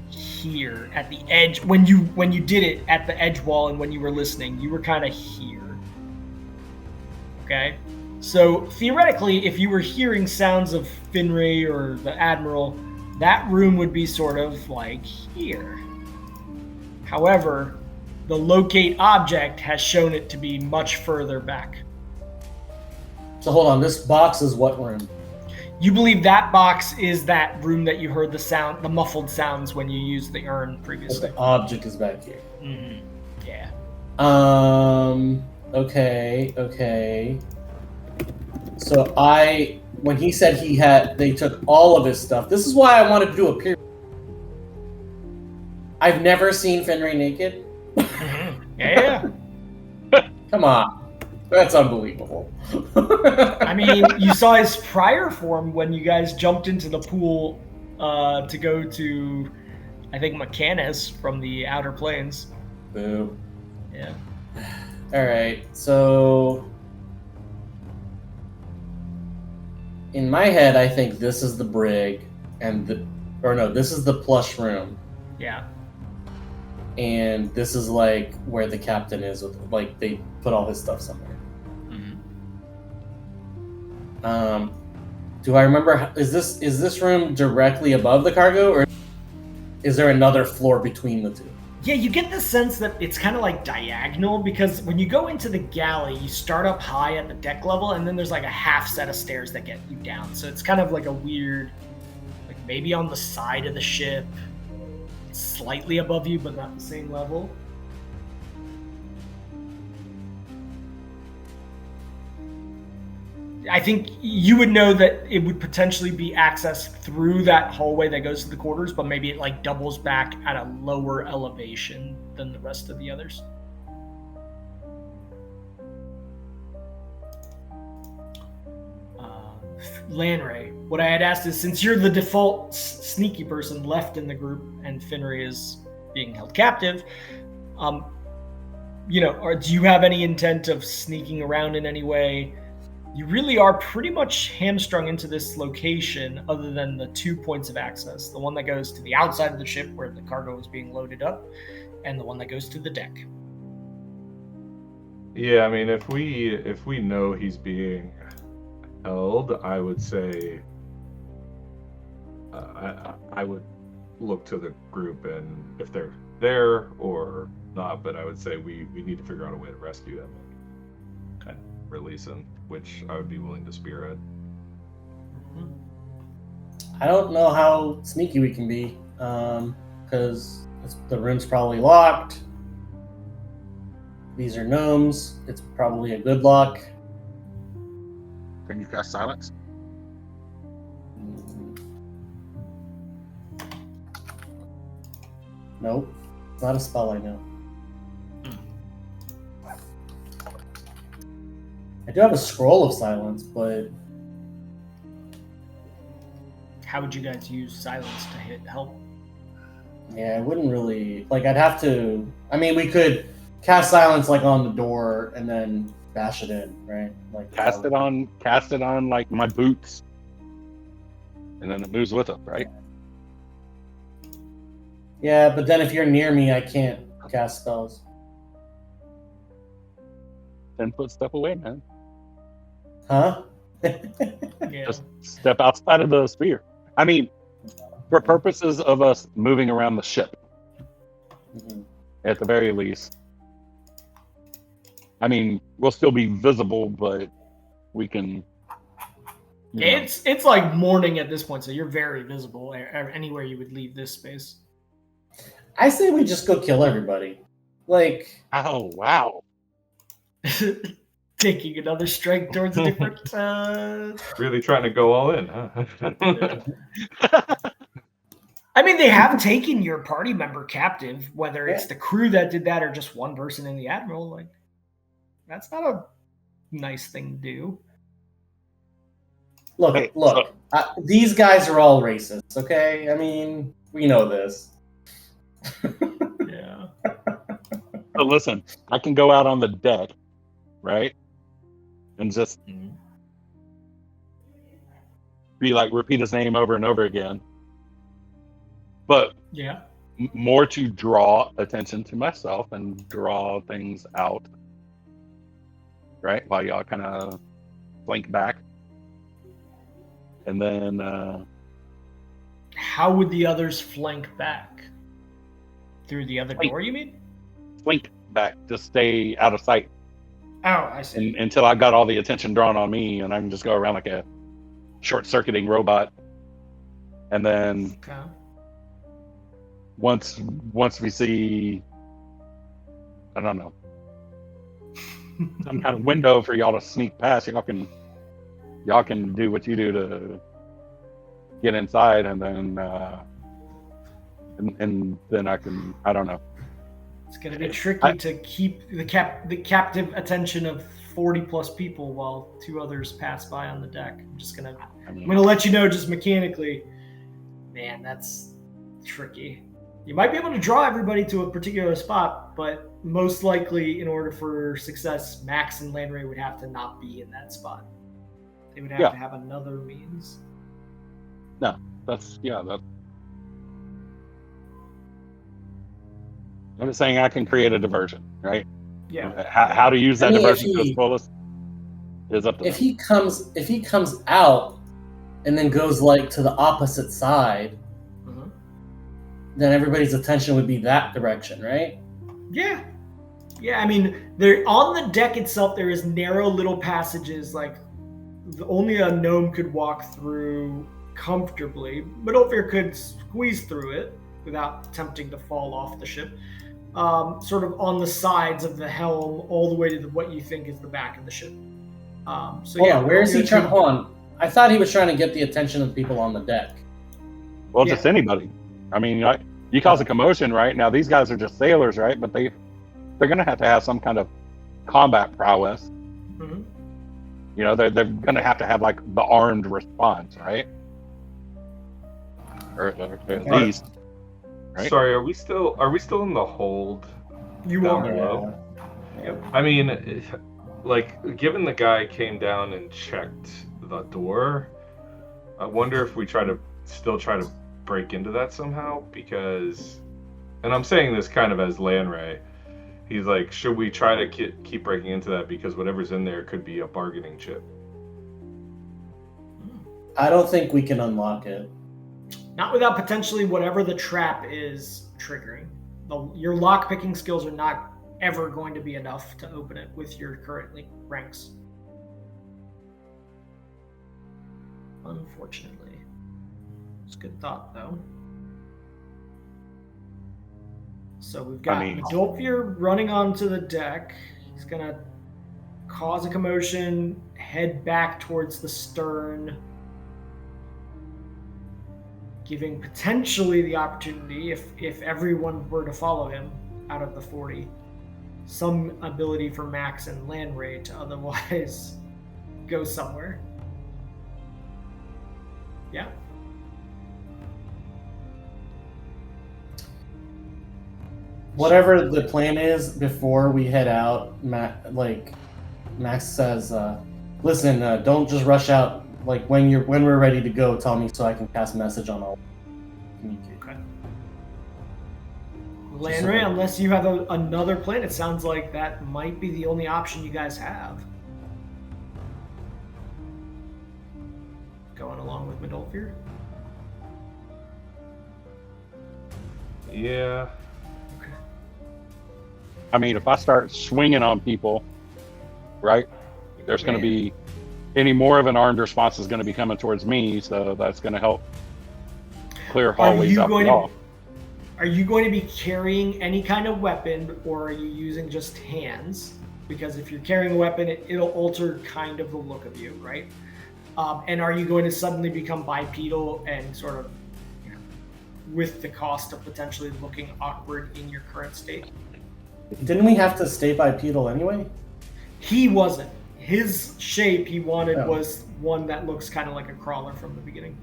here at the edge. When you did it at the edge wall and when you were listening, you were kind of here. Okay? So theoretically, if you were hearing sounds of Finray or the Admiral, that room would be sort of like here. However, the locate object has shown it to be much further back. So hold on, this box is what room? You believe that box is that room that you heard the muffled sounds when you used the urn previously. But the object is back here. Mm-hmm. Yeah. Okay. So when he said they took all of his stuff, this is why I wanted to do a period. I've never seen Finray naked. Yeah. Come on. That's unbelievable. I mean, you saw his prior form when you guys jumped into the pool to go to, I think, Mechanus from the Outer Plains. Boo. Yeah. Alright, so in my head, I think this is the brig, this is the plush room. Yeah. And this is like where the captain is, like they put all his stuff somewhere. Mm-hmm. Do I remember? Is this room directly above the cargo, or is there another floor between the two? Yeah, you get the sense that it's kind of like diagonal, because when you go into the galley, you start up high at the deck level, and then there's like a half set of stairs that get you down. So it's kind of like a weird, like maybe on the side of the ship, slightly above you, but not the same level. I think you would know that it would potentially be accessed through that hallway that goes to the quarters, but maybe it like doubles back at a lower elevation than the rest of the others. Lanray, what I had asked is, since you're the default sneaky person left in the group and Finray is being held captive, or do you have any intent of sneaking around in any way? You really are pretty much hamstrung into this location, other than the 2 points of access. The one that goes to the outside of the ship where the cargo is being loaded up, and the one that goes to the deck. Yeah, I mean, if we know he's being held, I would say I would look to the group, and if they're there or not, but I would say we need to figure out a way to rescue him. Okay. Release him, which I would be willing to spearhead. I don't know how sneaky we can be, because the room's probably locked. These are gnomes. It's probably a good lock. Can you cast silence? Nope. It's not a spell I know. I do have a scroll of silence, but How would you guys use silence to help? yeah, I wouldn't really I'd have to. I mean, we could cast silence like on the door and then bash it in, right? Like Cast it on like my boots, and then it moves with it, right? Yeah, but then if you're near me, I can't cast spells. 10-foot step away, man. Huh? Yeah. Just step outside of the sphere. I mean, for purposes of us moving around the ship, at the very least. I mean, we'll still be visible, but we can. It's like morning at this point, so you're very visible anywhere you would leave this space. I say we just go kill everybody. Oh wow! Taking another strike towards a different. Really trying to go all in, huh? I mean, they have taken your party member captive, whether it's Yeah. the crew that did that or just one person in the admiral. Like, that's not a nice thing to do. Look, Hey, look. These guys are all racist. Okay, I mean, we know this. Yeah. So listen, I can go out on the deck, right? And just be like, repeat his name over and over again. But Yeah. more to draw attention to myself and draw things out, right? While y'all kind of flank back. And then How would the others flank back? Through the other door, you mean? flank back, just stay out of sight Oh, I see. until I got all the attention drawn on me, and I can just go around like a short-circuiting robot. And then Okay. once we see, I don't know, some kind of window for y'all to sneak past, y'all can do what you do to get inside, and then and then I don't know. It's going to be tricky to keep the captive attention of 40 plus people while two others pass by on the deck. I'm going to let you know just mechanically, man, that's tricky. You might be able to draw everybody to a particular spot, but most likely in order for success, Max and Landray would have to not be in that spot. They would have to have another means. No, I'm just saying I can create a diversion, right? Yeah. How to use that diversion to its fullest is up to If he comes out and then goes like to the opposite side, then everybody's attention would be that direction, right? Yeah. Yeah, I mean, there on the deck itself, there is narrow little passages, like only a gnome could walk through comfortably. Midolfir could squeeze through it without attempting to fall off the ship. Sort of on the sides of the helm, all the way to what you think is the back of the ship. Where is he trying? Hold on. I thought he was trying to get the attention of the people on the deck. Well, just anybody. I mean, you cause a commotion, right? Now these guys are just sailors, right? But they're going to have some kind of combat prowess. Mm-hmm. You know, they're going to have like the armed response, right? Or at least. Right? Sorry, are we still in the hold? You down are. below? Yep. I mean, like, given the guy came down and checked the door, I wonder if we try to break into that somehow, because, and I'm saying this kind of as Lanray, he's like, should we try to keep breaking into that, because whatever's in there could be a bargaining chip. I don't think we can unlock it. Not without potentially whatever the trap is triggering. Your lock-picking skills are not ever going to be enough to open it with your current ranks. Unfortunately. It's a good thought, though. So we've got Midolfir running onto the deck. He's going to cause a commotion, head back towards the stern, giving potentially the opportunity, if everyone were to follow him out of the 40, some ability for Max and Landray to otherwise go somewhere. Yeah. Whatever the plan is before we head out, Max says, listen, don't just rush out. Like when we're ready to go, tell me so I can pass a message on all. Okay. Landray, unless you have another plan, it sounds like that might be the only option you guys have. Going along with Midolfir? Yeah. Okay. I mean, if I start swinging on people, right, there's going to be any more of an armed response is going to be coming towards me, so that's going to help clear hallways out the off. Are you going to be carrying any kind of weapon, or are you using just hands? because if you're carrying a weapon, it'll alter kind of the look of you, right? And are you going to suddenly become bipedal and sort of, with the cost of potentially looking awkward in your current state? Didn't we have to stay bipedal anyway? He wasn't. His shape he wanted Oh. was one that looks kind of like a crawler from the beginning.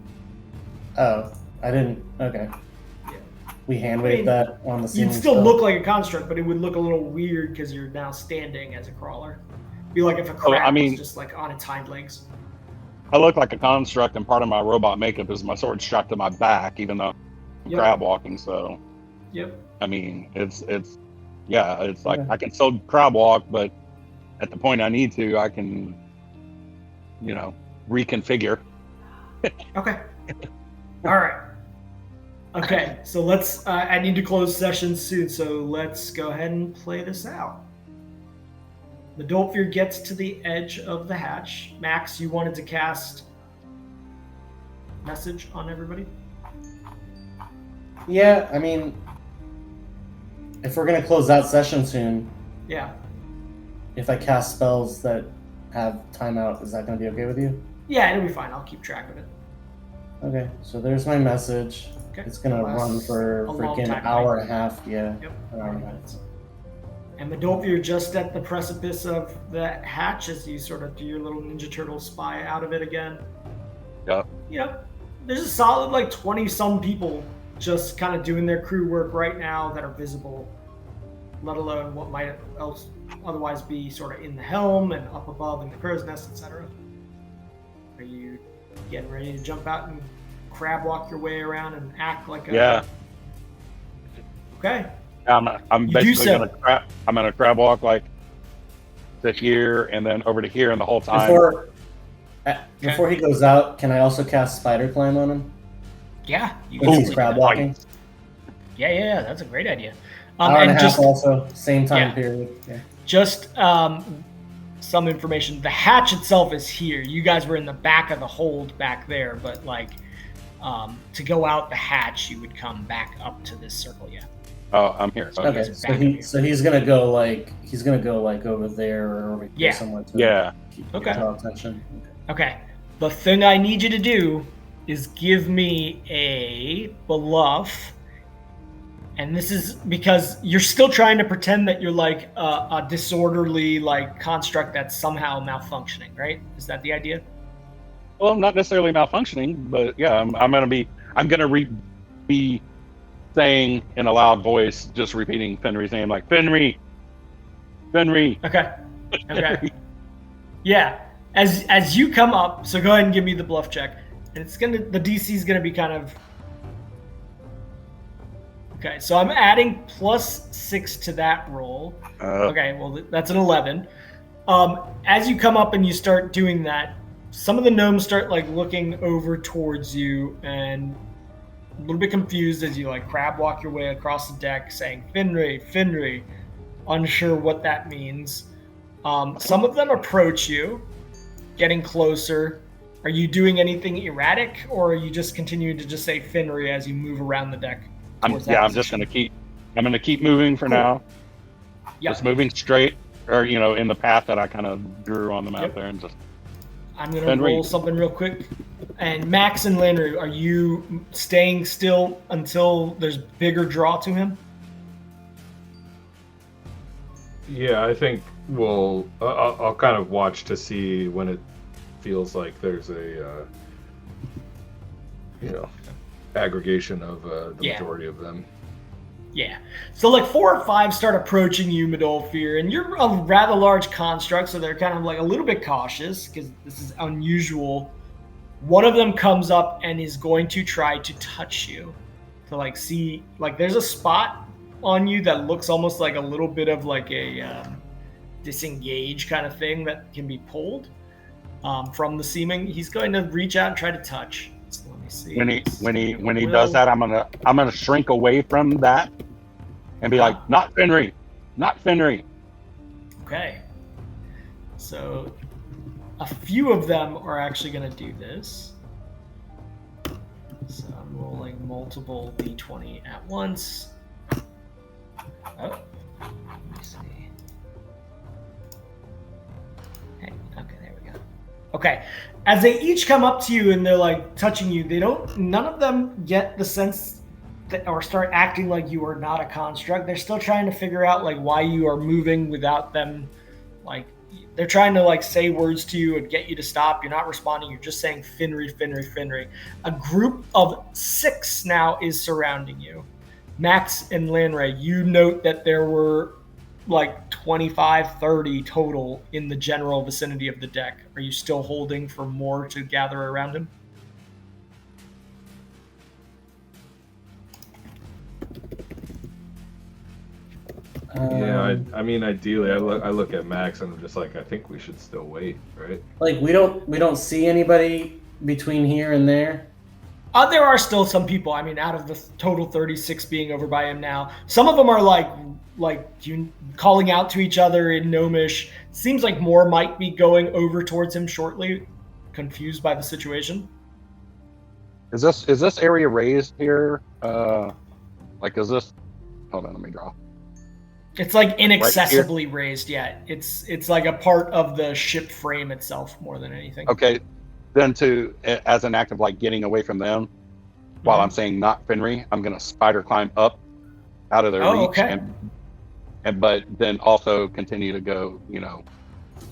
Oh, I didn't. Okay. Yeah. We hand waved that on the scene. You'd still look like a construct, but it would look a little weird because you're now standing as a crawler. Be like if a crab was just like on its hind legs. I look like a construct, and part of my robot makeup is my sword strapped to my back, even though I'm crab walking. So, I mean, it's like I can still crab walk, but at the point I need to, I can, reconfigure. Okay. All right. Okay, so let's. I need to close session soon, so let's go ahead and play this out. The Dolphier gets to the edge of the hatch. Max, you wanted to cast message on everybody? Yeah, I mean, if we're gonna close out session soon, Yeah. if I cast spells that have timeout, is that gonna be okay with you? Yeah, it'll be fine. I'll keep track of it. Okay, so there's my message. Okay. It's gonna run for a long freaking time, hour right? and a half. Yeah. Yep. An hour and a half. Minutes. And Medolfi, you're just at the precipice of the hatch as you sort of do your little Ninja Turtle spy out of it again. Yep. There's a solid like 20-some people just kind of doing their crew work right now that are visible, let alone what might else otherwise be sort of in the helm and up above in the crow's nest, etc. Are you getting ready to jump out and crab walk your way around and act like a... Yeah. Okay. I'm You basically do so. gonna crab walk like to here and then over to here, and the whole time. Before he goes out, can I also cast Spider Climb on him? Yeah, you Since can he's crab walking. Yeah, that's a great idea. Hour and a half just also, same time Yeah. period. Yeah. Just some information. The hatch itself is here. You guys were in the back of the hold back there, but like to go out the hatch, you would come back up to this circle. Yeah. Oh, I'm here. So you Okay, guys are back up here. so he's gonna go like over there or over here Yeah. somewhere. To Yeah. Okay. Draw attention. Okay. The thing I need you to do is give me a bluff. And this is because you're still trying to pretend that you're like a disorderly like construct that's somehow malfunctioning, right? Is that the idea? Well, not necessarily malfunctioning, but yeah, I'm gonna be saying in a loud voice, just repeating Fenry's name, like Fenry. Okay. Yeah. As you come up, so go ahead and give me the bluff check. And the DC is gonna be kind of... Okay, so I'm adding +6 to that roll. Okay, well that's an 11. As you come up and you start doing that, some of the gnomes start like looking over towards you and a little bit confused as you like crab walk your way across the deck saying Finry, unsure what that means. Some of them approach you, getting closer. Are you doing anything erratic, or are you just continuing to just say Finry as you move around the deck? I'm just gonna keep moving for now. Yep. Just moving straight, or in the path that I kind of drew on the map there, and just. I'm gonna roll something real quick. And Max and Landry, are you staying still until there's bigger draw to him? Yeah, I think I'll kind of watch to see when it feels like there's a aggregation of the majority of them. Yeah. So like 4 or 5 start approaching you, Medolfir, and you're a rather large construct, so they're kind of like a little bit cautious because this is unusual. One of them comes up and is going to try to touch you to like see, like there's a spot on you that looks almost like a little bit of like a disengage kind of thing that can be pulled from the seeming. He's going to reach out and try to touch. So let me see. When he does that, I'm gonna shrink away from that and be like, not Fenry. Okay. So a few of them are actually going to do this. So I'm rolling multiple d20 at once. Oh, let me see. Okay. As they each come up to you and they're like touching you, none of them get the sense that, or start acting like you are not a construct. They're still trying to figure out like why you are moving without them. Like they're trying to like say words to you and get you to stop. You're not responding. You're just saying Finry, Finry, Finry. A group of 6 now is surrounding you. Max and Lanray, you note that there were like 25, 30 total in the general vicinity of the deck. Are you still holding for more to gather around him? Yeah, I mean, ideally, I look at Max and I'm just like, I think we should still wait, right? Like we don't see anybody between here and there. There are still some people. I mean, out of the total 36 being over by him now, some of them are like calling out to each other in Gnomish. Seems like more might be going over towards him shortly, confused by the situation. Is this area raised here? Like, is this? Hold on, let me draw. It's like inaccessibly raised. Yeah, it's like a part of the ship frame itself more than anything. Okay, then as an act of like getting away from them, while I'm saying not Finry, I'm gonna spider climb up out of their reach, okay. but then also continue to go,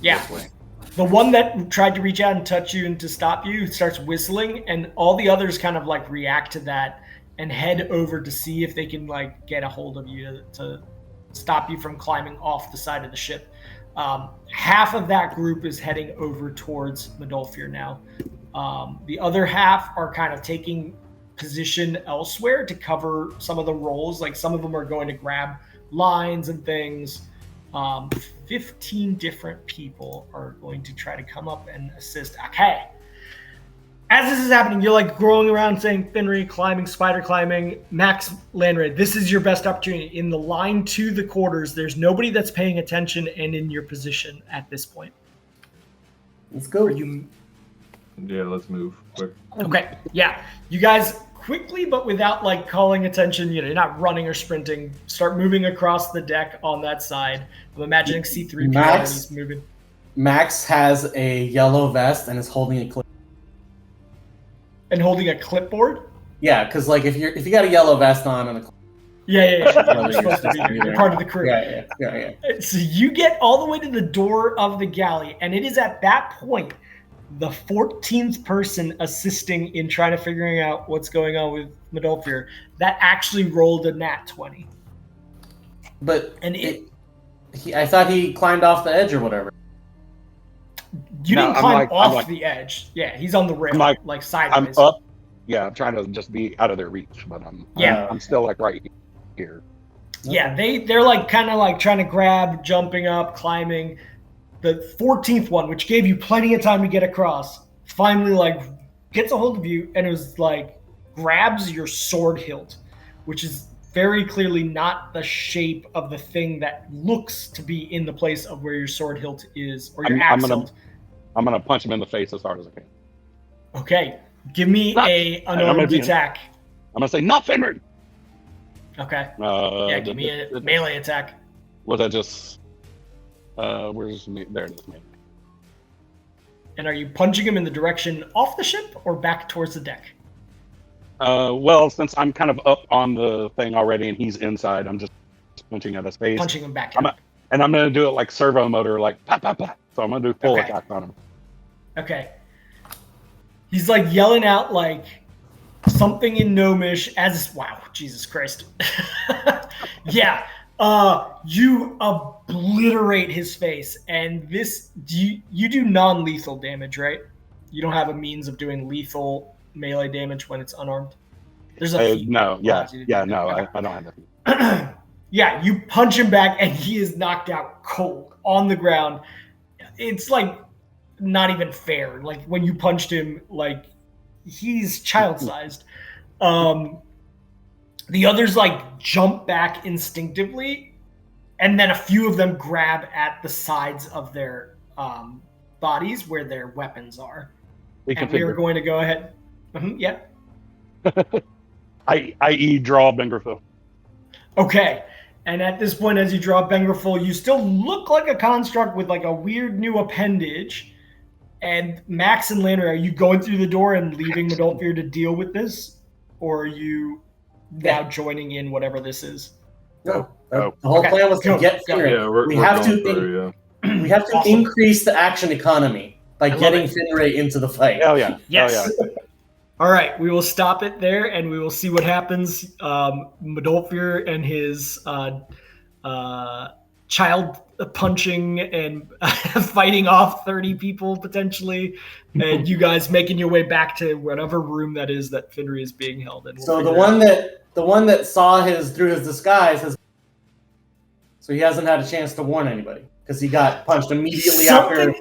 Yeah. this way. The one that tried to reach out and touch you and to stop you starts whistling, and all the others kind of like react to that and head over to see if they can like get a hold of you to stop you from climbing off the side of the ship. Half of that group is heading over towards Medolfir now. The other half are kind of taking position elsewhere to cover some of the roles. Like some of them are going to grab lines and things. 15 different people are going to try to come up and assist. Okay. As this is happening, you're like growing around saying Finry, climbing, spider climbing. Max, Lanray, this is your best opportunity. In the line to the quarters, there's nobody that's paying attention and in your position at this point. Let's go. Yeah, let's move quick. Okay, yeah. You guys quickly, but without like calling attention, you're not running or sprinting. Start moving across the deck on that side. I'm imagining C3PO and he's moving. Max has a yellow vest and is holding a clip. And holding a clipboard? Yeah, because like if you got a yellow vest on and a Yeah. You're supposed to be there. You're part of the crew. Yeah. So you get all the way to the door of the galley, and it is at that point the 14th person assisting in trying to figuring out what's going on with Medolfir that actually rolled a nat 20. But I thought he climbed off the edge or whatever. You didn't climb off the edge. Yeah, he's on the rail, like sideways. I'm up. Yeah, I'm trying to just be out of their reach, but I'm still like right here. Yeah, they're like kind of like trying to grab, jumping up, climbing. The 14th one, which gave you plenty of time to get across, finally like gets a hold of you, and it was like grabs your sword hilt, which is very clearly not the shape of the thing that looks to be in the place of where your sword hilt is, or your axe hilt. I'm gonna punch him in the face as hard as I can. Okay, give me an unarmed attack. I'm gonna say not Finry. Okay. Give me a melee attack. Was that just? Where's me? There it is. Melee. And are you punching him in the direction off the ship or back towards the deck? Well, since I'm kind of up on the thing already and he's inside, I'm just punching at his face. Punching him back. And I'm going to do it like servo motor, like pa pa pa. So I'm going to do full attack on him. Okay. He's like yelling out like something in Gnomish wow, Jesus Christ. Yeah. You obliterate his face, and you do non-lethal damage, right? You don't have a means of doing lethal melee damage when it's unarmed. There's a feat. No, I don't have that. Yeah, you punch him back, and he is knocked out cold on the ground. It's like not even fair. Like when you punched him, like he's child-sized. The others like jump back instinctively, and then a few of them grab at the sides of their bodies where their weapons are. We are going to go ahead. Yeah. I.e. draw Bengrafil. Okay. And at this point, as you draw Bengrafil, you still look like a construct with like a weird new appendage. And Max and Landry, are you going through the door and leaving Medolfir to deal with this? Or are you now joining in whatever this is? No. Oh. The whole Okay, plan was to go, get go. Finray. Yeah, we have going to through, yeah. we have to Awesome. increase the action economy by love getting it. Finray into the fight. Hell yeah. Yes. Hell yeah. All right, we will stop it there, and we will see what happens. Medolfir and his child punching and fighting off 30 people potentially, and you guys making your way back to whatever room that is that Finry is being held in. We'll So the figure one that saw through his disguise so he hasn't had a chance to warn anybody because he got punched immediately after.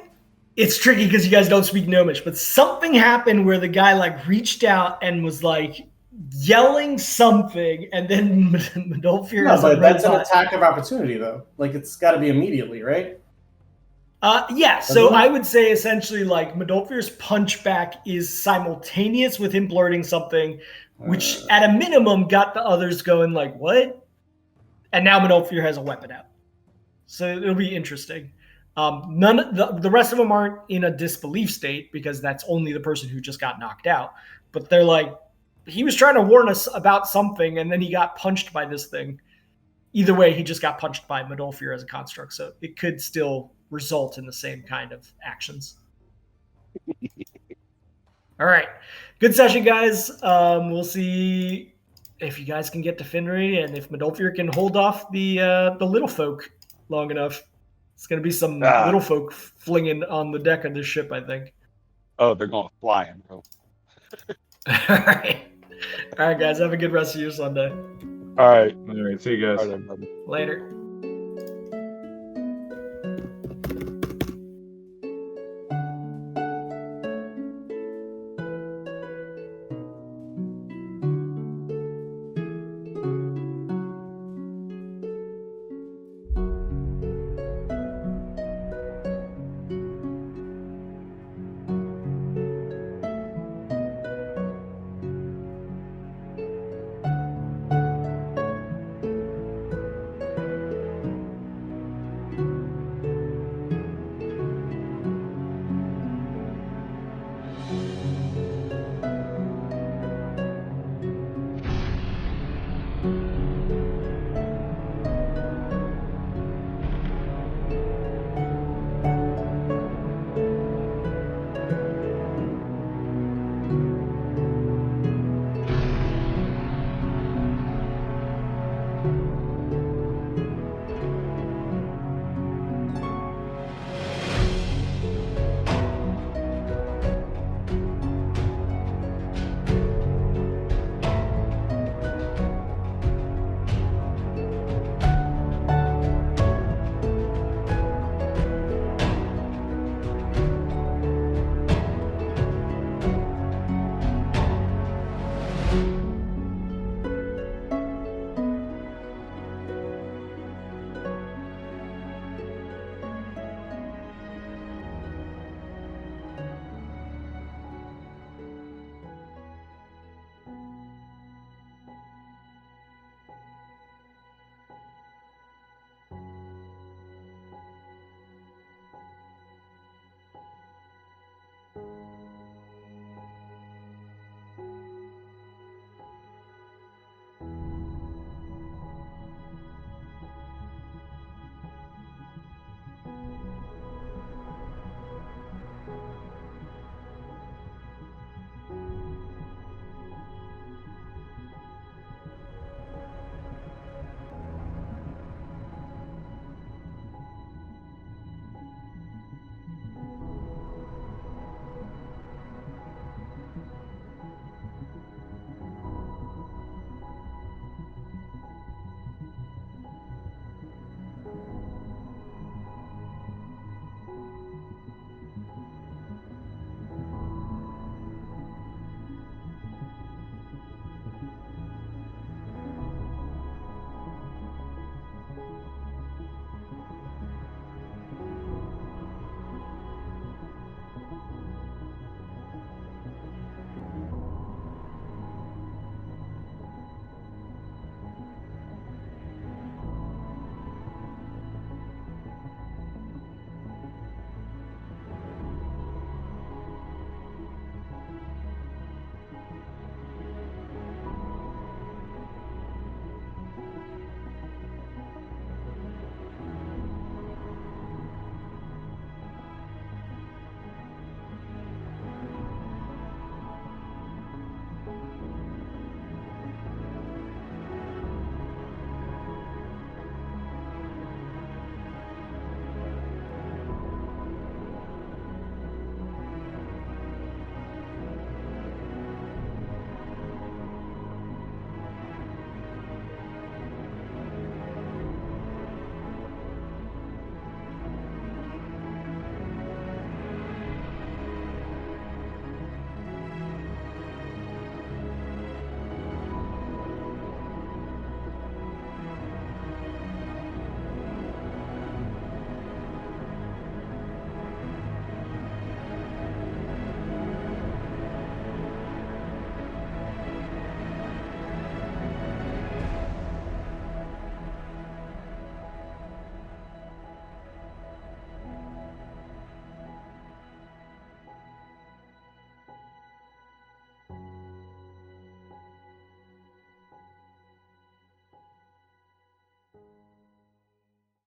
It's tricky because you guys don't speak Gnomish, but something happened where the guy like reached out and was like yelling something, and then Medolfir. No, but that's an attack of opportunity though. Like it's got to be immediately, right? Yeah. So I would say essentially like Medolfir's punchback is simultaneous with him blurting something, which at a minimum got the others going like, "What?" And now Medolfir has a weapon out, so it'll be interesting. None of the rest of them aren't in a disbelief state because that's only the person who just got knocked out. But they're like, he was trying to warn us about something, and then he got punched by this thing. Either way, he just got punched by Medolfir as a construct, so it could still result in the same kind of actions. All right, good session, guys. We'll see if you guys can get to Finry and if Medolfir can hold off the little folk long enough. It's going to be some little folk flinging on the deck of this ship, I think. Oh, they're going flying, bro. All right. All right, guys. Have a good rest of your Sunday. All right. All right, see you guys. All right, buddy. Later.